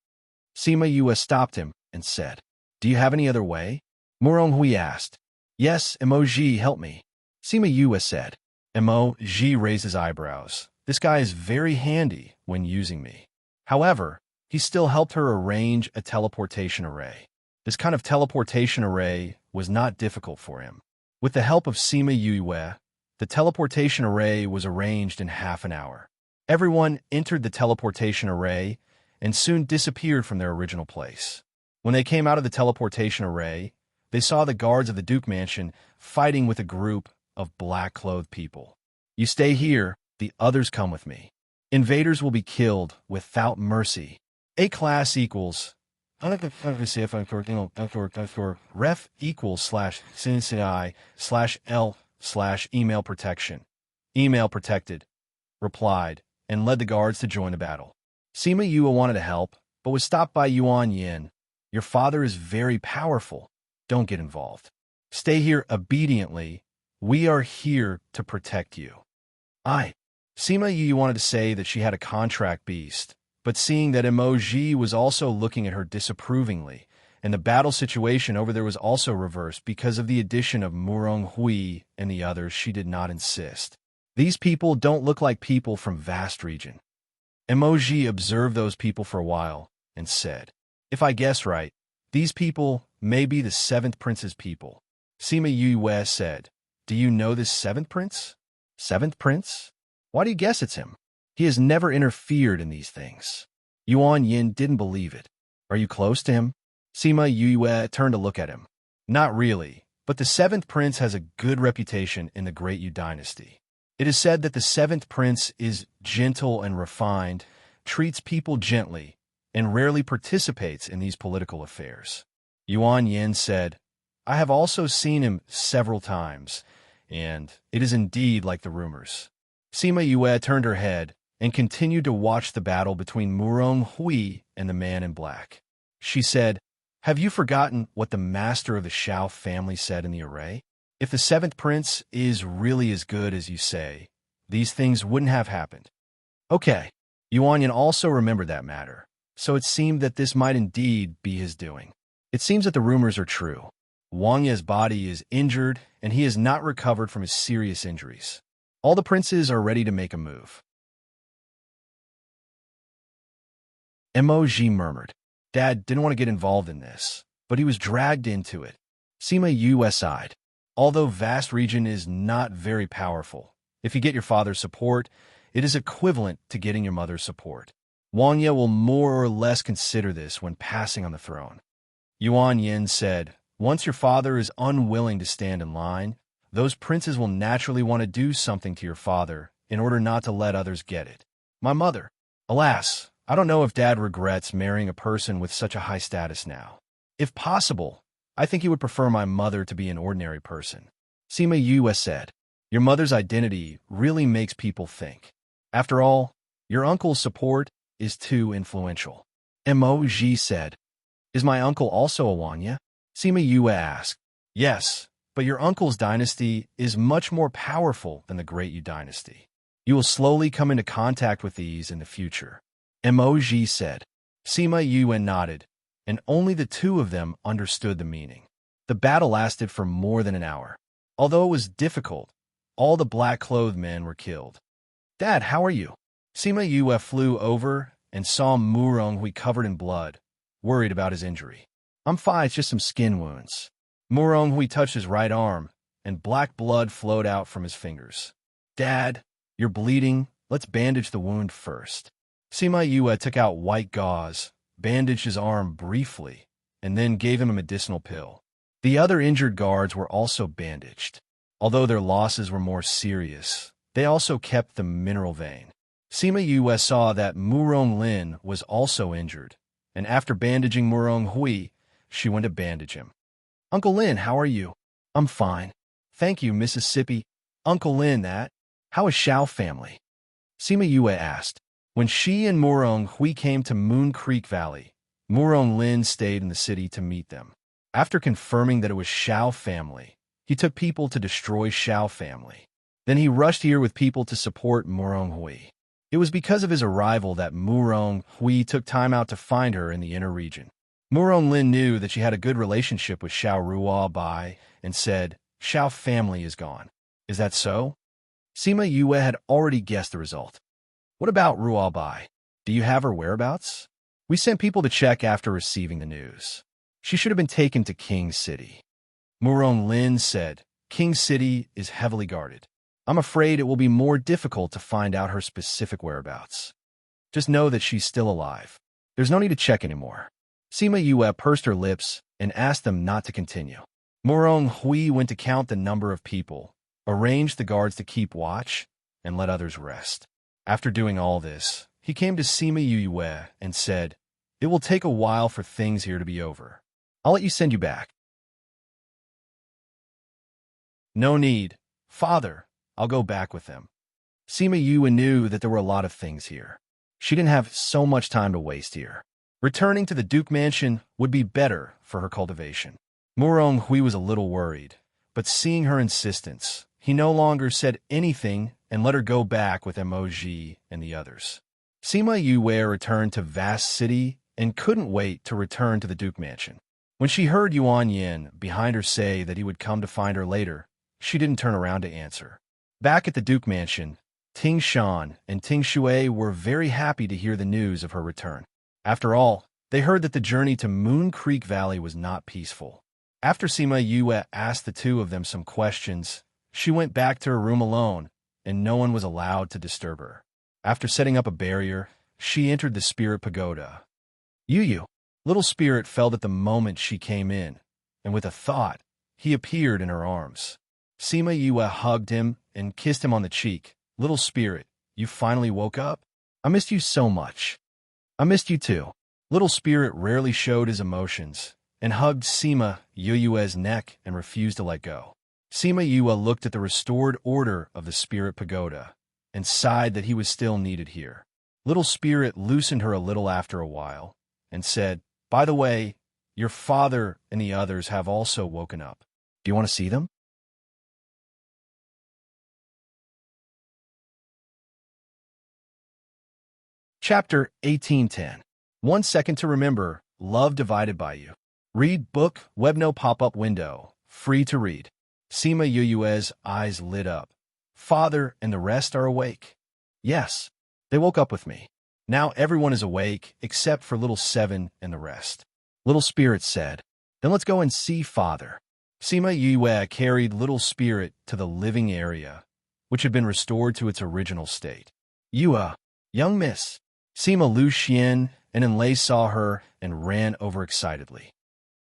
Sima Yue stopped him and said, Do you have any other way? Murong Hui asked. Yes, Emoji, help me. Sima Yue said. Emoji raised his eyebrows. This guy is very handy when using me. However, he still helped her arrange a teleportation array. This kind of teleportation array was not difficult for him. With the help of Sima Yue, the teleportation array was arranged in half an hour. Everyone entered the teleportation array and soon disappeared from their original place. When they came out of the teleportation array, they saw the guards of the Duke Mansion fighting with a group of black-clothed people. You stay here, the others come with me. Invaders will be killed without mercy. A-class equals ref equals /CNCI/L/email protection. Email protected, replied, and led the guards to join the battle. Sima Yue wanted to help, but was stopped by Yuan Yin. Your father is very powerful. Don't get involved. Stay here obediently. We are here to protect you. Sima Yue wanted to say that she had a contract beast, but seeing that Emoji was also looking at her disapprovingly, and the battle situation over there was also reversed because of the addition of Murong Hui and the others, she did not insist. These people don't look like people from vast region. Emoji observed those people for a while and said, If I guess right, these people may be the 7th Prince's people. Sima Yue said, Do you know this 7th Prince? 7th Prince? Why do you guess it's him? He has never interfered in these things. Yuan Yin didn't believe it. Are you close to him? Sima Yue turned to look at him. Not really, but the 7th Prince has a good reputation in the Great Yu dynasty. It is said that the 7th Prince is gentle and refined, treats people gently, and rarely participates in these political affairs. Yuan Yin said, I have also seen him several times, and it is indeed like the rumors. Sima Yue turned her head and continued to watch the battle between Murong Hui and the man in black. She said, Have you forgotten what the master of the Shao family said in the array? If the 7th Prince is really as good as you say, these things wouldn't have happened. Okay, Yuan Yin also remembered that matter, so it seemed that this might indeed be his doing. It seems that the rumors are true. Wang Ye's body is injured, and he has not recovered from his serious injuries. All the princes are ready to make a move. Emoji murmured. Dad didn't want to get involved in this, but he was dragged into it. Sima Yue sighed. Although vast region is not very powerful, if you get your father's support, it is equivalent to getting your mother's support. Wang Ye will more or less consider this when passing on the throne. Yuan Yin said, Once your father is unwilling to stand in line, those princes will naturally want to do something to your father in order not to let others get it. My mother. Alas, I don't know if Dad regrets marrying a person with such a high status now. If possible, I think he would prefer my mother to be an ordinary person. Sima Yue said, Your mother's identity really makes people think. After all, your uncle's support is too influential. Emoji said, Is my uncle also a Wanya? Sima Yue asked. Yes, but your uncle's dynasty is much more powerful than the Great Yu dynasty. You will slowly come into contact with these in the future. Emoji said. Sima Yue nodded, and only the two of them understood the meaning. The battle lasted for more than an hour. Although it was difficult, all the black-clothed men were killed. Dad, how are you? Sima Yue flew over and saw Murong Hui covered in blood, worried about his injury. I'm fine, it's just some skin wounds. Murong Hui touched his right arm, and black blood flowed out from his fingers. Dad, you're bleeding. Let's bandage the wound first. Sima Yue took out white gauze, bandaged his arm briefly, and then gave him a medicinal pill. The other injured guards were also bandaged. Although their losses were more serious, they also kept the mineral vein. Sima Yue saw that Murong Lin was also injured, and after bandaging Murong Hui, she went to bandage him. Uncle Lin, how are you? I'm fine. Thank you, Mississippi. Uncle Lin, how is Shao family? Sima Yue asked. When she and Murong Hui came to Moon Creek Valley, Murong Lin stayed in the city to meet them. After confirming that it was Shao family, he took people to destroy Shao family. Then he rushed here with people to support Murong Hui. It was because of his arrival that Murong Hui took time out to find her in the inner region. Murong Lin knew that she had a good relationship with Xiao Ruo Bai and said, Shao family is gone. Is that so? Sima Yue had already guessed the result. What about Ruo Bai? Do you have her whereabouts? We sent people to check after receiving the news. She should have been taken to King City. Murong Lin said, King City is heavily guarded. I'm afraid it will be more difficult to find out her specific whereabouts. Just know that she's still alive. There's no need to check anymore. Sima Yue pursed her lips and asked them not to continue. Murong Hui went to count the number of people, arranged the guards to keep watch, and let others rest. After doing all this, he came to Sima Yue and said, It will take a while for things here to be over. I'll let you send you back. No need. Father, I'll go back with them. Sima Yue knew that there were a lot of things here. She didn't have so much time to waste here. Returning to the Duke Mansion would be better for her cultivation. Murong Hui was a little worried, but seeing her insistence, he no longer said anything and let her go back with Emoji and the others. Sima Yue returned to Vast City and couldn't wait to return to the Duke Mansion. When she heard Yuan Yin behind her say that he would come to find her later, she didn't turn around to answer. Back at the Duke Mansion, Ting Shan and Ting Shui were very happy to hear the news of her return. After all, they heard that the journey to Moon Creek Valley was not peaceful. After Sima Yue asked the two of them some questions, she went back to her room alone, and no one was allowed to disturb her. After setting up a barrier, she entered the Spirit Pagoda. Yu, little spirit, felt at the moment she came in, and with a thought, he appeared in her arms. Sima Yue hugged him and kissed him on the cheek. Little spirit, you finally woke up? I missed you so much. I missed you too. Little spirit rarely showed his emotions and hugged Sima Yue's neck and refused to let go. Sima Yue looked at the restored order of the Spirit Pagoda and sighed that he was still needed here. Little spirit loosened her a little after a while and said, By the way, your father and the others have also woken up. Do you want to see them? Chapter 1810. 1 second to remember, love divided by you. Read book, Webno pop-up window, free to read. Sima Yue's eyes lit up. Father and the rest are awake. Yes, they woke up with me. Now everyone is awake, except for little Seven and the rest. Little Spirit said, Then let's go and see Father. Sima Yue carried Little Spirit to the living area, which had been restored to its original state. Yue, young miss. Sima Lu Xian and Enlei saw her and ran over excitedly.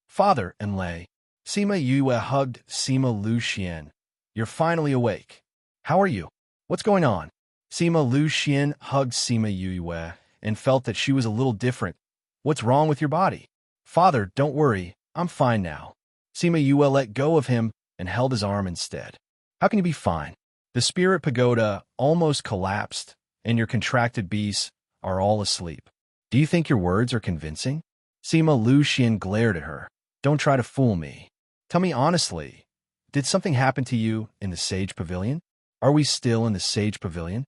Father, Enlei. Sima Yue hugged Sima Lu Xian. You're finally awake. How are you? What's going on? Sima Lu Xian hugged Sima Yue and felt that she was a little different. What's wrong with your body? Father, don't worry. I'm fine now. Sima Yue let go of him and held his arm instead. How can you be fine? The Spirit Pagoda almost collapsed, and your contracted beasts are all asleep. Do you think your words are convincing? Sima Lu Xian glared at her. Don't try to fool me. Tell me honestly, did something happen to you in the Sage Pavilion? Are we still in the Sage Pavilion?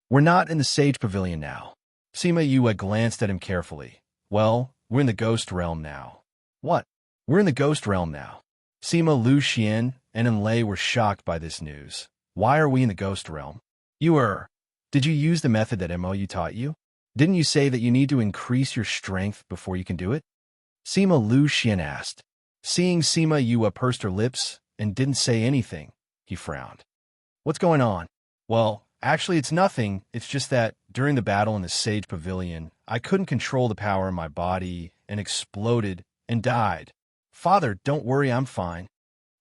We're not in the Sage Pavilion now. Sima Yue glanced at him carefully. Well, we're in the Ghost Realm now. What? We're in the Ghost Realm now. Sima Lu Xian and Enlei were shocked by this news. Why are we in the Ghost Realm? Did you use the method that Mo taught you? Didn't you say that you need to increase your strength before you can do it? Sima Lu Xian asked. Seeing Sima Yue pursed her lips and didn't say anything, he frowned. What's going on? Well, actually it's nothing. It's just that during the battle in the Sage Pavilion, I couldn't control the power in my body and exploded and died. Father, don't worry, I'm fine.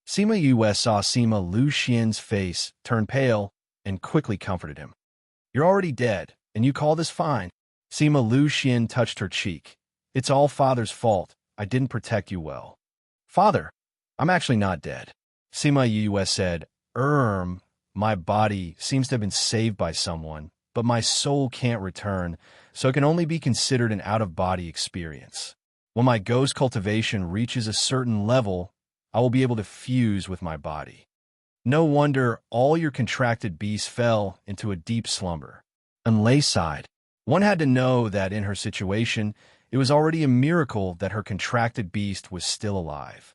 Sima Yue saw Sima Lu Xian's face turn pale and quickly comforted him. You're already dead, and you call this fine? Sima Lu Xian touched her cheek. It's all Father's fault. I didn't protect you well. Father, I'm actually not dead. Sima Yue said, my body seems to have been saved by someone, but my soul can't return, so it can only be considered an out-of-body experience. When my ghost cultivation reaches a certain level, I will be able to fuse with my body. No wonder all your contracted beasts fell into a deep slumber. Enlay sighed. One had to know that in her situation, it was already a miracle that her contracted beast was still alive.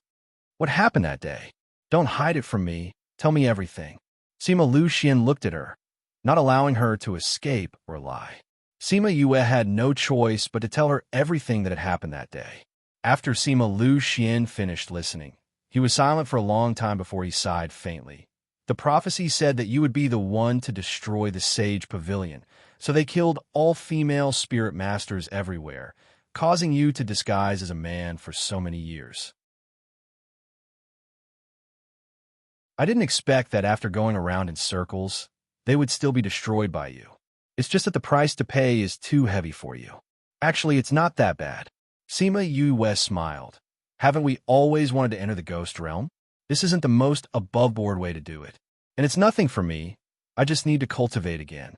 What happened that day? Don't hide it from me. Tell me everything. Sima Lu Xian looked at her, not allowing her to escape or lie. Sima Yue had no choice but to tell her everything that had happened that day. After Sima Lu Xian finished listening, he was silent for a long time before he sighed faintly. The prophecy said that you would be the one to destroy the Sage Pavilion, so they killed all female spirit masters everywhere, causing you to disguise as a man for so many years. I didn't expect that after going around in circles, they would still be destroyed by you. It's just that the price to pay is too heavy for you. Actually, it's not that bad. Sima Yue smiled. Haven't we always wanted to enter the ghost realm? This isn't the most above-board way to do it. And it's nothing for me. I just need to cultivate again.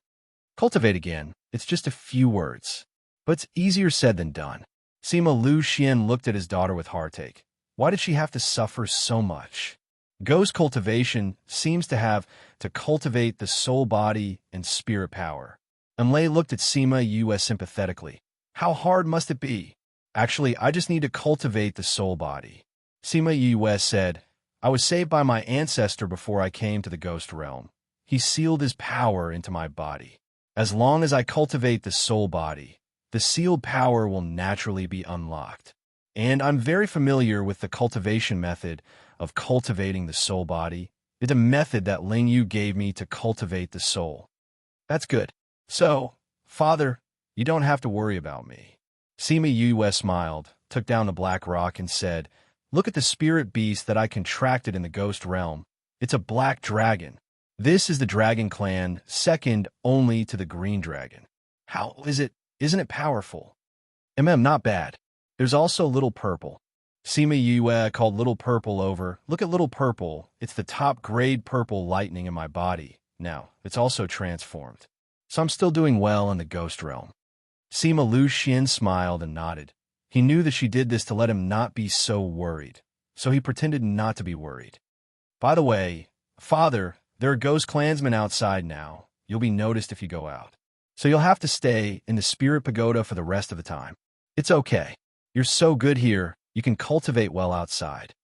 Cultivate again. It's just a few words. But it's easier said than done. Sima Lu Xian looked at his daughter with heartache. Why did she have to suffer so much? Ghost cultivation seems to have to cultivate the soul body and spirit power. Enlay looked at Sima Yue sympathetically. How hard must it be? Actually, I just need to cultivate the soul body. Sima Yue said, I was saved by my ancestor before I came to the ghost realm. He sealed his power into my body. As long as I cultivate the soul body, the sealed power will naturally be unlocked. And I'm very familiar with the cultivation method of cultivating the soul body. It's a method that Ling Yu gave me to cultivate the soul. That's good. So, Father, you don't have to worry about me. Sima Yue smiled, took down the black rock and said, Look at the spirit beast that I contracted in the ghost realm. It's a black dragon. This is the dragon clan, second only to the green dragon. How is it? Isn't it powerful? Not bad. There's also Little Purple. Sima Yue called Little Purple over. Look at Little Purple. It's the top grade purple lightning in my body. Now, it's also transformed. So I'm still doing well in the ghost realm. Sima Lu Xian smiled and nodded. He knew that she did this to let him not be so worried, so he pretended not to be worried. By the way, Father, there are ghost clansmen outside now. You'll be noticed if you go out. So you'll have to stay in the spirit pagoda for the rest of the time. It's okay. You're so good here, you can cultivate well outside.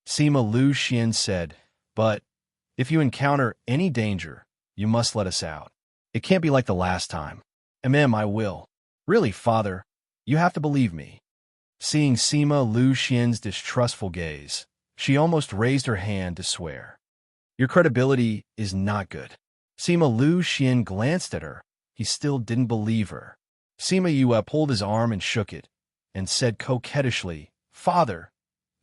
Sima Lu Xian said, but if you encounter any danger, you must let us out. It can't be like the last time. I will. Really, Father, you have to believe me. Seeing Sima Lu Xian's distrustful gaze, she almost raised her hand to swear. Your credibility is not good. Sima Lu Xian glanced at her. He still didn't believe her. Sima Yue pulled his arm and shook it, and said coquettishly, Father,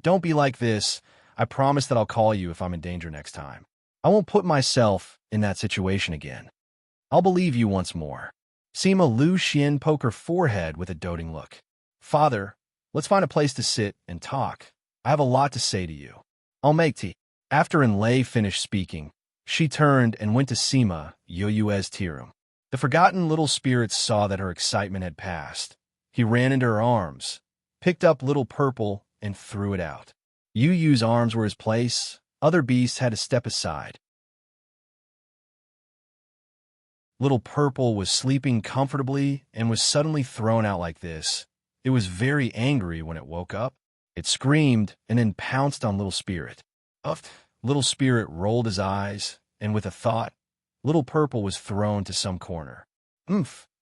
don't be like this. I promise that I'll call you if I'm in danger next time. I won't put myself in that situation again. I'll believe you once more. Sima Lu Xian poked her forehead with a doting look. Father, let's find a place to sit and talk. I have a lot to say to you. I'll make tea. After Enlay finished speaking, she turned and went to Sima Yue's tea room. The forgotten little spirits saw that her excitement had passed. He ran into her arms, picked up Little Purple, and threw it out. Yu's arms were his place. Other beasts had to step aside. Little Purple was sleeping comfortably and was suddenly thrown out like this. It was very angry when it woke up. It screamed and then pounced on Little Spirit. Little Spirit rolled his eyes, and with a thought, Little Purple was thrown to some corner.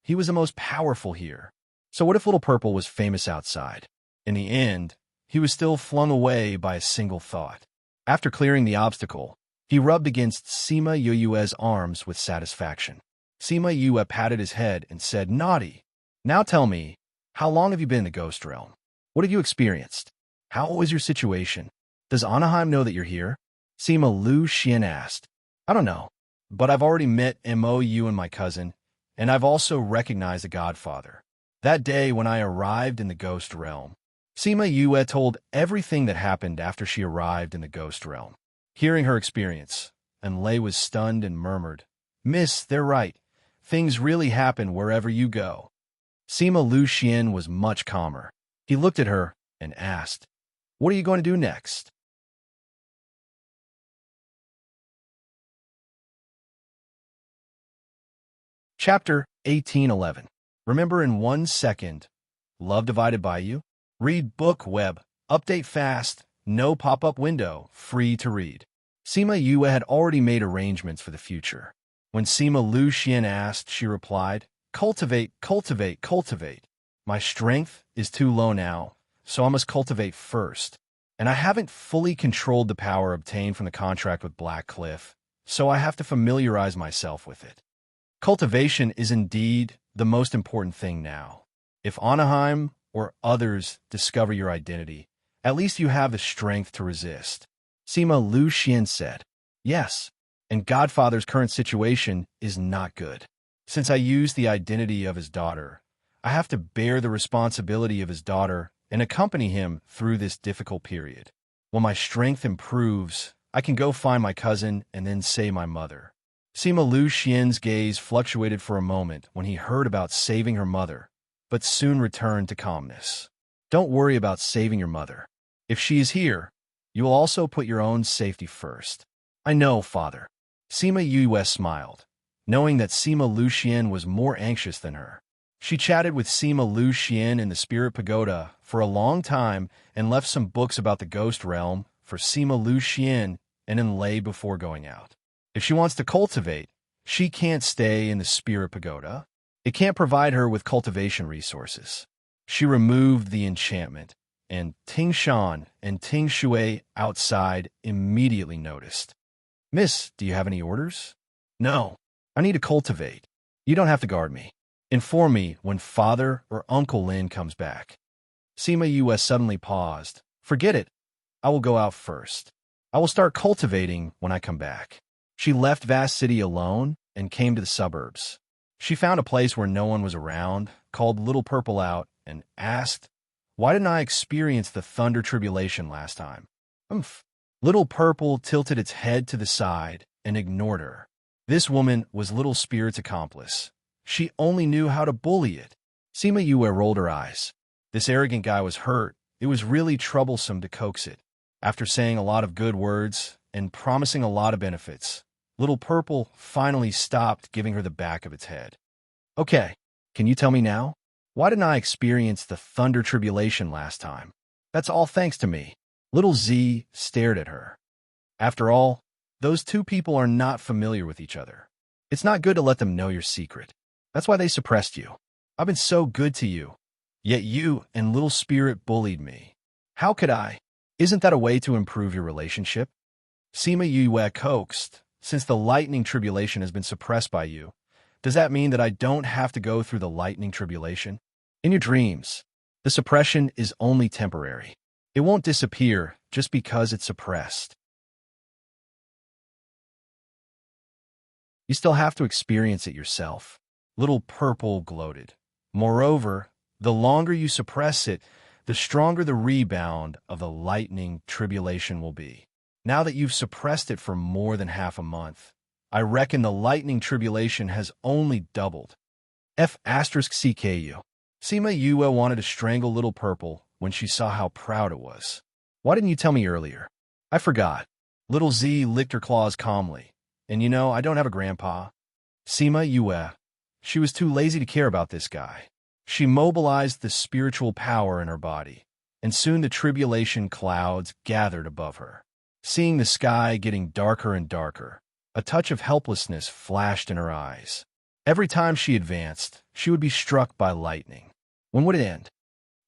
He was the most powerful here. So what if Little Purple was famous outside? In the end, he was still flung away by a single thought. After clearing the obstacle, he rubbed against Sima Yue's arms with satisfaction. Sima Yue patted his head and said, Naughty. Now tell me, how long have you been in the ghost realm? What have you experienced? How was your situation? Does Anaheim know that you're here? Sima Lu Xian asked. I don't know, but I've already met Mou and my cousin, and I've also recognized the Godfather. That day when I arrived in the ghost realm, Sima Yue told everything that happened after she arrived in the ghost realm. Hearing her experience, Enlay was stunned and murmured, Miss, they're right. Things really happen wherever you go. Sima Lu Xian was much calmer. He looked at her, and asked, "What are you going to do next?" Chapter 1811. Remember in 1 second. Love divided by you. Read book web. Update fast. No pop-up window. Free to read. Sima Yue had already made arrangements for the future. When Sima Lu Xian asked, she replied, "Cultivate, cultivate, cultivate. My strength is too low now, so I must cultivate first. And I haven't fully controlled the power obtained from the contract with Black Cliff, so I have to familiarize myself with it. Cultivation is indeed the most important thing now. If Anaheim or others discover your identity, at least you have the strength to resist." Sima Lu Xian said, "Yes, and Godfather's current situation is not good. Since I used the identity of his daughter, I have to bear the responsibility of his daughter and accompany him through this difficult period. When my strength improves, I can go find my cousin and then save my mother." Sima Lu Xian's gaze fluctuated for a moment when he heard about saving her mother, but soon returned to calmness. "Don't worry about saving your mother. If she is here, you will also put your own safety first." "I know, father." Sima Yue smiled, knowing that Sima Lu Xian was more anxious than her. She chatted with Sima Lu Xian in the Spirit Pagoda for a long time and left some books about the Ghost Realm for Sima Lu Xian and then lay before going out. If she wants to cultivate, she can't stay in the Spirit Pagoda. It can't provide her with cultivation resources. She removed the enchantment, and Ting Shan and Ting Shui outside immediately noticed. "Miss, do you have any orders?" "No, I need to cultivate. You don't have to guard me. Inform me when Father or Uncle Lin comes back." Sima Yue suddenly paused. "Forget it. I will go out first. I will start cultivating when I come back." She left Vast City alone and came to the suburbs. She found a place where no one was around, called Little Purple out, and asked, "Why didn't I experience the thunder tribulation last time?" "Umph." Little Purple tilted its head to the side and ignored her. This woman was Little Spirit's accomplice. She only knew how to bully it. Sima Yue rolled her eyes. This arrogant guy was hurt. It was really troublesome to coax it. After saying a lot of good words and promising a lot of benefits, Little Purple finally stopped giving her the back of its head. "Okay, can you tell me now? Why didn't I experience the thunder tribulation last time?" "That's all thanks to me." Little Z stared at her. After all, those two people are not familiar with each other. It's not good to let them know your secret. That's why they suppressed you. I've been so good to you. Yet you and Little Spirit bullied me. How could I? Isn't that a way to improve your relationship? Sima Yue coaxed. "Since the lightning tribulation has been suppressed by you, does that mean that I don't have to go through the lightning tribulation? In your dreams, the suppression is only temporary. It won't disappear just because it's suppressed. You still have to experience it yourself." Little Purple gloated. "Moreover, the longer you suppress it, the stronger the rebound of the lightning tribulation will be. Now that you've suppressed it for more than half a month, I reckon the lightning tribulation has only doubled." F*CKU. Sima Yue wanted to strangle Little Purple when she saw how proud it was. "Why didn't you tell me earlier?" "I forgot." Little Z licked her claws calmly. "And you know, I don't have a grandpa." Sima Yue. She was too lazy to care about this guy. She mobilized the spiritual power in her body, and soon the tribulation clouds gathered above her. Seeing the sky getting darker and darker, a touch of helplessness flashed in her eyes. Every time she advanced, she would be struck by lightning. When would it end?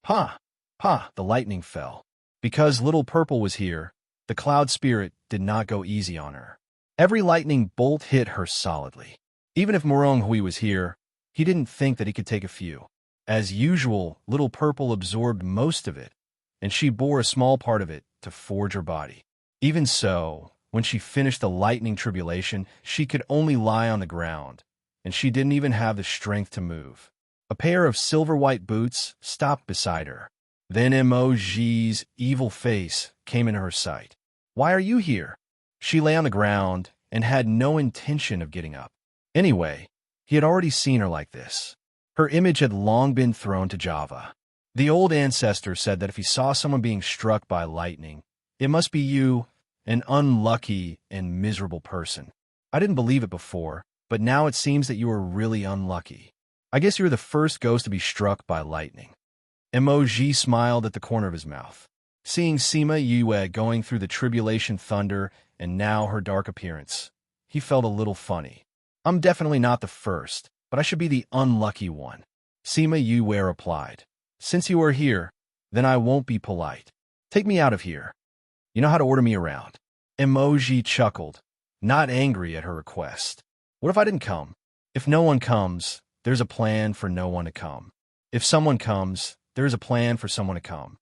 Pa! Pa! The lightning fell. Because Little Purple was here, the cloud spirit did not go easy on her. Every lightning bolt hit her solidly. Even if Morong Hui was here, he didn't think that he could take a few. As usual, Little Purple absorbed most of it, and she bore a small part of it to forge her body. Even so, when she finished the lightning tribulation, she could only lie on the ground, and she didn't even have the strength to move. A pair of silver-white boots stopped beside her. Then Mo's evil face came into her sight. "Why are you here?" She lay on the ground and had no intention of getting up. Anyway, he had already seen her like this. Her image had long been thrown to Java. The old ancestor said that if he saw someone being struck by lightning, it must be you, an unlucky and miserable person. I didn't believe it before, but now it seems that you are really unlucky. I guess you're the first ghost to be struck by lightning. Emoji smiled at the corner of his mouth. Seeing Sima Yue going through the tribulation thunder and now her dark appearance, he felt a little funny. I'm definitely not the first, but I should be the unlucky one. Sima Yue replied. Since you are here, then I won't be polite. Take me out of here. You know how to order me around. Emoji chuckled, not angry at her request. What if I didn't come? If no one comes, there's a plan for no one to come. If someone comes, there is a plan for someone to come.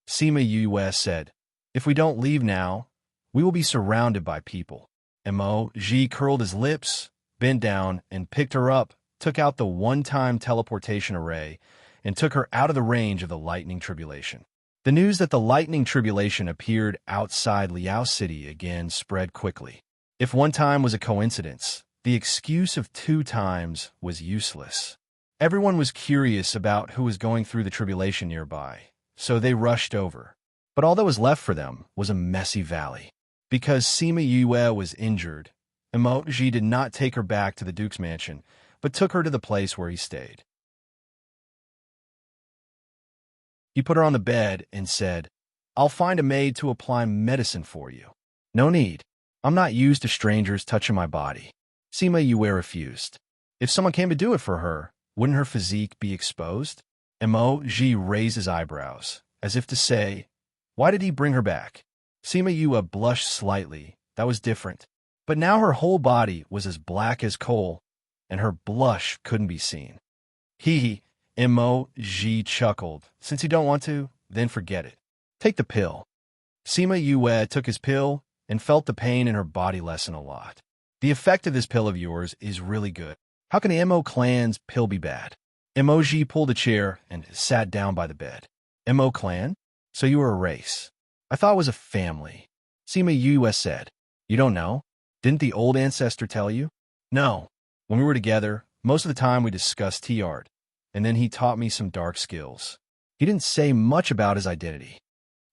Sima Yue said, if we don't leave now, we will be surrounded by people. Emoji curled his lips, bent down, and picked her up, took out the one-time teleportation array, and took her out of the range of the lightning tribulation. The news that the lightning tribulation appeared outside Liao City again spread quickly. If one time was a coincidence, the excuse of 2 times was useless. Everyone was curious about who was going through the tribulation nearby, so they rushed over. But all that was left for them was a messy valley. Because Sima Yue was injured, Emoji did not take her back to the Duke's mansion, but took her to the place where he stayed. He put her on the bed and said, I'll find a maid to apply medicine for you. No need. I'm not used to strangers touching my body. Sima Yue refused. If someone came to do it for her, wouldn't her physique be exposed? Emoji raised his eyebrows, as if to say, why did he bring her back? Sima Yue blushed slightly. That was different. But now her whole body was as black as coal, and her blush couldn't be seen. Hee, Emoji chuckled. Since you don't want to, then forget it. Take the pill. Sima Yue took his pill and felt the pain in her body lessen a lot. The effect of this pill of yours is really good. How can the Mo clan's pill be bad? Emoji pulled a chair and sat down by the bed. Mo clan? So you were a race. I thought it was a family. Sima Yue said. You don't know? Didn't the old ancestor tell you? No. When we were together, most of the time we discussed tea art, and then he taught me some dark skills. He didn't say much about his identity.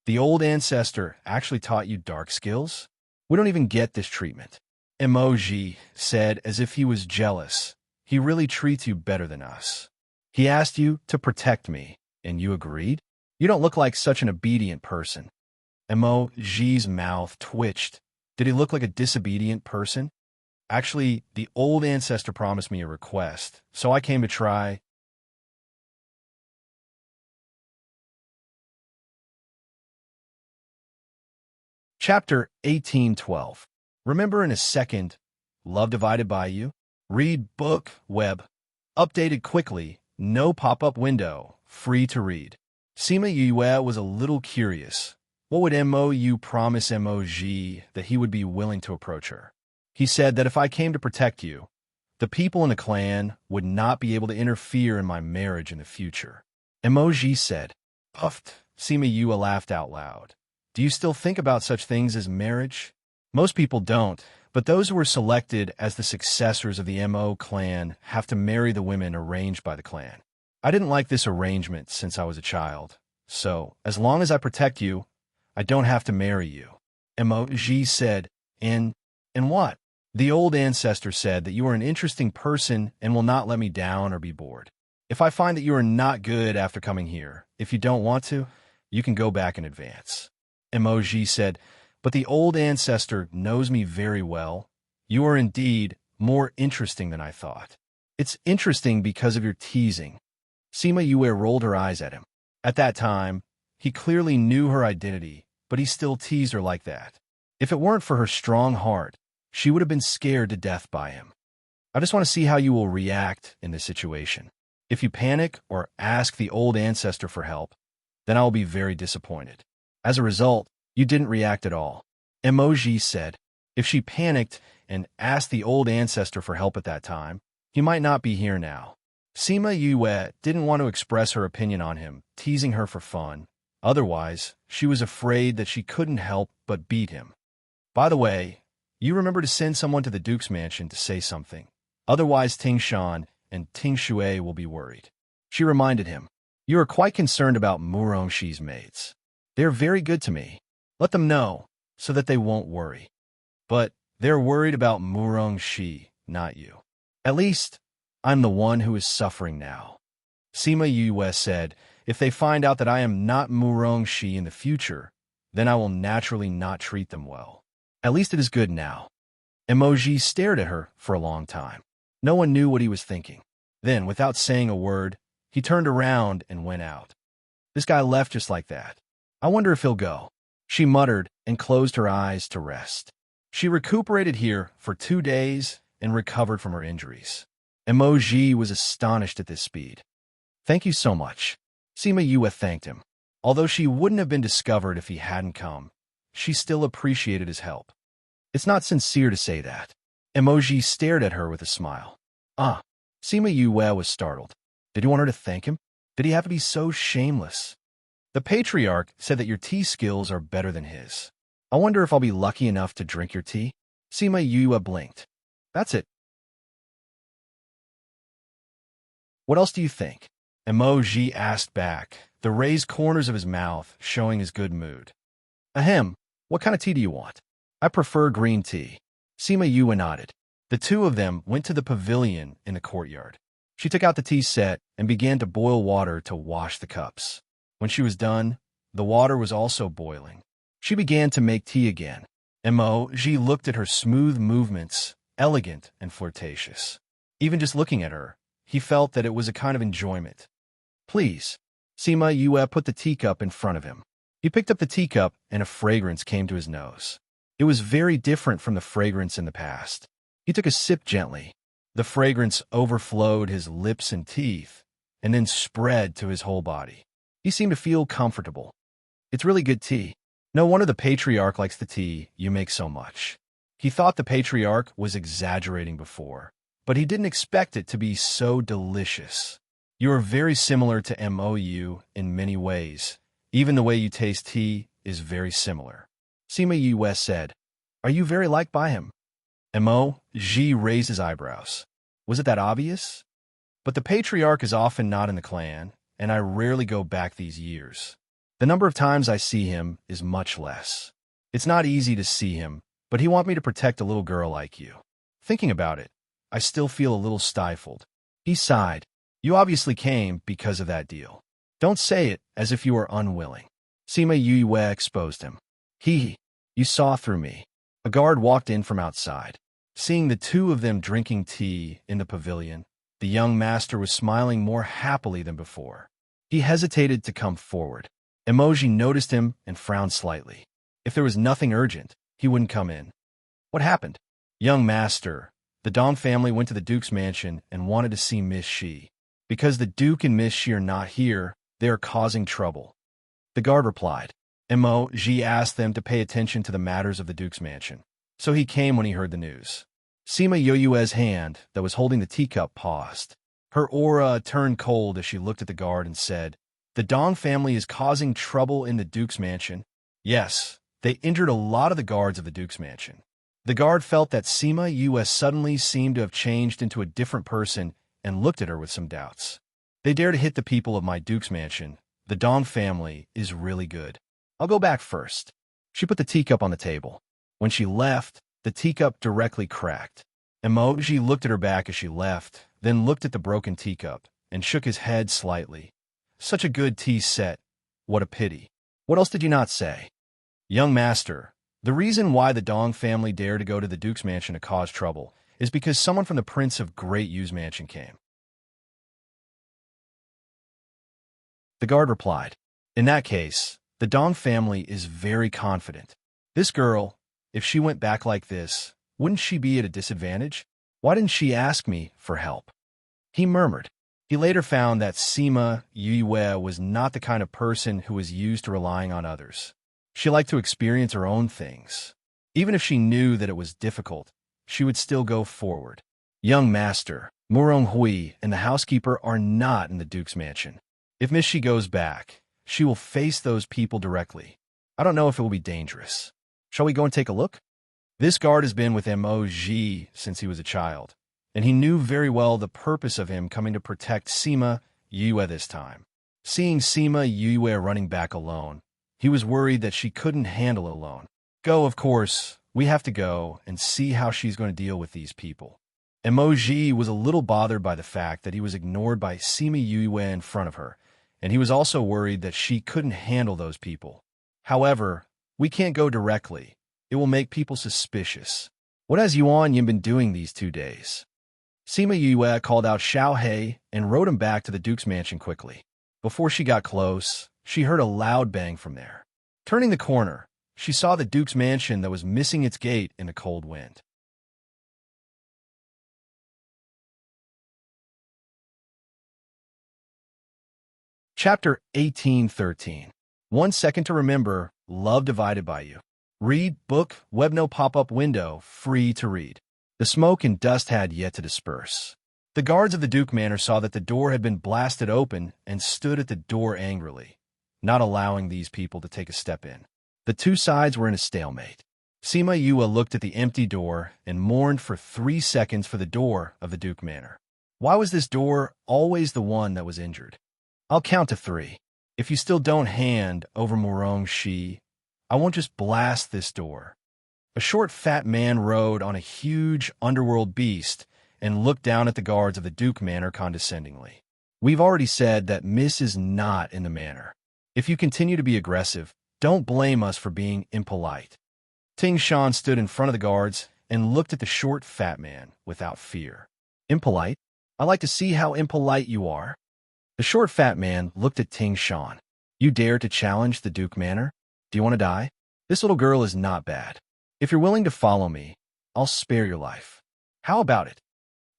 The old ancestor actually taught you dark skills? We don't even get this treatment. Emoji said as if he was jealous. He really treats you better than us. He asked you to protect me, and you agreed? You don't look like such an obedient person. Emoji's mouth twitched. Did he look like a disobedient person? Actually, the old ancestor promised me a request, so I came to try. Chapter 1812. Remember in a second, love divided by you? Read book, web. Updated quickly, no pop-up window, free to read. Sima Yue was a little curious. What would Mo promise Emoji that he would be willing to approach her? He said that if I came to protect you, the people in the clan would not be able to interfere in my marriage in the future. Emoji said, puffed. Sima Yue laughed out loud. Do you still think about such things as marriage? Most people don't, but those who are selected as the successors of the Mo clan have to marry the women arranged by the clan. I didn't like this arrangement since I was a child, so as long as I protect you, I don't have to marry you. Emoji said, In what? The old ancestor said that you are an interesting person and will not let me down or be bored. If I find that you are not good after coming here, if you don't want to, you can go back in advance. Emoji said, but the old ancestor knows me very well. You are indeed more interesting than I thought. It's interesting because of your teasing. Sima Yue rolled her eyes at him. At that time, he clearly knew her identity, but he still teased her like that. If it weren't for her strong heart, she would have been scared to death by him. I just want to see how you will react in this situation. If you panic or ask the old ancestor for help, then I will be very disappointed. As a result, you didn't react at all. Emoji said, if she panicked and asked the old ancestor for help at that time, he might not be here now. Sima Yue didn't want to express her opinion on him, teasing her for fun. Otherwise, she was afraid that she couldn't help but beat him. By the way, you remember to send someone to the Duke's mansion to say something. Otherwise Ting Shan and Ting Shui will be worried. She reminded him. You are quite concerned about Murong-shi's mates. They are very good to me. Let them know, so that they won't worry. But they're worried about Murong-shi, not you. At least, I'm the one who is suffering now. Sima Yue said, if they find out that I am not Murong-shi in the future, then I will naturally not treat them well. At least it is good now. Emoji stared at her for a long time. No one knew what he was thinking. Then, without saying a word, he turned around and went out. This guy left just like that. I wonder if he'll go. She muttered and closed her eyes to rest. She recuperated here for 2 days and recovered from her injuries. Emoji was astonished at this speed. Thank you so much. Sima Yue thanked him. Although she wouldn't have been discovered if he hadn't come, she still appreciated his help. It's not sincere to say that. Emoji stared at her with a smile. Ah, Sima Yue was startled. Did you want her to thank him? Did he have to be so shameless? The patriarch said that your tea skills are better than his. I wonder if I'll be lucky enough to drink your tea? Sima Yue blinked. That's it. What else do you think? Emoji asked back, the raised corners of his mouth showing his good mood. Ahem, what kind of tea do you want? I prefer green tea. Sima Yue nodded. The two of them went to the pavilion in the courtyard. She took out the tea set and began to boil water to wash the cups. When she was done, the water was also boiling. She began to make tea again. Emoji looked at her smooth movements, elegant and flirtatious. Even just looking at her, he felt that it was a kind of enjoyment. Please. Sima Yue put the teacup in front of him. He picked up the teacup and a fragrance came to his nose. It was very different from the fragrance in the past. He took a sip gently. The fragrance overflowed his lips and teeth, and then spread to his whole body. He seemed to feel comfortable. It's really good tea. No wonder the patriarch likes the tea you make so much. He thought the patriarch was exaggerating before, but he didn't expect it to be so delicious. You are very similar to MOU in many ways. Even the way you taste tea is very similar. Sima Yue said, Are you very liked by him? Mo.Ji raised his eyebrows. Was it that obvious? But the patriarch is often not in the clan, and I rarely go back these years. The number of times I see him is much less. It's not easy to see him, but he wants me to protect a little girl like you. Thinking about it, I still feel a little stifled. He sighed. You obviously came because of that deal. Don't say it as if you were unwilling. Sima Yue exposed him. You saw through me. A guard walked in from outside. Seeing the two of them drinking tea in the pavilion, the young master was smiling more happily than before. He hesitated to come forward. Emoji noticed him and frowned slightly. If there was nothing urgent, he wouldn't come in. What happened? Young master, the Dong family went to the Duke's mansion and wanted to see Miss Shi. Because the Duke and Miss Shi are not here, they are causing trouble. The guard replied. Mo.Ji asked them to pay attention to the matters of the Duke's mansion. So he came when he heard the news. Sima Yue's hand, that was holding the teacup, paused. Her aura turned cold as she looked at the guard and said, The Dong family is causing trouble in the Duke's mansion? Yes, they injured a lot of the guards of the Duke's mansion. The guard felt that Sima Yue suddenly seemed to have changed into a different person and looked at her with some doubts. They dare to hit the people of my Duke's mansion. The Dong family is really good. I'll go back first. She put the teacup on the table. When she left, the teacup directly cracked. Emoji looked at her back as she left, then looked at the broken teacup, and shook his head slightly. Such a good tea set. What a pity. What else did you not say? Young master, the reason why the Dong family dared to go to the Duke's mansion to cause trouble is because someone from the Prince of Great Yu's mansion came. The guard replied. In that case, the Dong family is very confident. This girl, if she went back like this, wouldn't she be at a disadvantage? Why didn't she ask me for help? He murmured. He later found that Sima Yue was not the kind of person who was used to relying on others. She liked to experience her own things. Even if she knew that it was difficult, she would still go forward. Young master, Murong Hui and the housekeeper are not in the Duke's mansion. If Miss Shi goes back, she will face those people directly. I don't know if it will be dangerous. Shall we go and take a look? This guard has been with Mo.Ji since he was a child, and he knew very well the purpose of him coming to protect Sima Yue this time. Seeing Sima Yue running back alone, he was worried that she couldn't handle it alone. Go, of course. We have to go and see how she's going to deal with these people. Emoji was a little bothered by the fact that he was ignored by Sima Yue in front of her, and he was also worried that she couldn't handle those people. However, we can't go directly. It will make people suspicious. What has Yuan Yin been doing these 2 days? Sima Yue called out Xiao He and rode him back to the Duke's mansion quickly. Before she got close, she heard a loud bang from there. Turning the corner, she saw the Duke's mansion that was missing its gate in a cold wind. Chapter 1813. 1 second to remember, love divided by you. Read, book, webno pop-up window, free to read. The smoke and dust had yet to disperse. The guards of the Duke Manor saw that the door had been blasted open and stood at the door angrily, not allowing these people to take a step in. The two sides were in a stalemate. Sima Yue looked at the empty door and mourned for 3 seconds for the door of the Duke Manor. Why was this door always the one that was injured? I'll count to 3. If you still don't hand over Murong Shi, I won't just blast this door. A short fat man rode on a huge underworld beast and looked down at the guards of the Duke Manor condescendingly. We've already said that Miss is not in the manor. If you continue to be aggressive, don't blame us for being impolite. Ting Shan stood in front of the guards and looked at the short fat man without fear. Impolite? I like to see how impolite you are. The short fat man looked at Ting Shan. You dare to challenge the Duke Manor? Do you want to die? This little girl is not bad. If you're willing to follow me, I'll spare your life. How about it?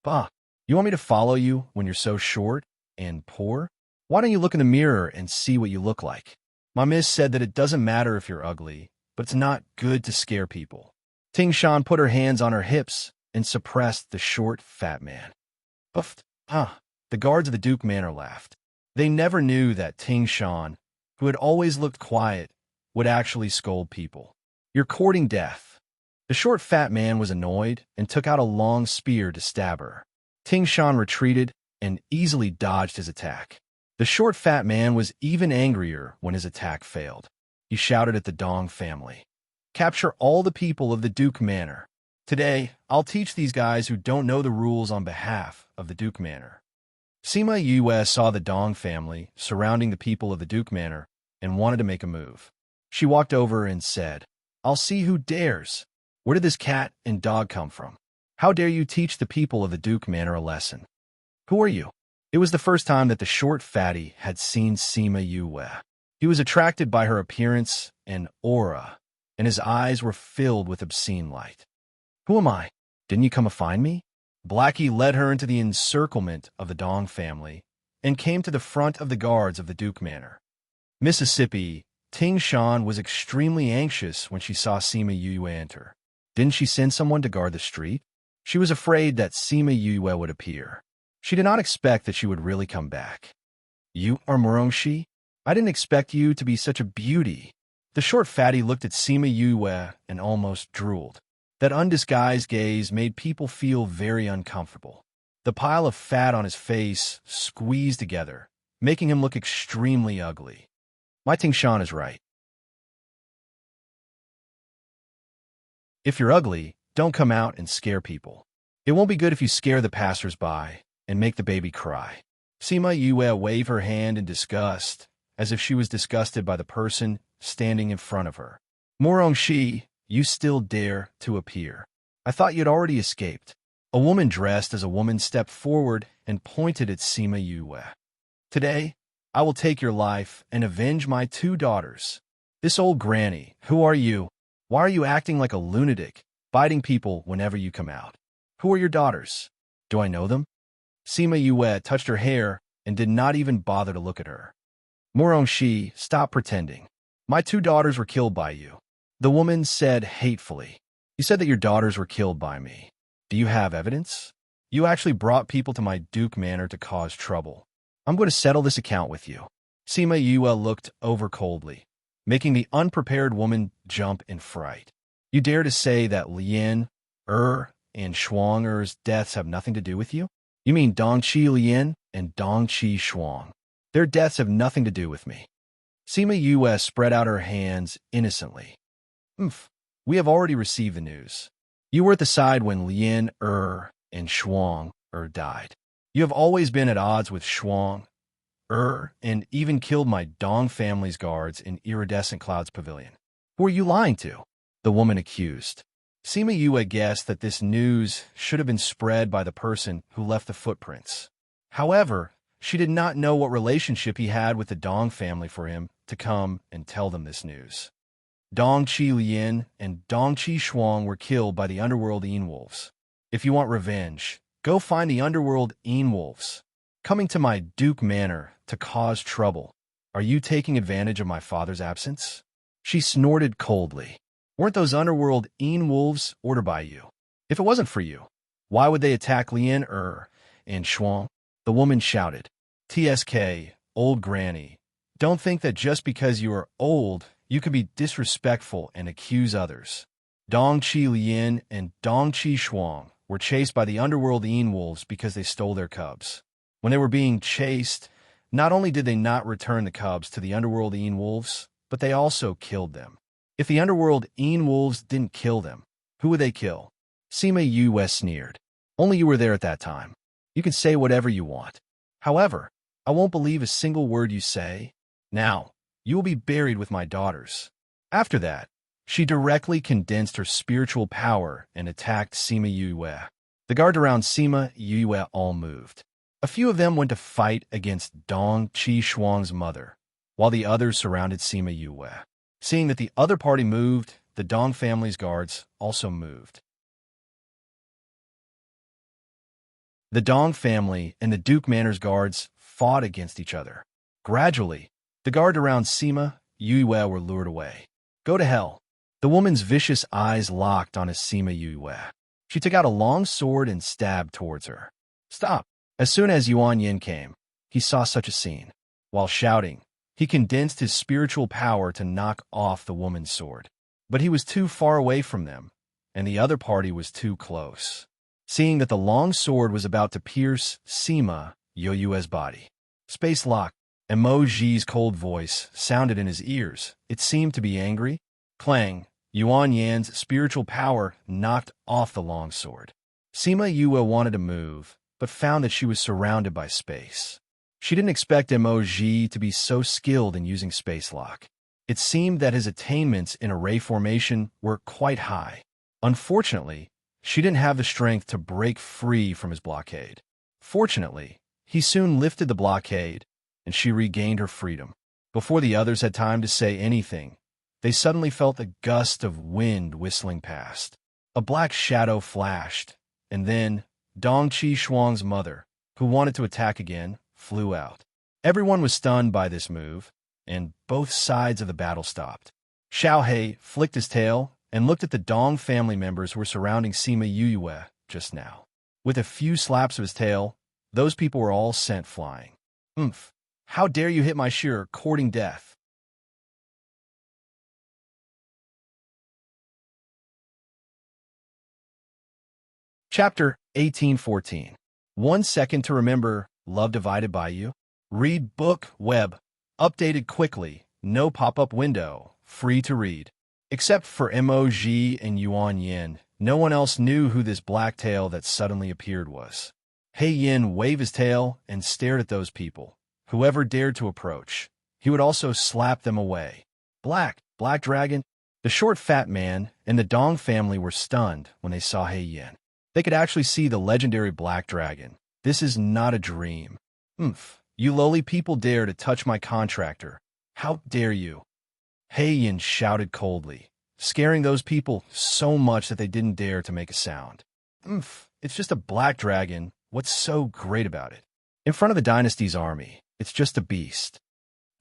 Bah, you want me to follow you when you're so short and poor? Why don't you look in the mirror and see what you look like? My miss said that it doesn't matter if you're ugly, but it's not good to scare people. Ting Shan put her hands on her hips and suppressed the short fat man. Puffed. The guards of the Duke Manor laughed. They never knew that Ting Shan, who had always looked quiet, would actually scold people. You're courting death. The short fat man was annoyed and took out a long spear to stab her. Ting Shan retreated and easily dodged his attack. The short fat man was even angrier when his attack failed. He shouted at the Dong family. Capture all the people of the Duke Manor. Today, I'll teach these guys who don't know the rules on behalf of the Duke Manor. Sima Yue saw the Dong family surrounding the people of the Duke Manor and wanted to make a move. She walked over and said, I'll see who dares. Where did this cat and dog come from? How dare you teach the people of the Duke Manor a lesson? Who are you? It was the first time that the short fatty had seen Sima Yue. He was attracted by her appearance and aura, and his eyes were filled with obscene light. Who am I? Didn't you come to find me? Blackie led her into the encirclement of the Dong family and came to the front of the guards of the Duke Manor. Mississippi, Ting Shan was extremely anxious when she saw Sima Yue enter. Didn't she send someone to guard the street? She was afraid that Sima Yue would appear. She did not expect that she would really come back. You are Murongshi? I didn't expect you to be such a beauty. The short fatty looked at Sima Yue and almost drooled. That undisguised gaze made people feel very uncomfortable. The pile of fat on his face squeezed together, making him look extremely ugly. My Ting Shan is right. If you're ugly, don't come out and scare people. It won't be good if you scare the passers-by and make the baby cry. Sima Yue waved her hand in disgust, as if she was disgusted by the person standing in front of her. Murongshi, you still dare to appear. I thought you'd already escaped. A woman dressed as a woman stepped forward and pointed at Sima Yue. Today, I will take your life and avenge my 2 daughters. This old granny, who are you? Why are you acting like a lunatic, biting people whenever you come out? Who are your daughters? Do I know them? Sima Yue touched her hair and did not even bother to look at her. Murongshi, stop pretending. My 2 daughters were killed by you. The woman said hatefully. You said that your daughters were killed by me. Do you have evidence? You actually brought people to my Duke Manor to cause trouble. I'm going to settle this account with you. Sima Yue looked over coldly, making the unprepared woman jump in fright. You dare to say that Lien, and Shuang deaths have nothing to do with you? You mean Dongqi Lien and Dongqi Shuang? Their deaths have nothing to do with me. Sima Yue spread out her hands innocently. We have already received the news. You were at the side when Lien and Shuang died. You have always been at odds with Shuang and even killed my Dong family's guards in Iridescent Cloud's pavilion. Who are you lying to? The woman accused. Sima Yue guessed that this news should have been spread by the person who left the footprints. However, she did not know what relationship he had with the Dong family for him to come and tell them this news. Dong Qi Lien and Dong Qi Shuang were killed by the underworld Wolves. If you want revenge, go find the underworld Wolves. Coming to my Duke Manor to cause trouble. Are you taking advantage of my father's absence? She snorted coldly. Weren't those underworld Wolves ordered by you? If it wasn't for you, why would they attack Lien and Shuang? The woman shouted. TSK, old granny. Don't think that just because you are old, you can be disrespectful and accuse others. Dong Qi Lien and Dong Qi Shuang were chased by the underworld Wolves because they stole their cubs. When they were being chased, not only did they not return the cubs to the underworld Wolves, but they also killed them. If the underworld Wolves didn't kill them, who would they kill? Sima Yue sneered. Only you were there at that time. You can say whatever you want. However, I won't believe a single word you say. Now, you will be buried with my daughters. After that, she directly condensed her spiritual power and attacked Sima Yue. The guard around Sima Yue all moved. A few of them went to fight against Dong Qi Shuang's mother, while the others surrounded Sima Yue. Seeing that the other party moved, the Dong family's guards also moved. The Dong family and the Duke Manor's guards fought against each other. Gradually, the guard around Sima Yue were lured away. Go to hell. The woman's vicious eyes locked on Sima Yue. She took out a long sword and stabbed towards her. Stop. As soon as Yuan Yin came, he saw such a scene. While shouting, he condensed his spiritual power to knock off the woman's sword. But he was too far away from them, and the other party was too close. Seeing that the long sword was about to pierce Sima Yue's body. Space lock. Emoji's cold voice sounded in his ears. It seemed to be angry. Clang. Yuan Yan's spiritual power knocked off the long sword. Sima Yue wanted to move, but found that she was surrounded by space. She didn't expect Emoji to be so skilled in using space lock. It seemed that his attainments in array formation were quite high. Unfortunately, she didn't have the strength to break free from his blockade. Fortunately, he soon lifted the blockade, and she regained her freedom. Before the others had time to say anything, they suddenly felt a gust of wind whistling past. A black shadow flashed, and then Dong Qi Shuang's mother, who wanted to attack again, flew out. Everyone was stunned by this move, and both sides of the battle stopped. Xiao He flicked his tail and looked at the Dong family members who were surrounding Sima Yue just now. With a few slaps of his tail, those people were all sent flying. How dare you hit my shearer, courting death? Chapter 1814. 1 second to remember, love divided by you. Read book, web. Updated quickly, no pop-up window, free to read. Except for Emoji and Yuan Yin, no one else knew who this black tail that suddenly appeared was. He Yin waved his tail and stared at those people. Whoever dared to approach, he would also slap them away. Black dragon. The short fat man and the Dong family were stunned when they saw He Yin. They could actually see the legendary black dragon. This is not a dream. You lowly people dare to touch my contractor. How dare you? He Yin shouted coldly, scaring those people so much that they didn't dare to make a sound. It's just a black dragon. What's so great about it? In front of the dynasty's army, it's just a beast.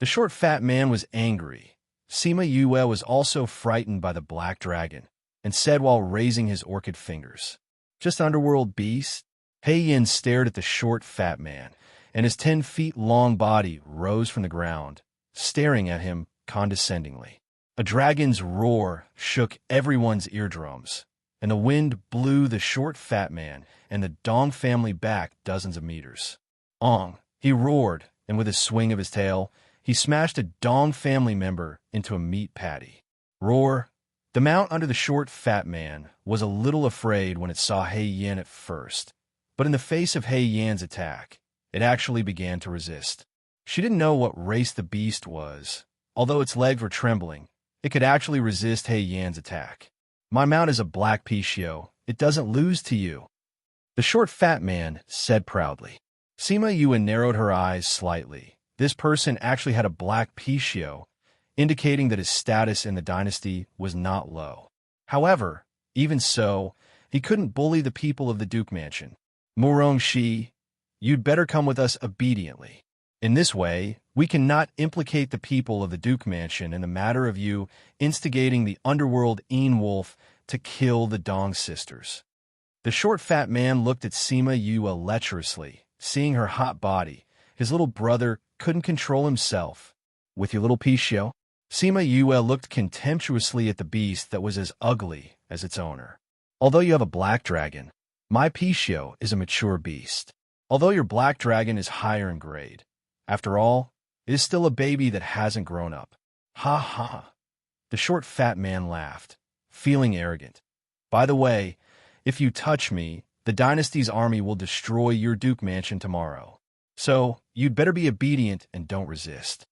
The short fat man was angry. Sima Yue was also frightened by the black dragon, and said while raising his orchid fingers, just underworld beast? He Yin stared at the short fat man, and his 10 feet long body rose from the ground, staring at him condescendingly. A dragon's roar shook everyone's eardrums, and the wind blew the short fat man and the Dong family back dozens of meters. Ong, he roared, and with a swing of his tail, he smashed a Dong family member into a meat patty. Roar! The mount under the short, fat man was a little afraid when it saw Hei Yan at first, but in the face of Hei Yan's attack, it actually began to resist. She didn't know what race the beast was. Although its legs were trembling, it could actually resist Hei Yan's attack. My mount is a black Pishio. It doesn't lose to you, the short, fat man said proudly. Sima Yue narrowed her eyes slightly. This person actually had a black Pishio, indicating that his status in the dynasty was not low. However, even so, he couldn't bully the people of the Duke Mansion. Murong Shi, you'd better come with us obediently. In this way, we cannot implicate the people of the Duke Mansion in the matter of you instigating the underworld Een Wolf to kill the Dong sisters. The short, fat man looked at Sima Yue lecherously, seeing her hot body. His little brother couldn't control himself. With your little Pishio? Sima Yue looked contemptuously at the beast that was as ugly as its owner. Although you have a black dragon, my Pishio is a mature beast. Although your black dragon is higher in grade, after all, it is still a baby that hasn't grown up. Ha ha. The short, fat man laughed, feeling arrogant. By the way, if you touch me, the dynasty's army will destroy your Duke Mansion tomorrow. So, you'd better be obedient and don't resist.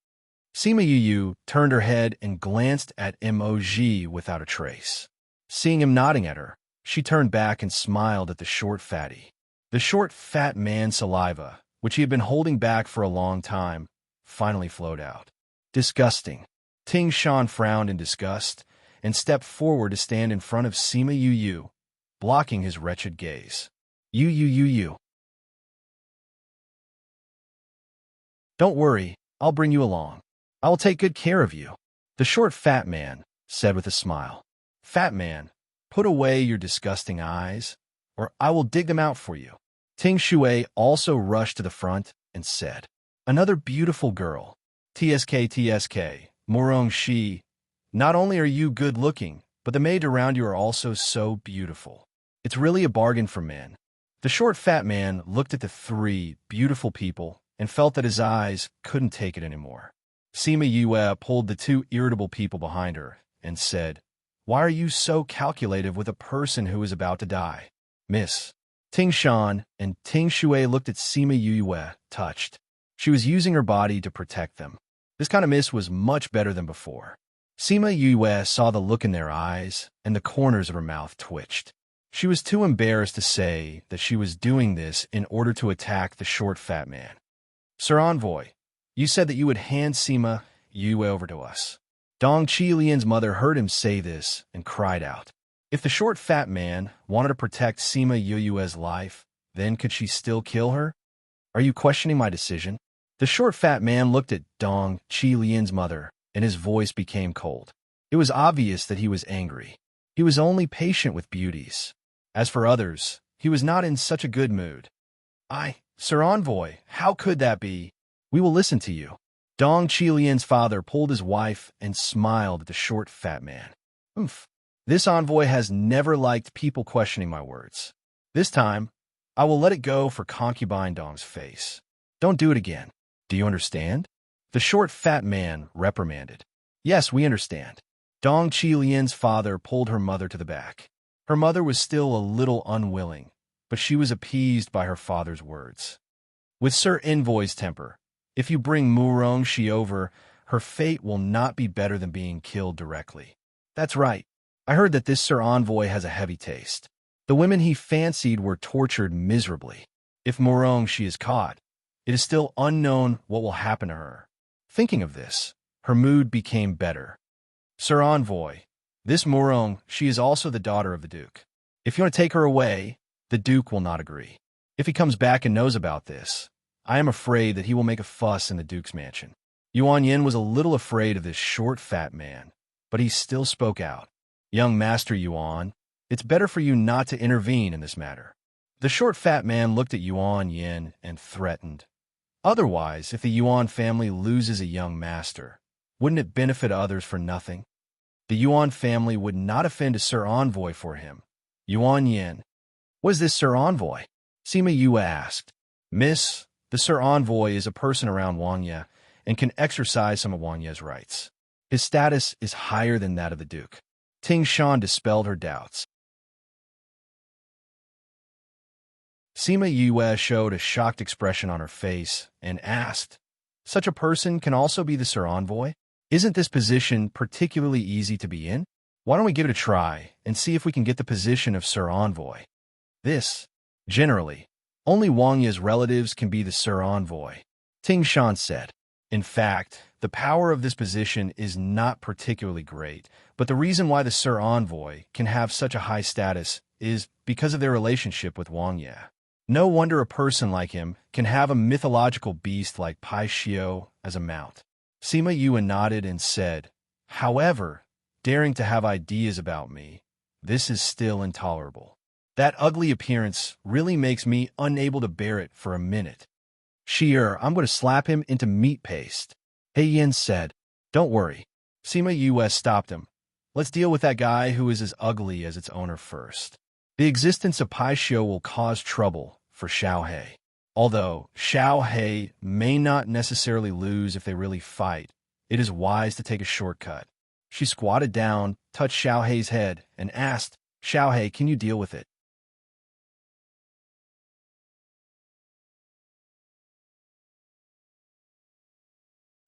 Sima Yue turned her head and glanced at Moj without a trace. Seeing him nodding at her, she turned back and smiled at the short fatty. The short, fat man's saliva, which he had been holding back for a long time, finally flowed out. Disgusting. Ting Shan frowned in disgust and stepped forward to stand in front of Sima Yue, blocking his wretched gaze. You. Don't worry, I'll bring you along. I will take good care of you, the short, fat man said with a smile. Fat man, put away your disgusting eyes, or I will dig them out for you. Ting Shui also rushed to the front and said, Another beautiful girl. TSK, Murong Shi. Not only are you good-looking, but the maids around you are also so beautiful. It's really a bargain for men. The short, fat man looked at the three beautiful people and felt that his eyes couldn't take it anymore. Sima Yue pulled the two irritable people behind her and said, Why are you so calculative with a person who is about to die? Miss. Ting Shan and Ting Shui looked at Sima Yue, touched. She was using her body to protect them. This kind of miss was much better than before. Sima Yue saw the look in their eyes, and the corners of her mouth twitched. She was too embarrassed to say that she was doing this in order to attack the short, fat man. Sir Envoy, you said that you would hand Sima Yue over to us. Dong Qilian's mother heard him say this and cried out. If the short, fat man wanted to protect Sima Yue's life, then could she still kill her? Are you questioning my decision? The short, fat man looked at Dong Qilian's mother, and his voice became cold. It was obvious that he was angry. He was only patient with beauties. As for others, he was not in such a good mood. Sir Envoy, how could that be? We will listen to you. Dong Qilian's father pulled his wife and smiled at the short, fat man. This envoy has never liked people questioning my words. This time, I will let it go for concubine Dong's face. Don't do it again. Do you understand? The short, fat man reprimanded. Yes, we understand. Dong Qilian's father pulled her mother to the back. Her mother was still a little unwilling, but she was appeased by her father's words. With Sir Envoy's temper, if you bring Murong Shi over, her fate will not be better than being killed directly. That's right. I heard that this Sir Envoy has a heavy taste. The women he fancied were tortured miserably. If Murong Shi is caught, it is still unknown what will happen to her. Thinking of this, her mood became better. Sir Envoy, this Murong Shi is also the daughter of the Duke. If you want to take her away, the Duke will not agree. If he comes back and knows about this, I am afraid that he will make a fuss in the Duke's mansion. Yuan Yin was a little afraid of this short, fat man, but he still spoke out. Young Master Yuan, it's better for you not to intervene in this matter. The short, fat man looked at Yuan Yin and threatened. Otherwise, if the Yuan family loses a young master, wouldn't it benefit others for nothing? The Yuan family would not offend a Sir Envoy for him. Yuan Yin. What is this Sir Envoy? Sima Yue asked. Miss, The Sir Envoy is a person around Wang Ye and can exercise some of Wang Ye's rights. His status is higher than that of the Duke. Ting Shan dispelled her doubts. Sima Yue showed a shocked expression on her face and asked, "Such a person can also be the Sir Envoy? Isn't this position particularly easy to be in? Why don't we give it a try and see if we can get the position of Sir Envoy?" Generally, only Wang Ye's relatives can be the Sir Envoy, Ting Shan said. In fact, the power of this position is not particularly great, but the reason why the Sir Envoy can have such a high status is because of their relationship with Wang Ye. No wonder a person like him can have a mythological beast like Pai Xiao as a mount. Sima Yue nodded and said, "However, daring to have ideas about me, this is still intolerable. That ugly appearance really makes me unable to bear it for a minute. Sheer, I'm going to slap him into meat paste." He Yin said, "Don't worry." Sima Yue stopped him. "Let's deal with that guy who is as ugly as its owner first. The existence of Pai Xiao will cause trouble for Xiao He. Although Xiao He may not necessarily lose if they really fight, it is wise to take a shortcut." She squatted down, touched Xiao He's head, and asked, "Xiao He, can you deal with it?"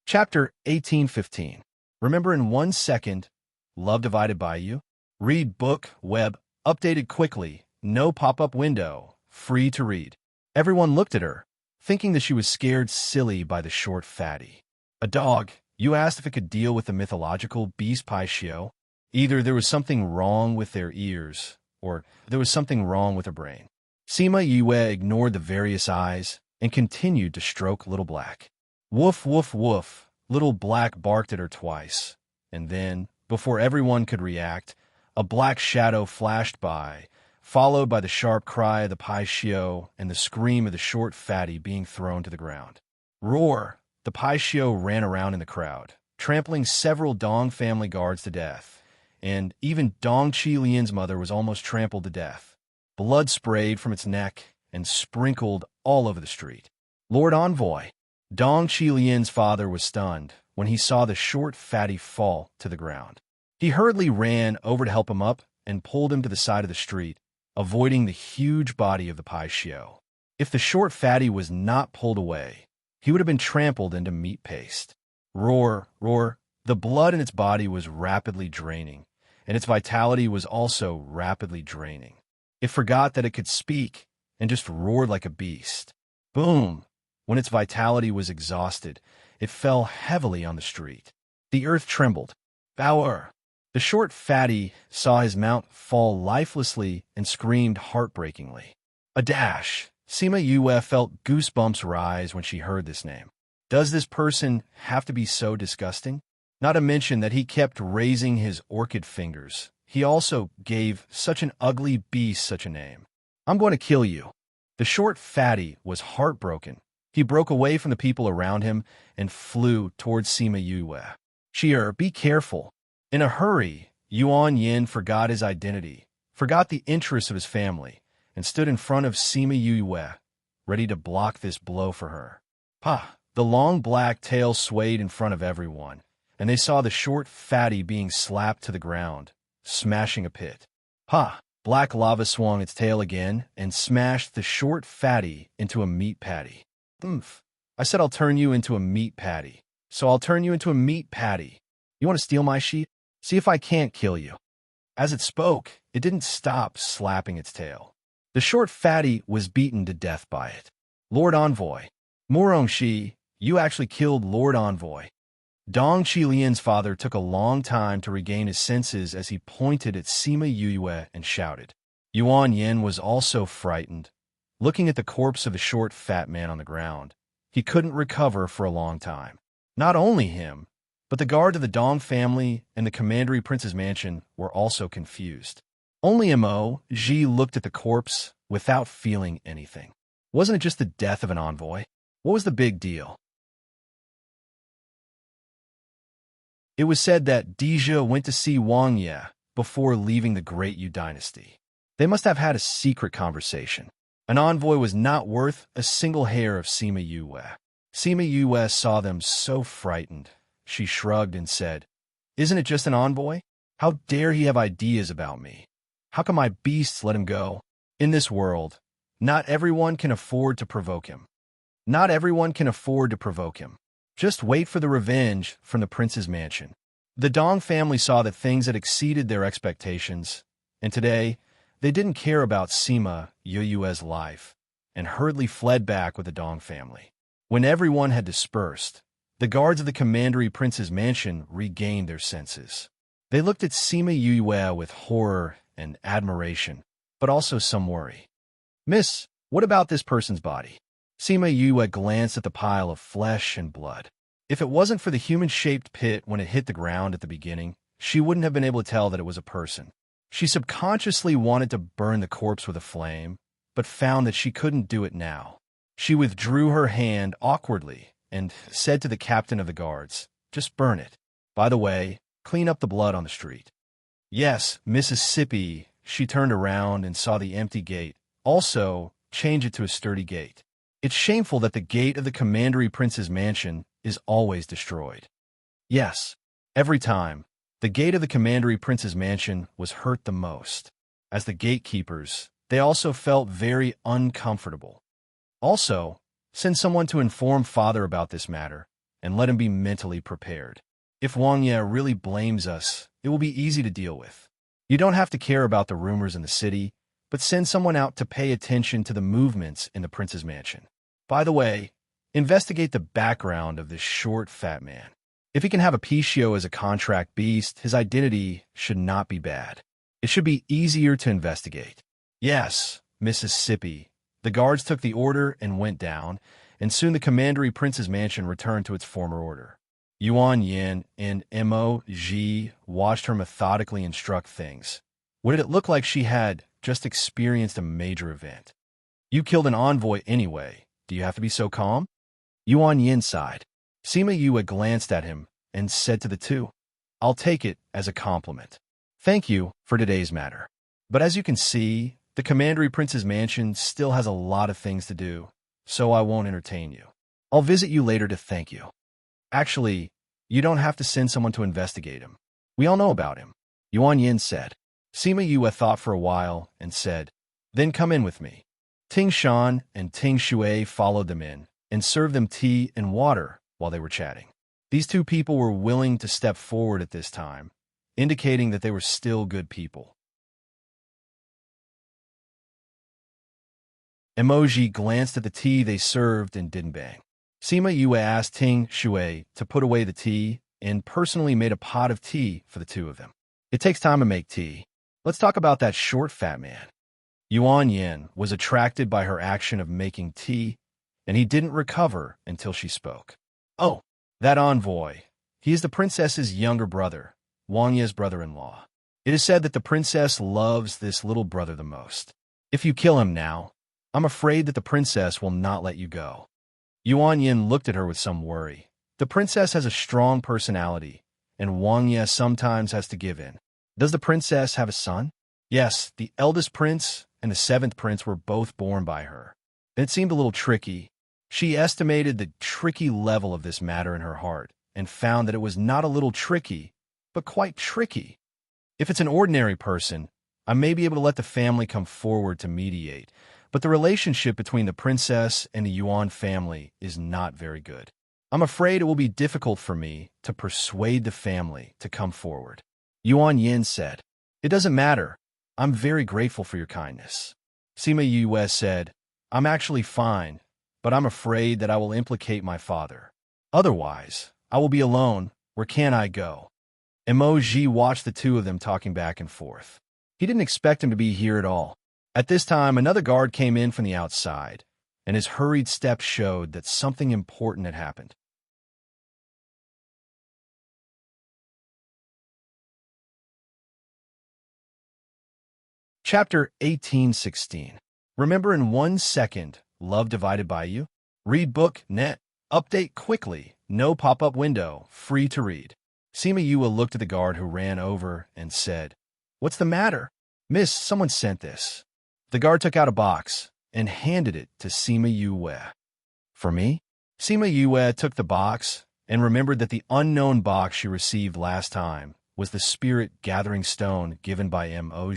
Chapter 1815. Remember in 1 second, love divided by you? Read book, web, updated quickly, no pop-up window, free to read. Everyone looked at her, thinking that she was scared silly by the short fatty. A dog, you asked if it could deal with the mythological beast Pai Xiao? Either there was something wrong with their ears, or there was something wrong with her brain. Sima Yue ignored the various eyes and continued to stroke Little Black. Woof, woof, woof, Little Black barked at her twice, and then, before everyone could react, a black shadow flashed by, followed by the sharp cry of the Pai Xiao and the scream of the short fatty being thrown to the ground. Roar! The Pai Xiao ran around in the crowd, trampling several Dong family guards to death, and even Dong Qilian's mother was almost trampled to death. Blood sprayed from its neck and sprinkled all over the street. Lord Envoy! Dong Qilian's father was stunned when he saw the short fatty fall to the ground. He hurriedly ran over to help him up and pulled him to the side of the street, avoiding the huge body of the Pai Xiao. If the short fatty was not pulled away, he would have been trampled into meat paste. Roar, roar, the blood in its body was rapidly draining, and its vitality was also rapidly draining. It forgot that it could speak and just roared like a beast. Boom! When its vitality was exhausted, it fell heavily on the street. The earth trembled. Bower! The short fatty saw his mount fall lifelessly and screamed heartbreakingly. A dash! Sima Yue felt goosebumps rise when she heard this name. Does this person have to be so disgusting? Not to mention that he kept raising his orchid fingers. He also gave such an ugly beast such a name. "I'm going to kill you." The short fatty was heartbroken. He broke away from the people around him and flew towards Sima Yue. "Sheer, be careful." In a hurry, Yuan Yin forgot his identity, forgot the interests of his family, and stood in front of Sima Yue, ready to block this blow for her. Pa! The long black tail swayed in front of everyone, and they saw the short fatty being slapped to the ground, smashing a pit. Pa! Black lava swung its tail again and smashed the short fatty into a meat patty. "Oomph! I said I'll turn you into a meat patty, so I'll turn you into a meat patty. You want to steal my sheep? See if I can't kill you." As it spoke, it didn't stop slapping its tail. The short fatty was beaten to death by it. "Lord Envoy, Murongxi, you actually killed Lord Envoy." Dong Qilian's father took a long time to regain his senses as he pointed at Sima Yue and shouted. Yuan Yin was also frightened. Looking at the corpse of the short fat man on the ground, he couldn't recover for a long time. Not only him, but the guard of the Dong family and the commandery prince's mansion were also confused. Only Mo Ji looked at the corpse without feeling anything. Wasn't it just the death of an envoy? What was the big deal? It was said that Dija went to see Wang Ye before leaving the Great Yu dynasty. They must have had a secret conversation. An envoy was not worth a single hair of Sima Yue. Sima Yue saw them so frightened. She shrugged and said, "Isn't it just an envoy? How dare he have ideas about me? How can my beasts let him go? In this world, not everyone can afford to provoke him. Not everyone can afford to provoke him. Just wait for the revenge from the prince's mansion." The Dong family saw that things had exceeded their expectations, and today, they didn't care about Sima Yue's life, and hurriedly fled back with the Dong family. When everyone had dispersed, the guards of the commandery prince's mansion regained their senses. They looked at Sima Yue with horror and admiration, but also some worry. "Miss, what about this person's body?" Sima Yue glanced at the pile of flesh and blood. If it wasn't for the human-shaped pit when it hit the ground at the beginning, she wouldn't have been able to tell that it was a person. She subconsciously wanted to burn the corpse with a flame, but found that she couldn't do it now. She withdrew her hand awkwardly and said to the captain of the guards, "Just burn it. By the way, clean up the blood on the street." "Yes, Mississippi." She turned around and saw the empty gate. "Also, change it to a sturdy gate. It's shameful that the gate of the commandery prince's mansion is always destroyed." Yes, every time, the gate of the commandery prince's mansion was hurt the most. As the gatekeepers, they also felt very uncomfortable. Also, send someone to inform father about this matter, and let him be mentally prepared. If Wang Ye really blames us, it will be easy to deal with. You don't have to care about the rumors in the city, but send someone out to pay attention to the movements in the prince's mansion. By the way, investigate the background of this short, fat man. If he can have a Pichio as a contract beast, his identity should not be bad. It should be easier to investigate. Yes, Mississippi. The guards took the order and went down, and soon the commandery prince's mansion returned to its former order. Yuan Yin and Mo.Ji watched her methodically instruct things. What did it look like she had just experienced a major event? "You killed an envoy anyway. Do you have to be so calm?" Yuan Yin sighed. Sima Yue glanced at him and said to the two, "I'll take it as a compliment. Thank you for today's matter. But as you can see, the commandery prince's mansion still has a lot of things to do, so I won't entertain you. I'll visit you later to thank you." "Actually, you don't have to send someone to investigate him. We all know about him," Yuan Yin said. Sima Yue thought for a while and said, "Then come in with me." Ting Shan and Ting Shui followed them in and served them tea and water while they were chatting. These two people were willing to step forward at this time, indicating that they were still good people. Emoji glanced at the tea they served and didn't bang. Sima Yue asked Ting Shui to put away the tea and personally made a pot of tea for the two of them. "It takes time to make tea. Let's talk about that short, fat man." Yuan Yin was attracted by her action of making tea, and he didn't recover until she spoke. "Oh, that envoy. He is the princess's younger brother, Wang Ye's brother-in-law. It is said that the princess loves this little brother the most. If you kill him now, I'm afraid that the princess will not let you go." Yuan Yin looked at her with some worry. The princess has a strong personality, and Wang Ye sometimes has to give in. Does the princess have a son? Yes, the eldest prince and the seventh prince were both born by her. It seemed a little tricky. She estimated the tricky level of this matter in her heart and found that it was not a little tricky, but quite tricky. If it's an ordinary person, I may be able to let the family come forward to mediate, but the relationship between the princess and the Yuan family is not very good. I'm afraid it will be difficult for me to persuade the family to come forward. Yuan Yin said, "It doesn't matter. I'm very grateful for your kindness." Sima Yue said, "I'm actually fine, but I'm afraid that I will implicate my father. Otherwise, I will be alone. Where can I go?" Emoji watched the two of them talking back and forth. He didn't expect him to be here at all. At this time, another guard came in from the outside, and his hurried steps showed that something important had happened. Chapter 1816. Remember in 1 second, love divided by you? Read book, net, update quickly, no pop-up window, free to read. Sima Yue looked at the guard who ran over and said, "What's the matter?" "Miss, someone sent this." The guard took out a box and handed it to Sima Yue. For me? Sima Yue took the box and remembered that the unknown box she received last time was the spirit-gathering stone given by Mog,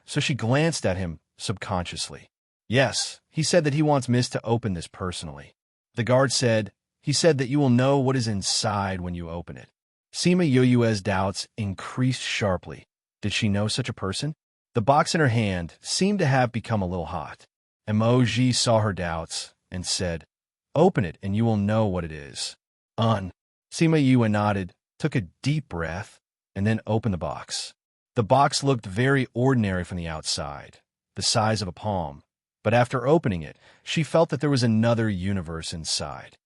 so she glanced at him subconsciously. Yes, he said that he wants Miss to open this personally. The guard said, he said that you will know what is inside when you open it. Sima Yue's doubts increased sharply. Did she know such a person? The box in her hand seemed to have become a little hot. Emoji saw her doubts and said, "Open it and you will know what it is." Sima Yue nodded, took a deep breath, and then opened the box. The box looked very ordinary from the outside, the size of a palm, but after opening it, she felt that there was another universe inside.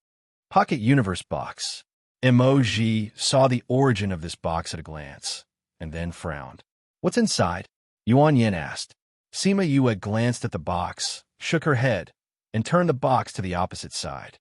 Pocket Universe Box. Emoji saw the origin of this box at a glance, and then frowned. "What's inside?" Yuan Yin asked. Sima Yue glanced at the box, shook her head, and turned the box to the opposite side.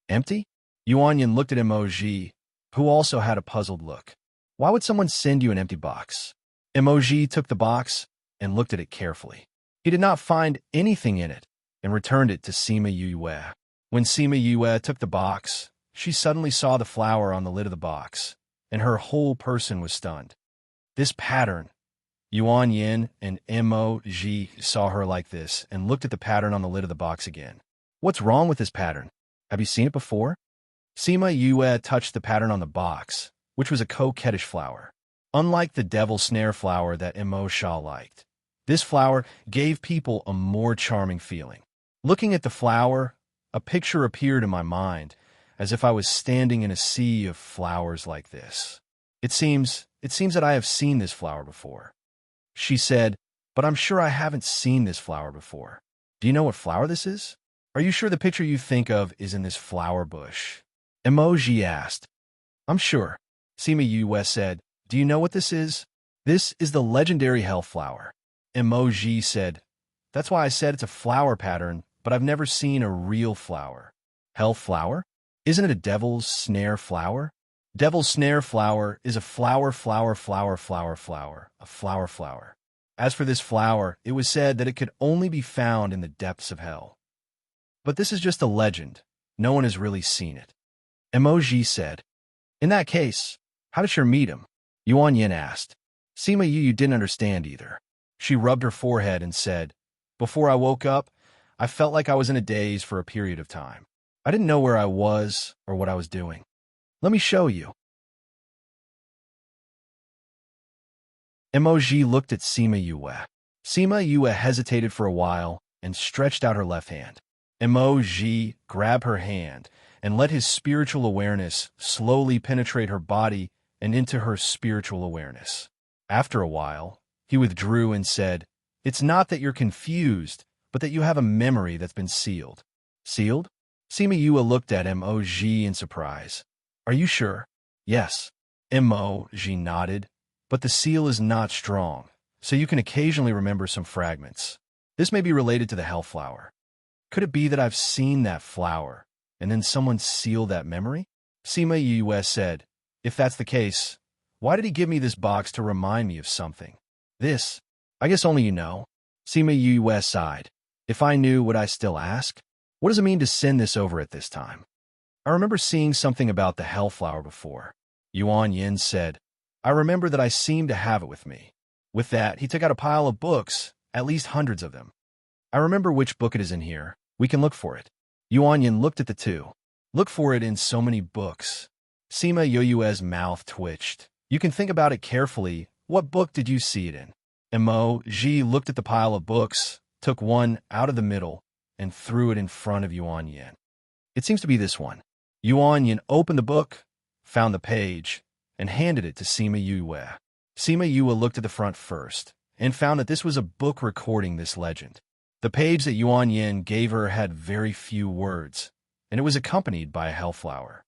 "Empty?" Yuan Yin looked at Emoji, who also had a puzzled look. "Why would someone send you an empty box?" Emoji took the box and looked at it carefully. He did not find anything in it and returned it to Sima Yue. When Sima Yue took the box, she suddenly saw the flower on the lid of the box, and her whole person was stunned. This pattern. Yuan Yin and Emoji saw her like this and looked at the pattern on the lid of the box again. "What's wrong with this pattern? Have you seen it before?" Sima Yue touched the pattern on the box, which was a coquettish flower. Unlike the devil snare flower that Emoji liked, this flower gave people a more charming feeling. Looking at the flower, a picture appeared in my mind, as if I was standing in a sea of flowers like this. It seems that I have seen this flower before." She said, "But I'm sure I haven't seen this flower before. Do you know what flower this is? Are you sure the picture you think of is in this flower bush?" Emoji asked. "I'm sure." Sima Yue said, "Do you know what this is?" "This is the legendary hell flower." Emoji said, "That's why I said it's a flower pattern, but I've never seen a real flower." "Hell flower? Isn't it a devil's snare flower?" "Devil's snare flower is a flower. A flower. As for this flower, it was said that it could only be found in the depths of hell. But this is just a legend. No one has really seen it." Emoji said, "In that case, how did she meet him?" Yuan Yin asked. Sima Yu didn't understand either. She rubbed her forehead and said, "Before I woke up, I felt like I was in a daze for a period of time. I didn't know where I was or what I was doing. Let me show you." Emoji looked at Sima Yue. Sima Yue hesitated for a while and stretched out her left hand. Emoji grabbed her hand and let his spiritual awareness slowly penetrate her body and into her spiritual awareness. After a while, he withdrew and said, "It's not that you're confused, but that you have a memory that's been sealed." "Sealed?" Sima Yue looked at Emoji in surprise. "Are you sure?" "Yes." Emoji nodded, "but the seal is not strong, so you can occasionally remember some fragments. This may be related to the hell flower. Could it be that I've seen that flower, and then someone sealed that memory?" Sima Yue said, "If that's the case, why did he give me this box to remind me of something? This, I guess only you know." Sima Yue sighed. "If I knew, would I still ask? What does it mean to send this over at this time? I remember seeing something about the hellflower before." Yuan Yin said, "I remember that I seemed to have it with me." With that, he took out a pile of books, at least hundreds of them. "I remember which book it is in here. We can look for it." Yuan Yin looked at the two. "Look for it in so many books." Sima Yue's mouth twitched. "You can think about it carefully. What book did you see it in?" Emoji looked at the pile of books, took one out of the middle, and threw it in front of Yuan Yin. "It seems to be this one." Yuan Yin opened the book, found the page, and handed it to Sima Yue. Sima Yue looked at the front first, and found that this was a book recording this legend. The page that Yuan Yin gave her had very few words, and it was accompanied by a hellflower.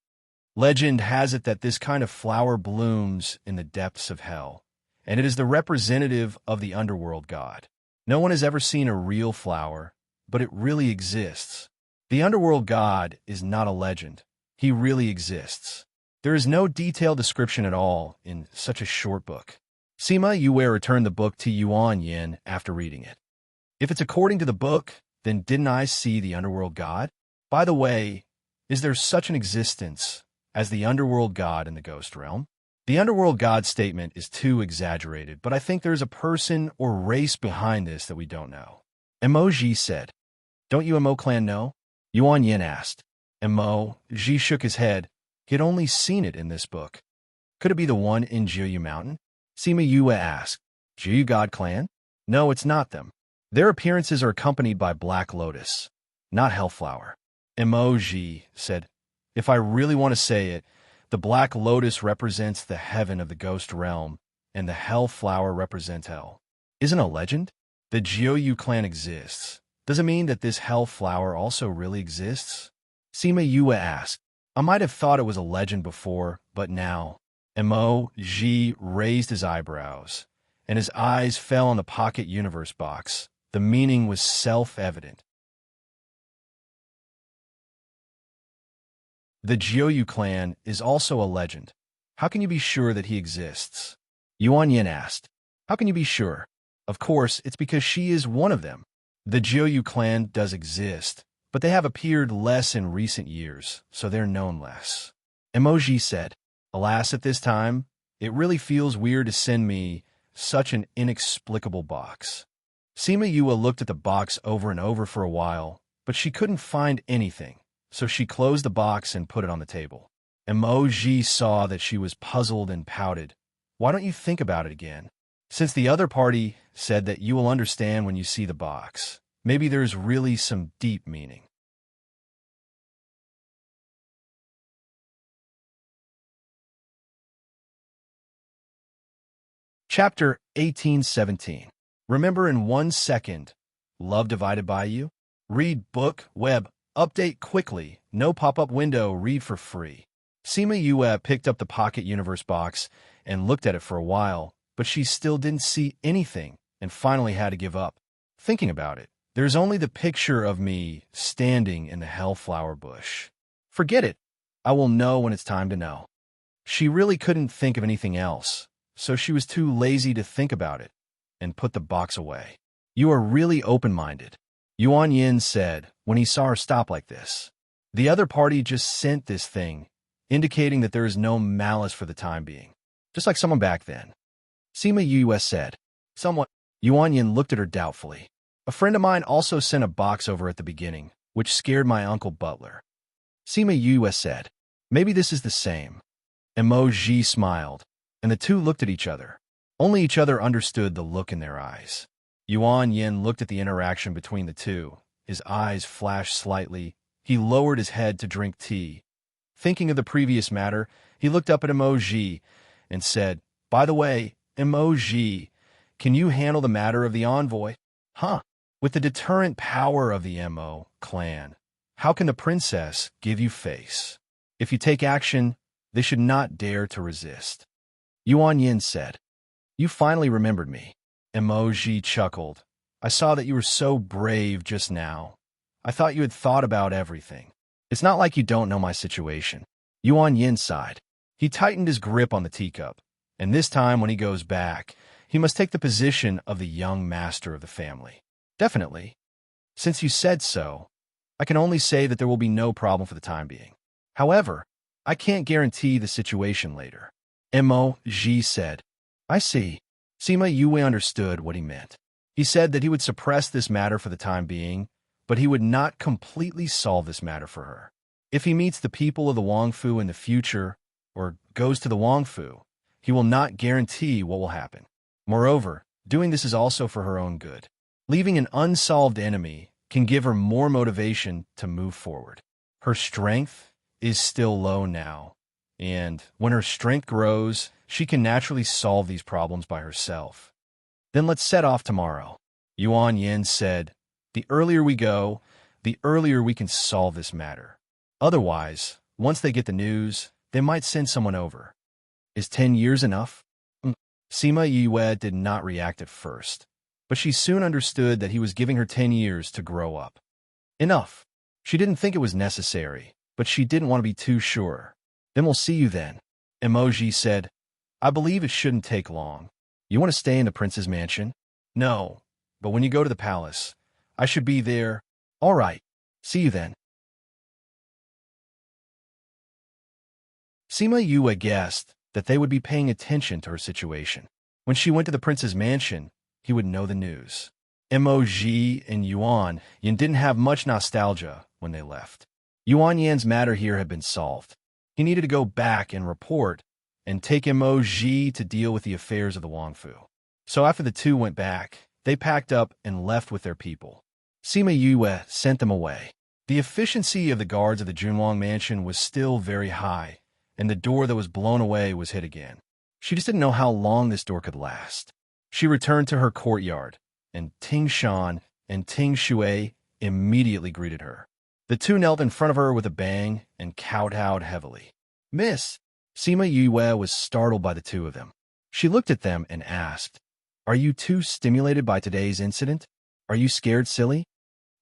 Legend has it that this kind of flower blooms in the depths of hell, and it is the representative of the underworld god. No one has ever seen a real flower, but it really exists. The underworld god is not a legend. He really exists. There is no detailed description at all in such a short book. Sima Yue returned the book to Yuan Yin after reading it. "If it's according to the book, Then didn't I see the underworld god? By the way, is there such an existence as the underworld god in the ghost realm? The underworld god statement is too exaggerated, but I think there's a person or race behind this that we don't know. Emoji said, "Don't you Emo clan know?" Yuan Yin asked. Emoji shook his head. He had only seen it in this book. Could it be the one in Jiuyu Mountain? Sima Yue asked. Jiuyu God Clan? No, it's not them. Their appearances are accompanied by Black Lotus, not Hellflower. Emoji said, "If I really want to say it, the Black Lotus represents the heaven of the ghost realm, and the Hellflower represents hell. Isn't a legend? The Jiuyu clan exists. Does it mean that this Hellflower also really exists?" Sima Yue asked. I might have thought it was a legend before, but now. Emoji raised his eyebrows, and his eyes fell on the pocket universe box. The meaning was self-evident. The Jiuyu clan is also a legend. How can you be sure that he exists? Yuan Yin asked. How can you be sure? Of course, it's because she is one of them. The Jiuyu clan does exist, but they have appeared less in recent years, so they're known less. Emoji said, Alas, at this time, it really feels weird to send me such an inexplicable box. Sima Yue looked at the box over and over for a while, but she couldn't find anything, so she closed the box and put it on the table. Emoji saw that she was puzzled and pouted. Why don't you think about it again? Since the other party said that you will understand when you see the box, maybe there's really some deep meaning. Chapter 1817. Remember in 1 second, love divided by you? Read book, web, update quickly, no pop-up window, read for free. Sima Yue picked up the Pocket Universe box and looked at it for a while, but she still didn't see anything and finally had to give up. Thinking about it, there's only the picture of me standing in the Hellflower bush. Forget it. I will know when it's time to know. She really couldn't think of anything else, so she was too lazy to think about it and put the box away. You are really open-minded, Yuan Yin said when he saw her stop like this. The other party just sent this thing, indicating that there is no malice for the time being, just like someone back then. Sima Yue said, Someone. Yuan Yin looked at her doubtfully. A friend of mine also sent a box over at the beginning, which scared my uncle Butler. Sima Yue said, Maybe this is the same. Emoji smiled, and the two looked at each other. Only each other understood the look in their eyes. Yuan Yin looked at the interaction between the two. His eyes flashed slightly. He lowered his head to drink tea. Thinking of the previous matter, he looked up at Emoji and said, By the way, Emoji, can you handle the matter of the envoy? Huh? With the deterrent power of the Mo clan, how can the princess give you face? If you take action, they should not dare to resist. Yuan Yin said, You finally remembered me. Emoji chuckled. I saw that you were so brave just now. I thought you had thought about everything. It's not like you don't know my situation. Yuan Yin sighed. He tightened his grip on the teacup, and this time when he goes back, he must take the position of the young master of the family. Definitely. Since you said so, I can only say that there will be no problem for the time being. However, I can't guarantee the situation later. Emoji said, I see. Sima Yue understood what he meant. He said that he would suppress this matter for the time being, but he would not completely solve this matter for her. If he meets the people of the Wangfu in the future, or goes to the Wangfu, he will not guarantee what will happen. Moreover, doing this is also for her own good. Leaving an unsolved enemy can give her more motivation to move forward. Her strength is still low now, and when her strength grows, she can naturally solve these problems by herself. Then let's set off tomorrow. Yuan Yin said, The earlier we go, the earlier we can solve this matter. Otherwise, once they get the news, they might send someone over. Is 10 years enough? Sima Yue did not react at first, but she soon understood that he was giving her 10 years to grow up. Enough. She didn't think it was necessary, but she didn't want to be too sure. Then we'll see you then. Emoji said, I believe it shouldn't take long. You want to stay in the prince's mansion? No, but when you go to the palace, I should be there All right. See you then. Sima Yue guessed that they would be paying attention to her situation. When she went to the prince's mansion, he would know the news. Moj and Yuan Yan didn't have much nostalgia when they left. Yuan Yan's matter here had been solved. He needed to go back and report and take Moj to deal with the affairs of the Wangfu. So after the two went back, they packed up and left with their people. Sima Yue sent them away. The efficiency of the guards of the Junwang mansion was still very high, and the door that was blown away was hit again. She just didn't know how long this door could last. She returned to her courtyard, and Ting Shan and Ting Shui immediately greeted her. The two knelt in front of her with a bang and kowtowed heavily. "Miss!" Sima Yue was startled by the two of them. She looked at them and asked, "Are you too stimulated by today's incident? Are you scared silly?"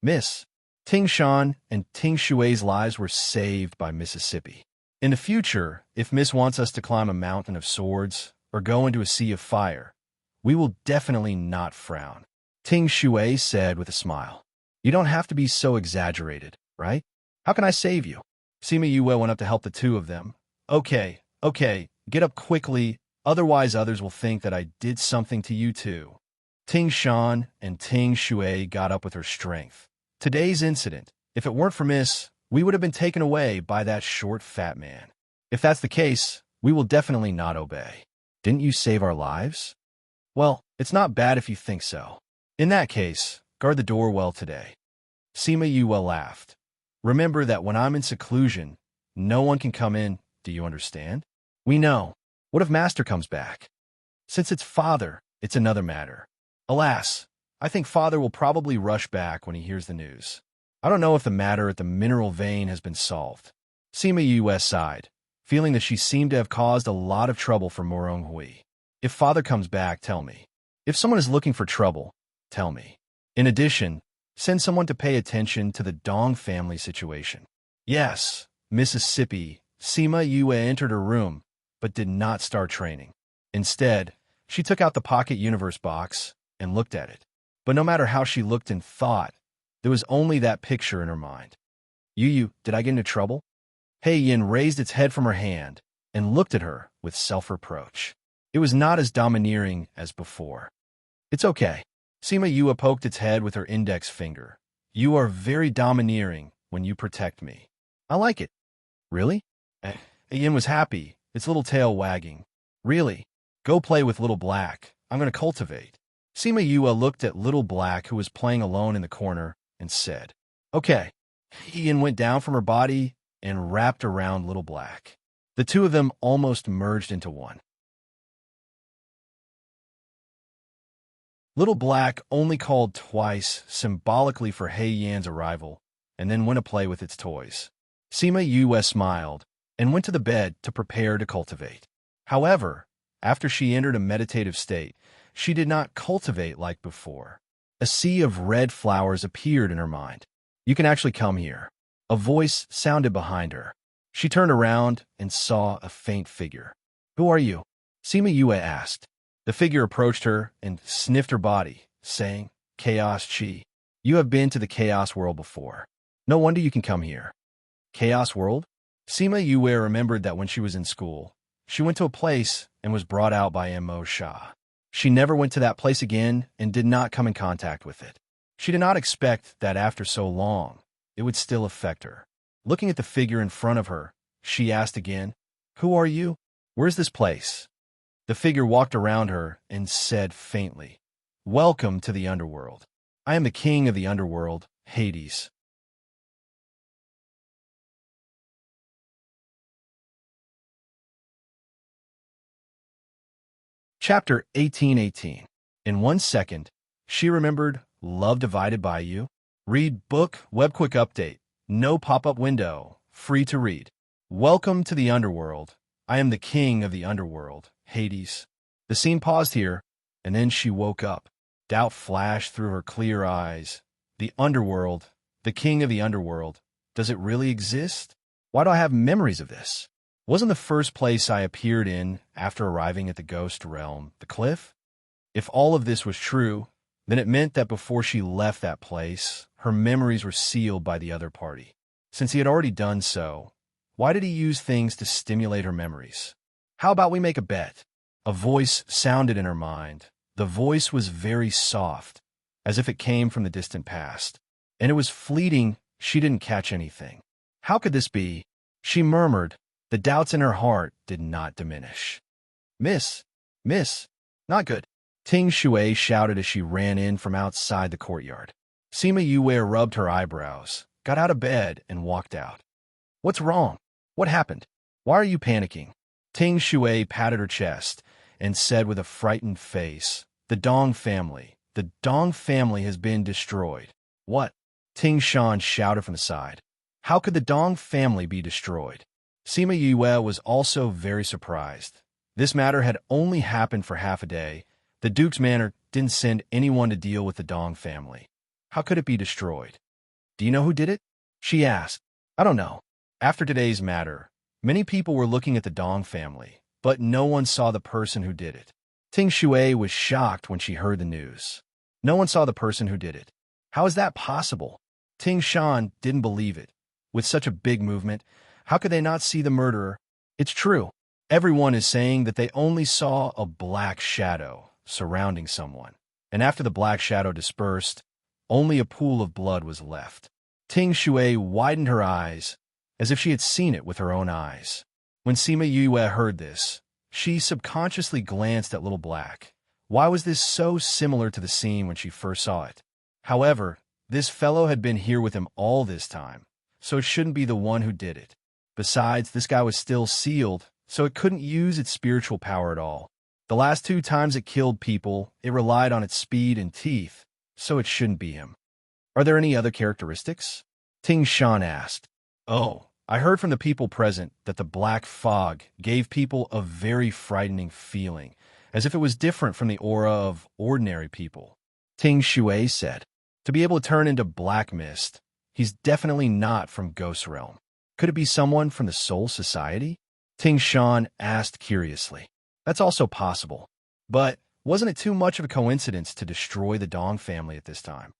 "Miss." Ting Shan and Ting Shui's lives were saved by Mississippi. In the future, if Miss wants us to climb a mountain of swords or go into a sea of fire, we will definitely not frown. Ting Shui said with a smile. "You don't have to be so exaggerated, right? How can I save you?" Sima Yue went up to help the two of them. Okay, get up quickly, otherwise others will think that I did something to you too." Ting Shan and Ting Shui got up with her strength. Today's incident, if it weren't for Miss, we would have been taken away by that short, fat man. If that's the case, we will definitely not obey. Didn't you save our lives? Well, it's not bad if you think so. In that case, guard the door well today. Sima Yue laughed. Remember that when I'm in seclusion, no one can come in, do you understand? We know. What if Master comes back? Since it's Father, it's another matter. Alas, I think Father will probably rush back when he hears the news. I don't know if the matter at the mineral vein has been solved. Sima Yue sighed, feeling that she seemed to have caused a lot of trouble for Morong Hui. If Father comes back, tell me. If someone is looking for trouble, tell me. In addition, send someone to pay attention to the Dong family situation. Yes, Mississippi. Sima Yue entered her room, but did not start training. Instead, she took out the pocket universe box and looked at it. But no matter how she looked and thought, there was only that picture in her mind. Yu, did I get into trouble? Hei Yin raised its head from her hand and looked at her with self-reproach. It was not as domineering as before. It's okay. Sima Yue poked its head with her index finger. You are very domineering when you protect me. I like it. Really? Hei Yin was happy, its little tail wagging. Really? Go play with Little Black. I'm going to cultivate. Sima Yue looked at Little Black, who was playing alone in the corner, and said, Okay. Yin went down from her body and wrapped around Little Black. The two of them almost merged into one. Little Black only called twice, symbolically for Hei Yan's arrival, and then went to play with its toys. Sima Yue smiled and went to the bed to prepare to cultivate. However, after she entered a meditative state, she did not cultivate like before. A sea of red flowers appeared in her mind. You can actually come here. A voice sounded behind her. She turned around and saw a faint figure. Who are you? Sima Yue asked. The figure approached her and sniffed her body, saying, Chaos Chi. You have been to the Chaos World before. No wonder you can come here. Chaos World? Sima Yue remembered that when she was in school, she went to a place and was brought out by Mo Sha. She never went to that place again and did not come in contact with it. She did not expect that after so long, it would still affect her. Looking at the figure in front of her, she asked again, Who are you? Where's this place? The figure walked around her and said faintly, Welcome to the underworld. I am the king of the underworld, Hades. Chapter 1818. In 1 second, she remembered Love Divided by You. Read book, web quick update. No pop-up window. Free to read. Welcome to the underworld. I am the king of the underworld, Hades. The scene paused here, and then she woke up. Doubt flashed through her clear eyes. The underworld, the king of the underworld. Does it really exist? Why do I have memories of this? Wasn't the first place I appeared in after arriving at the ghost realm the cliff? If all of this was true, then it meant that before she left that place, her memories were sealed by the other party. Since he had already done so, why did he use things to stimulate her memories? How about we make a bet? A voice sounded in her mind. The voice was very soft, as if it came from the distant past. And it was fleeting. She didn't catch anything. How could this be? She murmured. The doubts in her heart did not diminish. Miss, not good. Ting Shui shouted as she ran in from outside the courtyard. Sima Yue rubbed her eyebrows, got out of bed, and walked out. What's wrong? What happened? Why are you panicking? Ting Shui patted her chest and said with a frightened face, The Dong family has been destroyed. What? Ting Shan shouted from the side. How could the Dong family be destroyed? Sima Yue was also very surprised. This matter had only happened for half a day. The Duke's manor didn't send anyone to deal with the Dong family. How could it be destroyed? Do you know who did it? She asked. I don't know. After today's matter, many people were looking at the Dong family, but no one saw the person who did it. Ting Shui was shocked when she heard the news. No one saw the person who did it. How is that possible? Ting Shan didn't believe it. With such a big movement, how could they not see the murderer? It's true. Everyone is saying that they only saw a black shadow surrounding someone. And after the black shadow dispersed, only a pool of blood was left. Ting Shui widened her eyes, as if she had seen it with her own eyes. When Sima Yue heard this, she subconsciously glanced at Little Black. Why was this so similar to the scene when she first saw it? However, this fellow had been here with him all this time, so it shouldn't be the one who did it. Besides, this guy was still sealed, so it couldn't use its spiritual power at all. The last 2 times it killed people, it relied on its speed and teeth, so it shouldn't be him. Are there any other characteristics? Ting Shan asked. Oh, I heard from the people present that the black fog gave people a very frightening feeling, as if it was different from the aura of ordinary people. Ting Shui said. To be able to turn into black mist, he's definitely not from Ghost Realm. Could it be someone from the Soul Society? Ting Shan asked curiously. That's also possible. But wasn't it too much of a coincidence to destroy the Dong family at this time?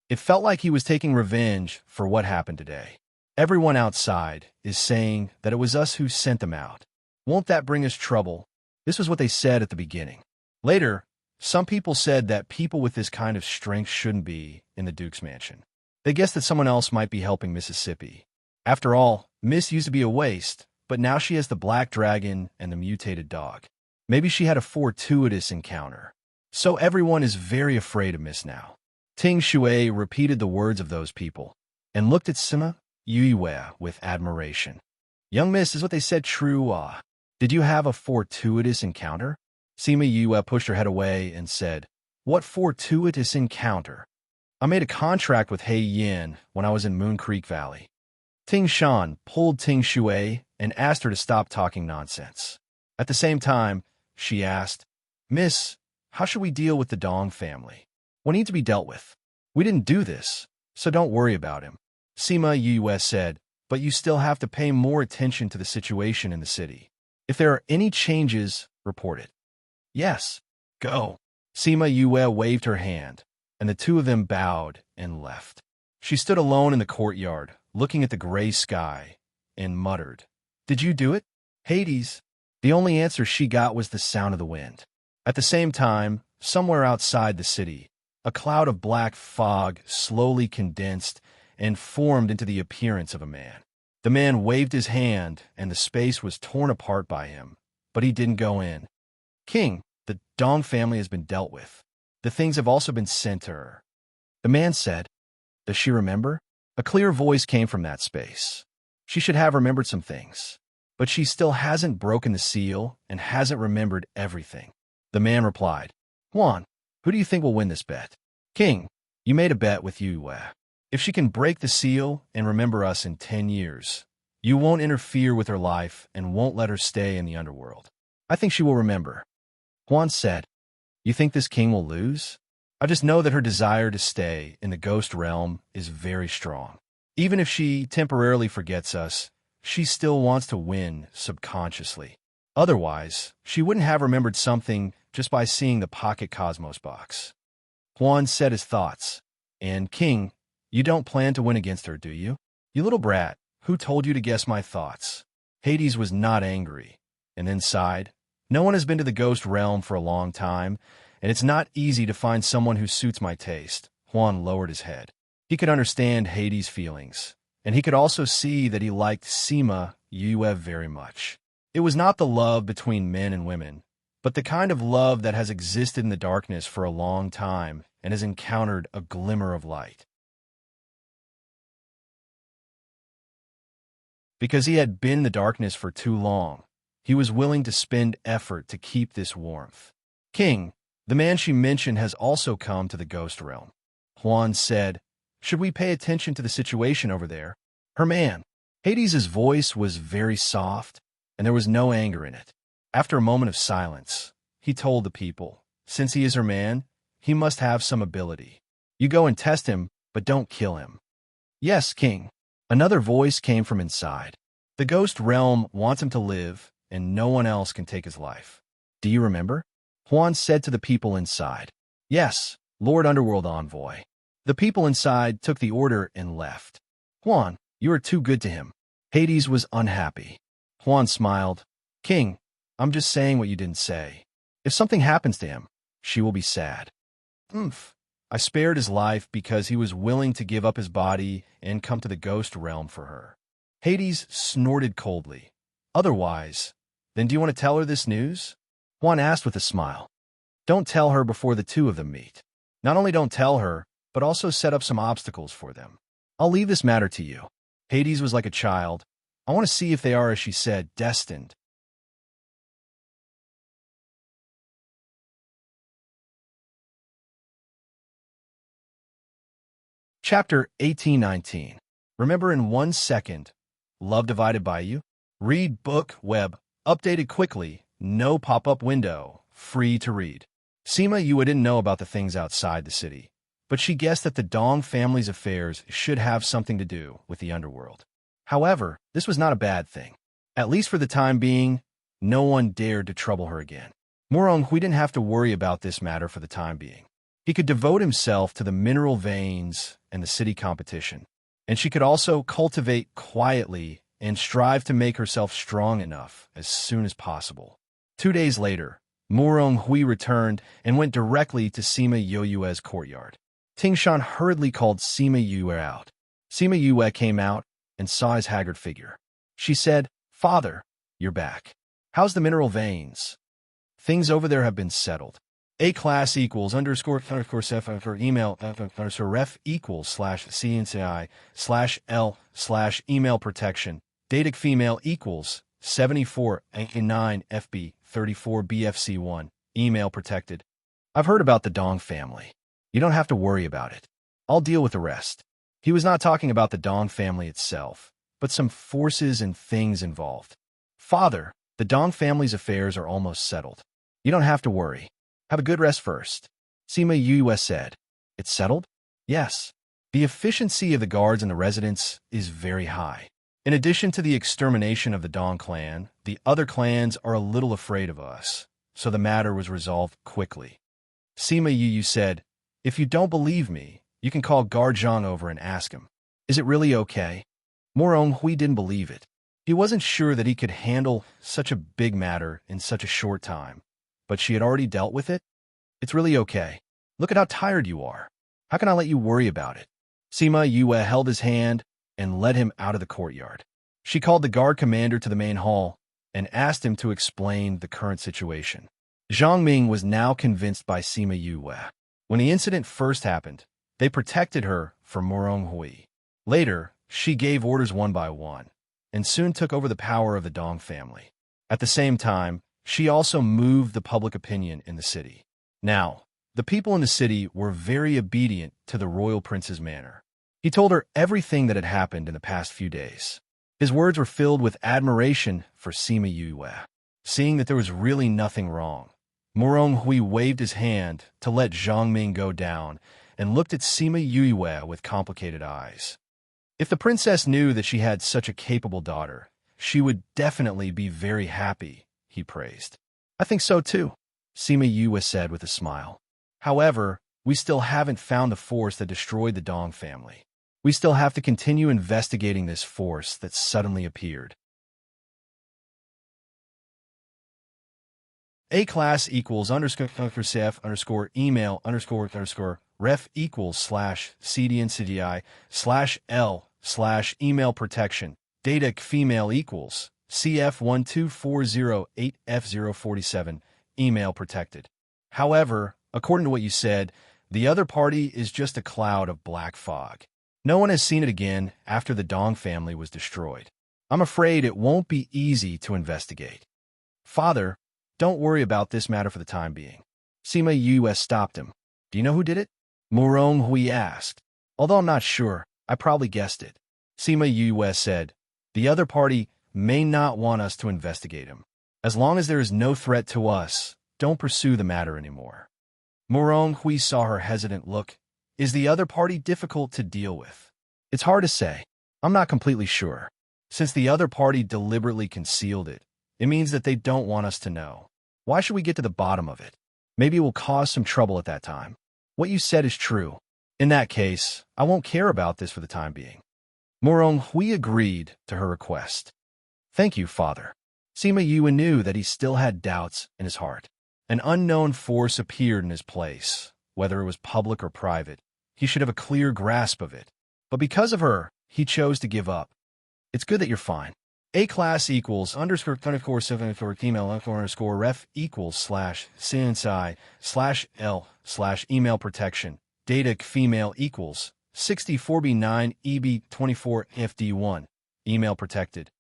It felt like he was taking revenge for what happened today. Everyone outside is saying that it was us who sent them out. Won't that bring us trouble? This was what they said at the beginning. Later, some people said that people with this kind of strength shouldn't be in the Duke's mansion. They guessed that someone else might be helping Mississippi. After all, Miss used to be a waste, but now she has the black dragon and the mutated dog. Maybe she had a fortuitous encounter. So everyone is very afraid of Miss now. Ting Shui repeated the words of those people and looked at Sima Yue with admiration. Young Miss, is what they said true? Did you have a fortuitous encounter? Sima Yue pushed her head away and said, What fortuitous encounter? I made a contract with Hei Yin when I was in Moon Creek Valley. Ting Shan pulled Ting Shui and asked her to stop talking nonsense. At the same time, she asked, Miss, how should we deal with the Dong family? What needs to be dealt with? We didn't do this, so don't worry about him. Sima Yue said, but you still have to pay more attention to the situation in the city. If there are any changes, report it. Yes, go. Sima Yue waved her hand, and the two of them bowed and left. She stood alone in the courtyard, looking at the gray sky, and muttered, Did you do it, Hades? The only answer she got was the sound of the wind. At the same time, somewhere outside the city, a cloud of black fog slowly condensed and formed into the appearance of a man. The man waved his hand, and the space was torn apart by him, but he didn't go in. King, the Dong family has been dealt with. The things have also been sent to her. The man said, Does she remember? A clear voice came from that space. She should have remembered some things, but she still hasn't broken the seal and hasn't remembered everything. The man replied, Huan, who do you think will win this bet? King, you made a bet with Yue. If she can break the seal and remember us in 10 years, you won't interfere with her life and won't let her stay in the underworld. I think she will remember. Huan said, You think this king will lose? I just know that her desire to stay in the ghost realm is very strong. Even if she temporarily forgets us, she still wants to win subconsciously. Otherwise, she wouldn't have remembered something just by seeing the pocket Cosmos box. Huan said his thoughts. And, King, you don't plan to win against her, do you? You little brat, who told you to guess my thoughts? Hades was not angry, and then sighed. No one has been to the ghost realm for a long time, and it's not easy to find someone who suits my taste. Huan lowered his head. He could understand Hades' feelings, and he could also see that he liked Sima Yue very much. It was not the love between men and women, but the kind of love that has existed in the darkness for a long time and has encountered a glimmer of light. Because he had been in the darkness for too long, he was willing to spend effort to keep this warmth. King, the man she mentioned has also come to the ghost realm. Huan said, should we pay attention to the situation over there? Her man. Hades' voice was very soft, and there was no anger in it. After a moment of silence, he told the people, since he is her man, he must have some ability. You go and test him, but don't kill him. Yes, King. Another voice came from inside. The ghost realm wants him to live, and no one else can take his life. Do you remember? Huan said to the people inside. Yes, Lord Underworld Envoy. The people inside took the order and left. Huan, you are too good to him. Hades was unhappy. Huan smiled. King, I'm just saying what you didn't say. If something happens to him, she will be sad. I spared his life because he was willing to give up his body and come to the ghost realm for her. Hades snorted coldly. Otherwise, then do you want to tell her this news? Huan asked with a smile. Don't tell her before the two of them meet. Not only don't tell her, but also set up some obstacles for them. I'll leave this matter to you. Hades was like a child. I want to see if they are, as she said, destined. Chapter 1819. Remember in 1 second. Love divided by you. Read book, web, updated quickly, no pop-up window, free to read. Sima Yue didn't know about the things outside the city, but she guessed that the Dong family's affairs should have something to do with the underworld. However, this was not a bad thing. At least for the time being, no one dared to trouble her again. Murong Hui didn't have to worry about this matter for the time being. He could devote himself to the mineral veins and the city competition, and she could also cultivate quietly and strive to make herself strong enough as soon as possible. 2 days later, Murong Hui returned and went directly to Sima Yue's courtyard. Tingshan hurriedly called Sima Yue out. Sima Yue came out and saw his haggard figure. She said, Father, you're back. How's the mineral veins? Things over there have been settled. A class equals underscore for email ref equals /CNCI/L/email protection. Datic female equals 7489 FB 34 BFC1. Email protected. I've heard about the Dong family. You don't have to worry about it. I'll deal with the rest. He was not talking about the Dong family itself, but some forces and things involved. Father, the Dong family's affairs are almost settled. You don't have to worry. Have a good rest first. Sima Yue said. It's settled? Yes. The efficiency of the guards in the residence is very high. In addition to the extermination of the Dong clan, the other clans are a little afraid of us, so the matter was resolved quickly. Sima Yue said, if you don't believe me, you can call Guard Zhang over and ask him. Is it really okay? Murong Hui didn't believe it. He wasn't sure that he could handle such a big matter in such a short time, but she had already dealt with it. It's really okay. Look at how tired you are. How can I let you worry about it? Sima Yue held his hand and led him out of the courtyard. She called the guard commander to the main hall and asked him to explain the current situation. Zhang Ming was now convinced by Sima Yue. When the incident first happened, they protected her from Murong Hui. Later, she gave orders one by one, and soon took over the power of the Dong family. At the same time, she also moved the public opinion in the city. Now, the people in the city were very obedient to the royal prince's manner. He told her everything that had happened in the past few days. His words were filled with admiration for Sima Yue. Seeing that there was really nothing wrong, Murong Hui waved his hand to let Zhang Ming go down and looked at Sima Yue with complicated eyes. If the princess knew that she had such a capable daughter, she would definitely be very happy, he praised. I think so too. Sima Yue said with a smile. However, we still haven't found the force that destroyed the Dong family. We still have to continue investigating this force that suddenly appeared. A class equals underscore cf underscore email underscore ref equals slash cdncgi slash l slash email protection data female equals cf12408f047 email protected. However, according to what you said, the other party is just a cloud of black fog. No one has seen it again after the Dong family was destroyed. I'm afraid it won't be easy to investigate. Father, don't worry about this matter for the time being. Sima Yue stopped him. Do you know who did it? Murong Hui asked. Although I'm not sure, I probably guessed it. Sima Yue said, the other party may not want us to investigate him. As long as there is no threat to us, don't pursue the matter anymore. Murong Hui saw her hesitant look. Is the other party difficult to deal with? It's hard to say. I'm not completely sure. Since the other party deliberately concealed it, it means that they don't want us to know. Why should we get to the bottom of it? Maybe it will cause some trouble at that time. What you said is true. In that case, I won't care about this for the time being. Murong Hui agreed to her request. Thank you, Father. Sima Yue knew that he still had doubts in his heart. An unknown force appeared in his place. Whether it was public or private, he should have a clear grasp of it. But because of her, he chose to give up. It's good that you're fine. A class equals underscore email underscore ref equals slash CNSI slash L slash email protection data female equals 64B9 EB24 FD1 email protected.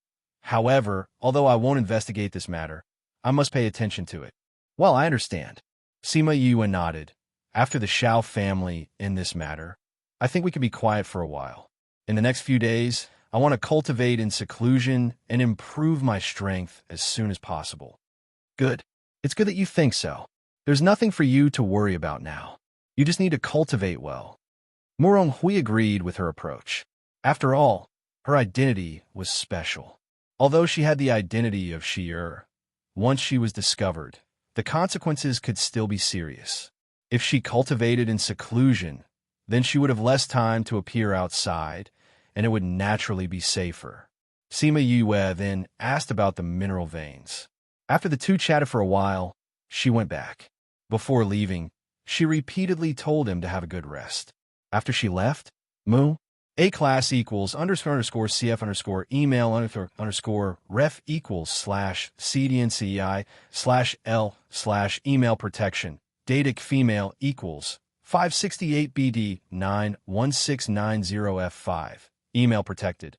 However, although I won't investigate this matter, I must pay attention to it. Well, I understand. Sima Yue nodded. After the Shao family in this matter, I think we can be quiet for a while. In the next few days, I want to cultivate in seclusion and improve my strength as soon as possible. Good. It's good that you think so. There's nothing for you to worry about now. You just need to cultivate well. Murong Hui agreed with her approach. After all, her identity was special. Although she had the identity of Shi-Er, once she was discovered, the consequences could still be serious. If she cultivated in seclusion, then she would have less time to appear outside, and it would naturally be safer. Sima Yue then asked about the mineral veins. After the two chatted for a while, she went back. Before leaving, she repeatedly told him to have a good rest. After she left, A class equals underscore CF underscore email underscore ref equals slash CDNCI slash L slash email protection data female equals 568BD 91690F5 email protected.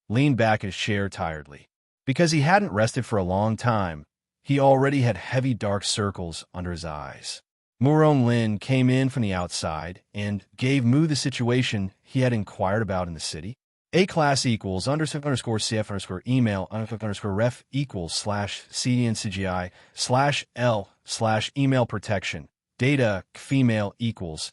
Leaned back in his chair tiredly. Because he hadn't rested for a long time, he already had heavy dark circles under his eyes. Murong Lin came in from the outside and gave Mu the situation he had inquired about in the city. A class equals underscore CF underscore email underscore ref equals slash CDNCGI slash L slash email protection data female equals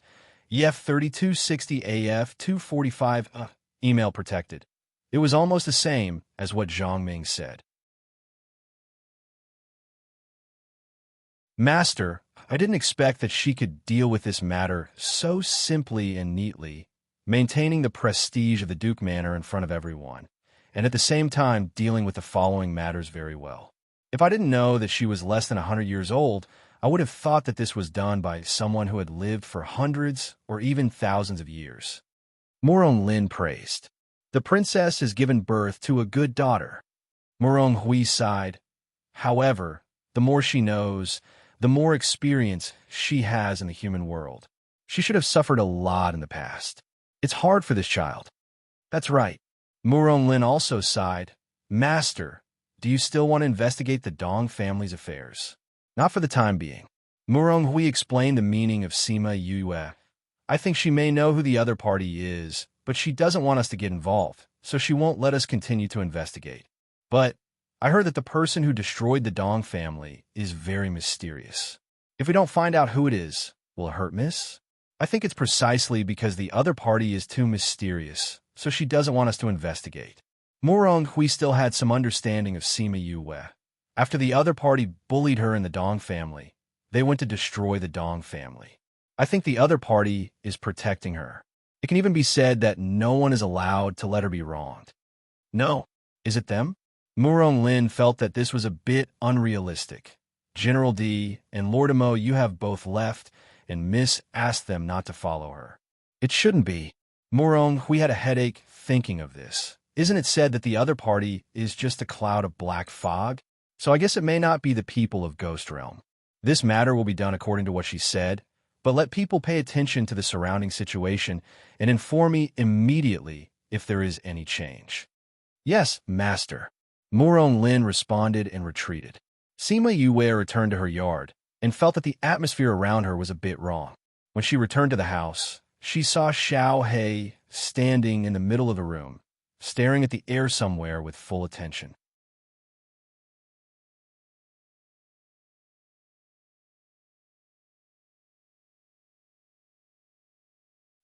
EF3260AF 245 email protected. It was almost the same as what Zhang Ming said. Master, I didn't expect that she could deal with this matter so simply and neatly, maintaining the prestige of the Duke Manor in front of everyone, and at the same time dealing with the following matters very well. If I didn't know that she was less than 100 years old, I would have thought that this was done by someone who had lived for hundreds or even thousands of years. Murong Lin praised. The princess has given birth to a good daughter. Murong Hui sighed. However, the more she knows, the more experience she has in the human world. She should have suffered a lot in the past. It's hard for this child. That's right. Murong Lin also sighed. Master, do you still want to investigate the Dong family's affairs? Not for the time being. Murong Hui explained the meaning of Sima Yue. I think she may know who the other party is, but she doesn't want us to get involved, so she won't let us continue to investigate. But I heard that the person who destroyed the Dong family is very mysterious. If we don't find out who it is, will it hurt Miss? I think it's precisely because the other party is too mysterious, so she doesn't want us to investigate. Murong Hui still had some understanding of Sima Yue. After the other party bullied her in the Dong family, They went to destroy the Dong family. I think the other party is protecting her. It can even be said that no one is allowed to let her be wronged. No. Is it them? Murong Lin felt that this was a bit unrealistic. General D and Lord Imo, you have both left, and Miss asked them not to follow her. It shouldn't be. Murong, we had a headache thinking of this. Isn't it said that the other party is just a cloud of black fog? So I guess it may not be the people of Ghost Realm. This matter will be done according to what she said, but let people pay attention to the surrounding situation and inform me immediately if there is any change. Yes, Master. Murong Lin responded and retreated. Sima Yue returned to her yard and felt that the atmosphere around her was a bit wrong. When she returned to the house, she saw Xiao He standing in the middle of the room, staring at the air somewhere with full attention.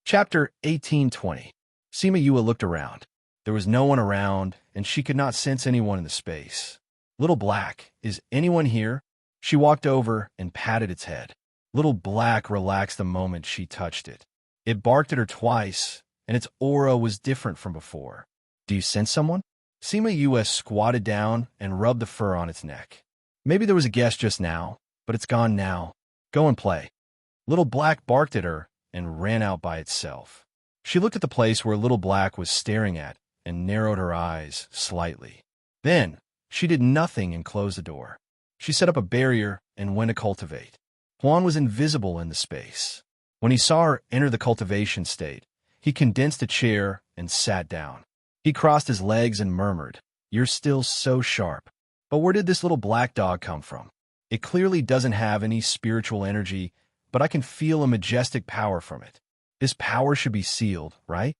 Chapter 1820. Sima Yue looked around. There was no one around, and she could not sense anyone in the space. Little Black, is anyone here? She walked over and patted its head. Little Black relaxed the moment she touched it. It barked at her twice, and its aura was different from before. Do you sense someone? Sima Yue squatted down and rubbed the fur on its neck. Maybe there was a guest just now, but it's gone now. Go and play. Little Black barked at her and ran out by itself. She looked at the place where Little Black was staring at and narrowed her eyes slightly. Then, she did nothing and closed the door. She set up a barrier and went to cultivate. Huan was invisible in the space. When he saw her enter the cultivation state, he condensed a chair and sat down. He crossed his legs and murmured, "You're still so sharp. But where did this little black dog come from? It clearly doesn't have any spiritual energy, but I can feel a majestic power from it. This power should be sealed, right?"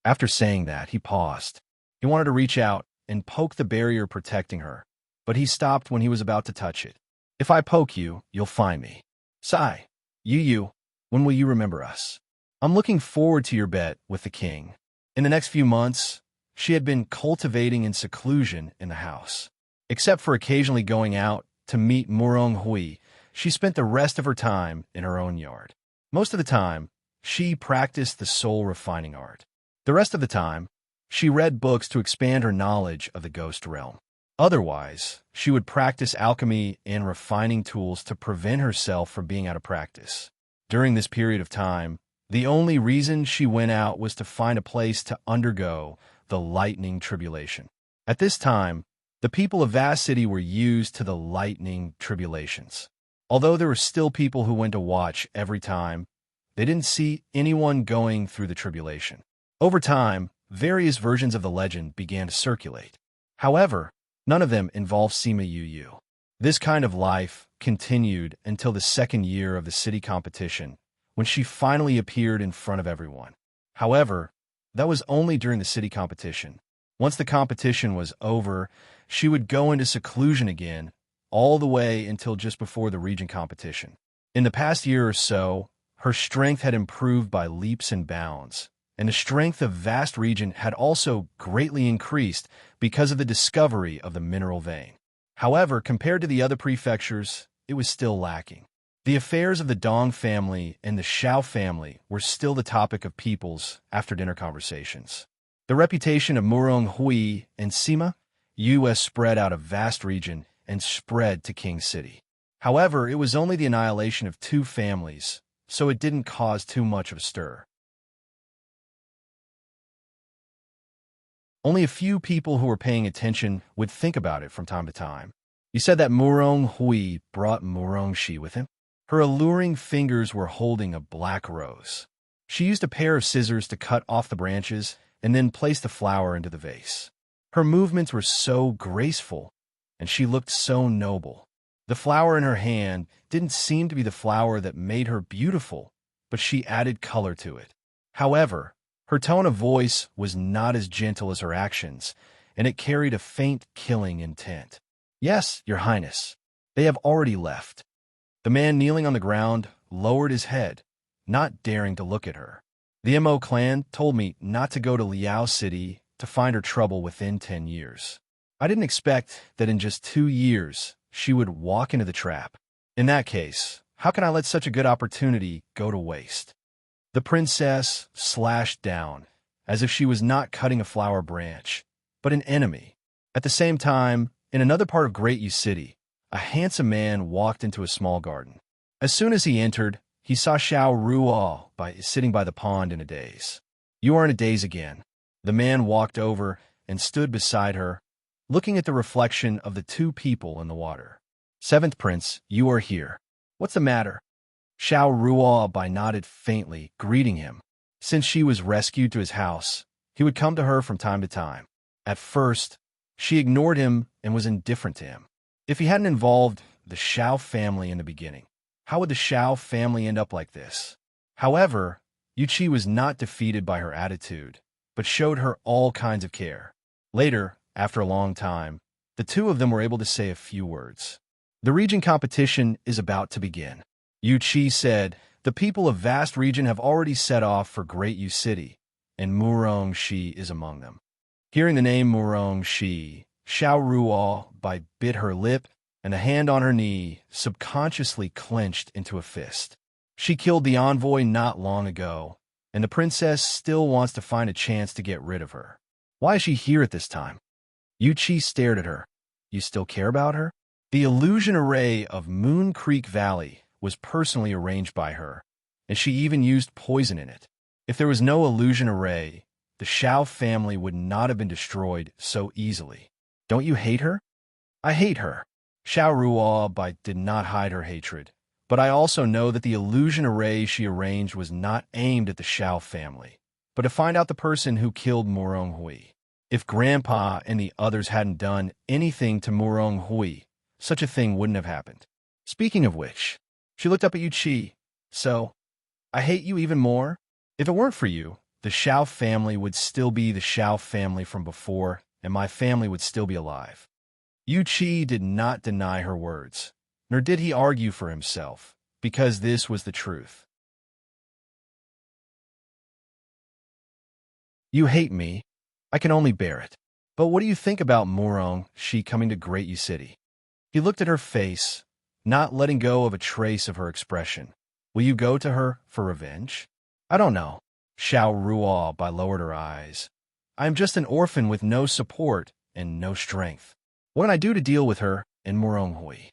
After saying that, he paused. He wanted to reach out and poke the barrier protecting her, but he stopped when he was about to touch it. "If I poke you, you'll find me. Sigh. You, when will you remember us? I'm looking forward to your bet with the king." In the next few months, she had been cultivating in seclusion in the house. Except for occasionally going out to meet Murong Hui, she spent the rest of her time in her own yard. Most of the time, she practiced the soul refining art. The rest of the time, she read books to expand her knowledge of the ghost realm. Otherwise, she would practice alchemy and refining tools to prevent herself from being out of practice. During this period of time, the only reason she went out was to find a place to undergo the lightning tribulation. At this time, the people of Vast City were used to the lightning tribulations. Although there were still people who went to watch every time, they didn't see anyone going through the tribulation. Over time, various versions of the legend began to circulate. However, none of them involved Sima Yue. This kind of life continued until the second year of the city competition, when she finally appeared in front of everyone. However, that was only during the city competition. Once the competition was over, she would go into seclusion again, all the way until just before the region competition. In the past year or so, her strength had improved by leaps and bounds, and the strength of Vast Region had also greatly increased because of the discovery of the mineral vein. However, compared to the other prefectures, it was still lacking. The affairs of the Dong family and the Xiao family were still the topic of people's after-dinner conversations. The reputation of Murong Hui and Sima Yue spread out of Vast Region and spread to King City. However, it was only the annihilation of two families, so it didn't cause too much of a stir. Only a few people who were paying attention would think about it from time to time. You said that Murong Hui brought Murong Shi with him? Her alluring fingers were holding a black rose. She used a pair of scissors to cut off the branches and then place the flower into the vase. Her movements were so graceful, and she looked so noble. The flower in her hand didn't seem to be the flower that made her beautiful, but she added color to it. However, her tone of voice was not as gentle as her actions, and it carried a faint killing intent. "Yes, Your Highness. They have already left." The man kneeling on the ground lowered his head, not daring to look at her. "The Mo clan told me not to go to Liao City to find her trouble within 10 years. I didn't expect that in just 2 years she would walk into the trap. In that case, How can I let such a good opportunity go to waste? The princess slashed down, as if she was not cutting a flower branch, but an enemy. At the same time, in another part of Great U City, a handsome man walked into a small garden. As soon as he entered, he saw Xiao Ruo sitting by the pond in a daze. You are in a daze again. The man walked over and stood beside her, looking at the reflection of the two people in the water. Seventh Prince, you are here. What's the matter? Xiao Ruo nodded faintly, greeting him. Since she was rescued to his house, he would come to her from time to time. At first, she ignored him and was indifferent to him. If he hadn't involved the Xiao family in the beginning, how would the Xiao family end up like this? However, Yuqi was not defeated by her attitude, but showed her all kinds of care. Later, after a long time, the two of them were able to say a few words. The region competition is about to begin. Yuqi said, the people of vast region have already set off for Great U City, and Murong Shi is among them. Hearing the name Murong Shi, Xiao Ruo bit her lip, and a hand on her knee subconsciously clenched into a fist. She killed the envoy not long ago, and the princess still wants to find a chance to get rid of her. Why is she here at this time? Yuqi stared at her. You still care about her? The illusion array of Moon Creek Valley was personally arranged by her, and she even used poison in it. If there was no illusion array, the Xiao family would not have been destroyed so easily. Don't you hate her? I hate her. Xiao Ruo did not hide her hatred, but I also know that the illusion array she arranged was not aimed at the Xiao family, but to find out the person who killed Murong Hui. If Grandpa and the others hadn't done anything to Murong Hui, such a thing wouldn't have happened. Speaking of which, she looked up at Yuqi. So, I hate you even more? If it weren't for you, the Xiao family would still be the Xiao family from before, and my family would still be alive. Yuqi did not deny her words, nor did he argue for himself, because this was the truth. You hate me. I can only bear it. But what do you think about Murong Shi coming to Great U City? He looked at her face, not letting go of a trace of her expression. Will you go to her for revenge? I don't know. Xiao Ruo lowered her eyes. I am just an orphan with no support and no strength. What can I do to deal with her and Murong Hui?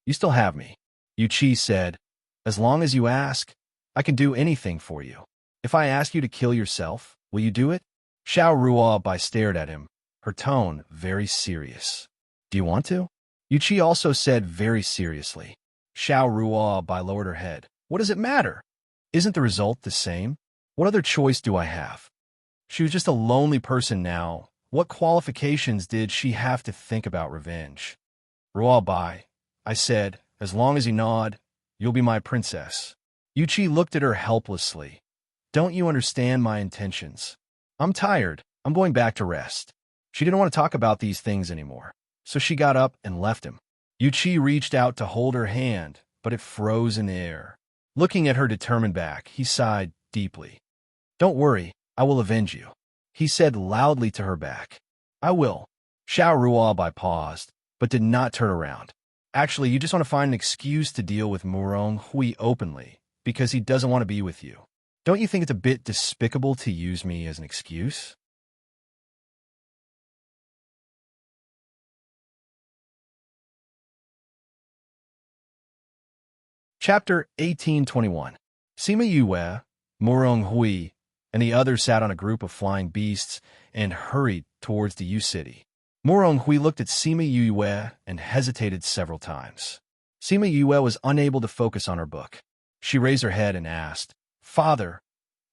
You still have me. Yuqi said, as long as you ask, I can do anything for you. If I ask you to kill yourself, will you do it? Xiao Ruo stared at him, her tone very serious. Do you want to? Yuqi also said very seriously. Xiao Ruo lowered her head. What does it matter? Isn't the result the same? What other choice do I have? She was just a lonely person now. What qualifications did she have to think about revenge? Ruo, I said, as long as you nod, you'll be my princess. Yuqi looked at her helplessly. Don't you understand my intentions? I'm tired. I'm going back to rest. She didn't want to talk about these things anymore, so she got up and left him. Yuqi reached out to hold her hand, but it froze in the air. Looking at her determined back, he sighed deeply. Don't worry, I will avenge you, he said loudly to her back. I will. Xiao Ruo paused, but did not turn around. Actually, you just want to find an excuse to deal with Murong Hui openly, because he doesn't want to be with you. Don't you think it's a bit despicable to use me as an excuse? Chapter 1821. Sima Yue, Murong Hui, and the others sat on a group of flying beasts and hurried towards the U City. Murong Hui looked at Sima Yue and hesitated several times. Sima Yue was unable to focus on her book. She raised her head and asked, Father,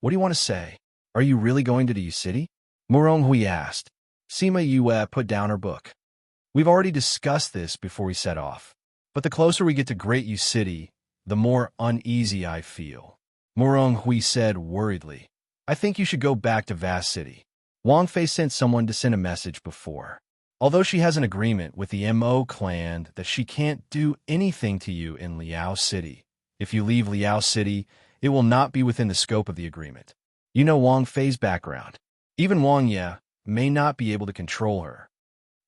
what do you want to say? Are you really going to the U City? Murong Hui asked. Sima Yue put down her book. We've already discussed this before we set off, but the closer we get to Great U City, the more uneasy I feel. Murong Hui said worriedly, I think you should go back to Vast City. Wang Fei sent someone to send a message before. Although she has an agreement with the Mo clan that she can't do anything to you in Liao City. If you leave Liao City, it will not be within the scope of the agreement. You know Wang Fei's background. Even Wang Ye may not be able to control her.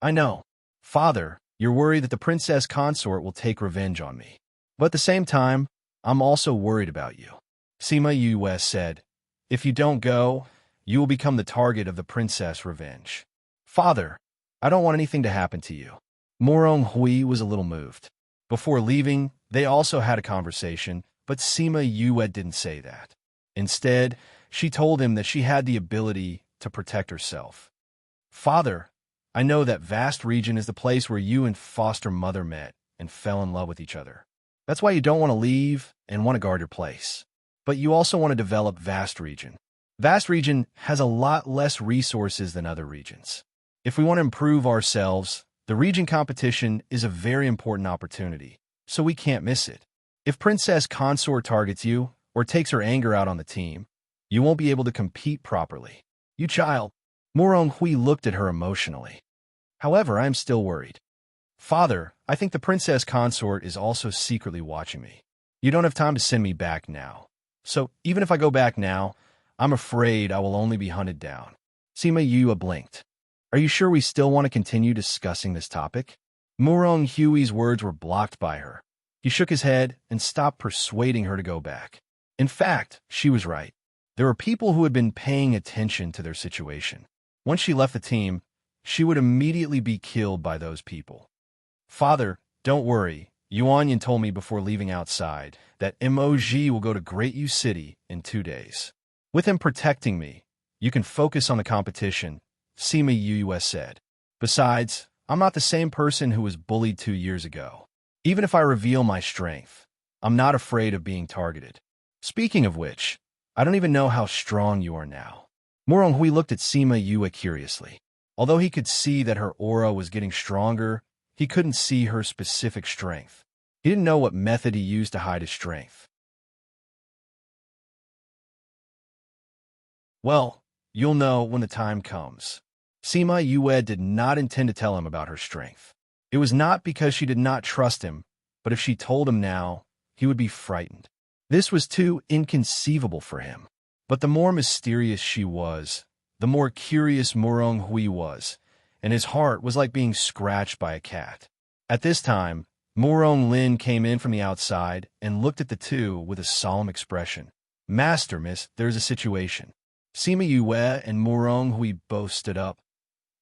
I know. Father, you're worried that the princess consort will take revenge on me. But at the same time, I'm also worried about you. Sima Yue said, if you don't go, you will become the target of the princess revenge. Father, I don't want anything to happen to you. Morong Hui was a little moved. Before leaving, they also had a conversation, but Sima Yue didn't say that. Instead, she told him that she had the ability to protect herself. Father, I know that vast region is the place where you and foster mother met and fell in love with each other. That's why you don't want to leave and want to guard your place. But you also want to develop vast region. Vast region has a lot less resources than other regions. If we want to improve ourselves, the region competition is a very important opportunity, so we can't miss it. If Princess Consort targets you or takes her anger out on the team, you won't be able to compete properly. You child. Morong Hui looked at her emotionally. However, I am still worried. Father, I think the Princess Consort is also secretly watching me. You don't have time to send me back now. So, even if I go back now, I'm afraid I will only be hunted down. Sima Yue blinked. Are you sure we still want to continue discussing this topic? Morong Hui's words were blocked by her. He shook his head and stopped persuading her to go back. In fact, she was right. There were people who had been paying attention to their situation. Once she left the team, she would immediately be killed by those people. Father, don't worry. Yuanyan told me before leaving outside that MOG will go to Great U City in 2 days. With him protecting me, you can focus on the competition, Sima Yue said. Besides, I'm not the same person who was bullied 2 years ago. Even if I reveal my strength, I'm not afraid of being targeted. Speaking of which, I don't even know how strong you are now. Morong Hui looked at Sima Yue curiously. Although he could see that her aura was getting stronger, he couldn't see her specific strength. He didn't know what method he used to hide his strength. Well, you'll know when the time comes. Sima Yue did not intend to tell him about her strength. It was not because she did not trust him, but if she told him now, he would be frightened. This was too inconceivable for him. But the more mysterious she was, the more curious Morong Hui was, and his heart was like being scratched by a cat. At this time, Morong Lin came in from the outside and looked at the two with a solemn expression. Master, miss, there's a situation. Sima Yue and Morong Hui both stood up.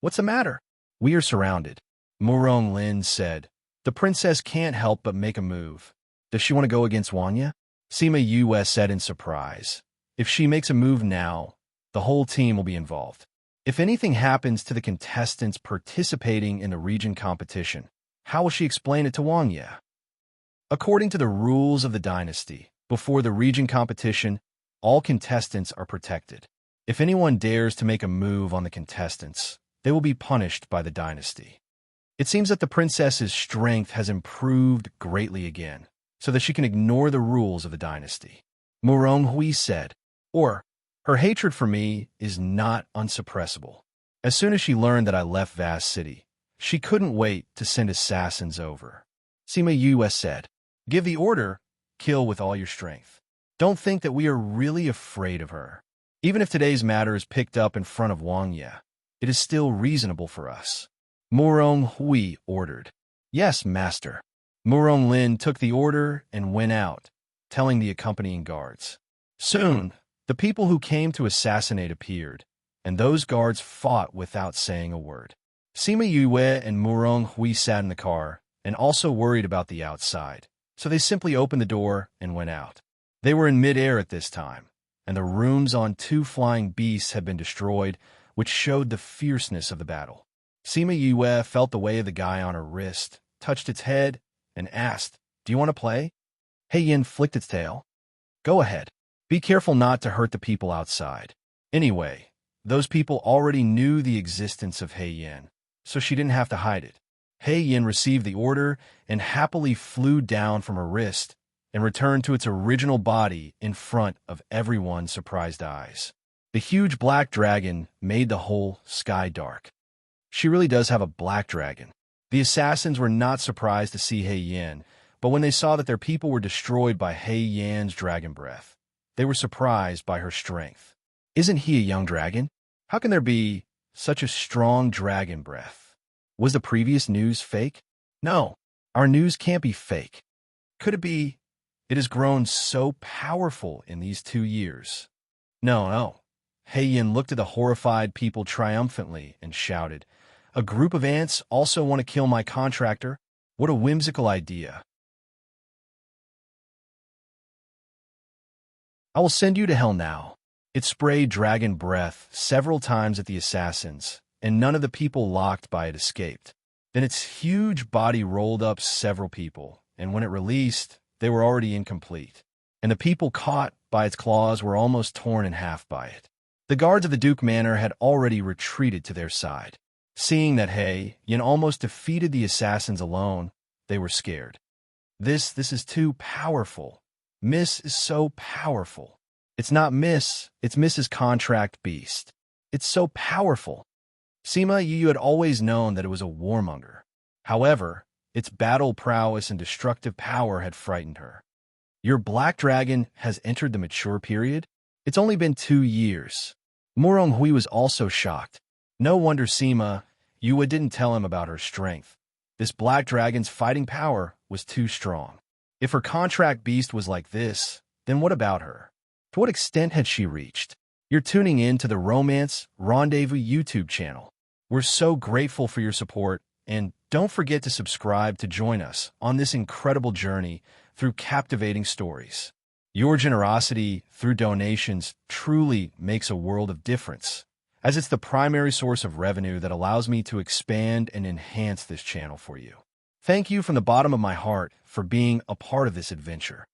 What's the matter? We are surrounded. Morong Lin said. The princess can't help but make a move. Does she want to go against Wanya? Sima Yue said in surprise. If she makes a move now, the whole team will be involved. If anything happens to the contestants participating in the region competition, how will she explain it to Wanya? According to the rules of the dynasty, before the region competition, all contestants are protected. If anyone dares to make a move on the contestants, they will be punished by the dynasty. It seems that the princess's strength has improved greatly again, so that she can ignore the rules of the dynasty. Morong Hui said, or, her hatred for me is not unsuppressible. As soon as she learned that I left Vast City, she couldn't wait to send assassins over. Sima Yue said, give the order, kill with all your strength. Don't think that we are really afraid of her. Even if today's matter is picked up in front of Wanya, it is still reasonable for us. Morong Hui ordered. Yes, master. Morong Lin took the order and went out, telling the accompanying guards. Soon, the people who came to assassinate appeared, and those guards fought without saying a word. Sima Yue and Morong Hui sat in the car and also worried about the outside, so they simply opened the door and went out. They were in midair at this time, and the runes on 2 flying beasts had been destroyed, which showed the fierceness of the battle. Sima Yue felt the weight of the guy on her wrist, touched its head, and asked, do you want to play? Hei Yin flicked its tail. Go ahead. Be careful not to hurt the people outside. Anyway, those people already knew the existence of Hei Yin, so she didn't have to hide it. Hei Yin received the order and happily flew down from her wrist and returned to its original body in front of everyone's surprised eyes. The huge black dragon made the whole sky dark. She really does have a black dragon. The assassins were not surprised to see Hei Yin, but when they saw that their people were destroyed by Hei Yan's dragon breath, they were surprised by her strength. Isn't he a young dragon? How can there be such a strong dragon breath? Was the previous news fake? No, our news can't be fake. Could it be It has grown so powerful in these 2 years. No, no. Heian looked at the horrified people triumphantly and shouted, "A group of ants also want to kill my contractor? What a whimsical idea. I will send you to hell now." It sprayed dragon breath several times at the assassins, and none of the people locked by it escaped. Then its huge body rolled up several people, and when it released, they were already incomplete. And the people caught by its claws were almost torn in half by it. The guards of the Duke Manor had already retreated to their side. Seeing that Heian almost defeated the assassins alone, they were scared. This is too powerful. Miss is so powerful. It's not Miss, it's Mrs. Contract Beast. It's so powerful. Sima, you had always known that it was a warmonger. However, its battle prowess and destructive power had frightened her. Your black dragon has entered the mature period? It's only been 2 years. Hui was also shocked. No wonder Sima, Yua didn't tell him about her strength. This black dragon's fighting power was too strong. If her contract beast was like this, then what about her? To what extent had she reached? You're tuning in to the Romance Rendezvous YouTube channel. We're so grateful for your support, and don't forget to subscribe to join us on this incredible journey through captivating stories. Your generosity through donations truly makes a world of difference, as it's the primary source of revenue that allows me to expand and enhance this channel for you. Thank you from the bottom of my heart for being a part of this adventure.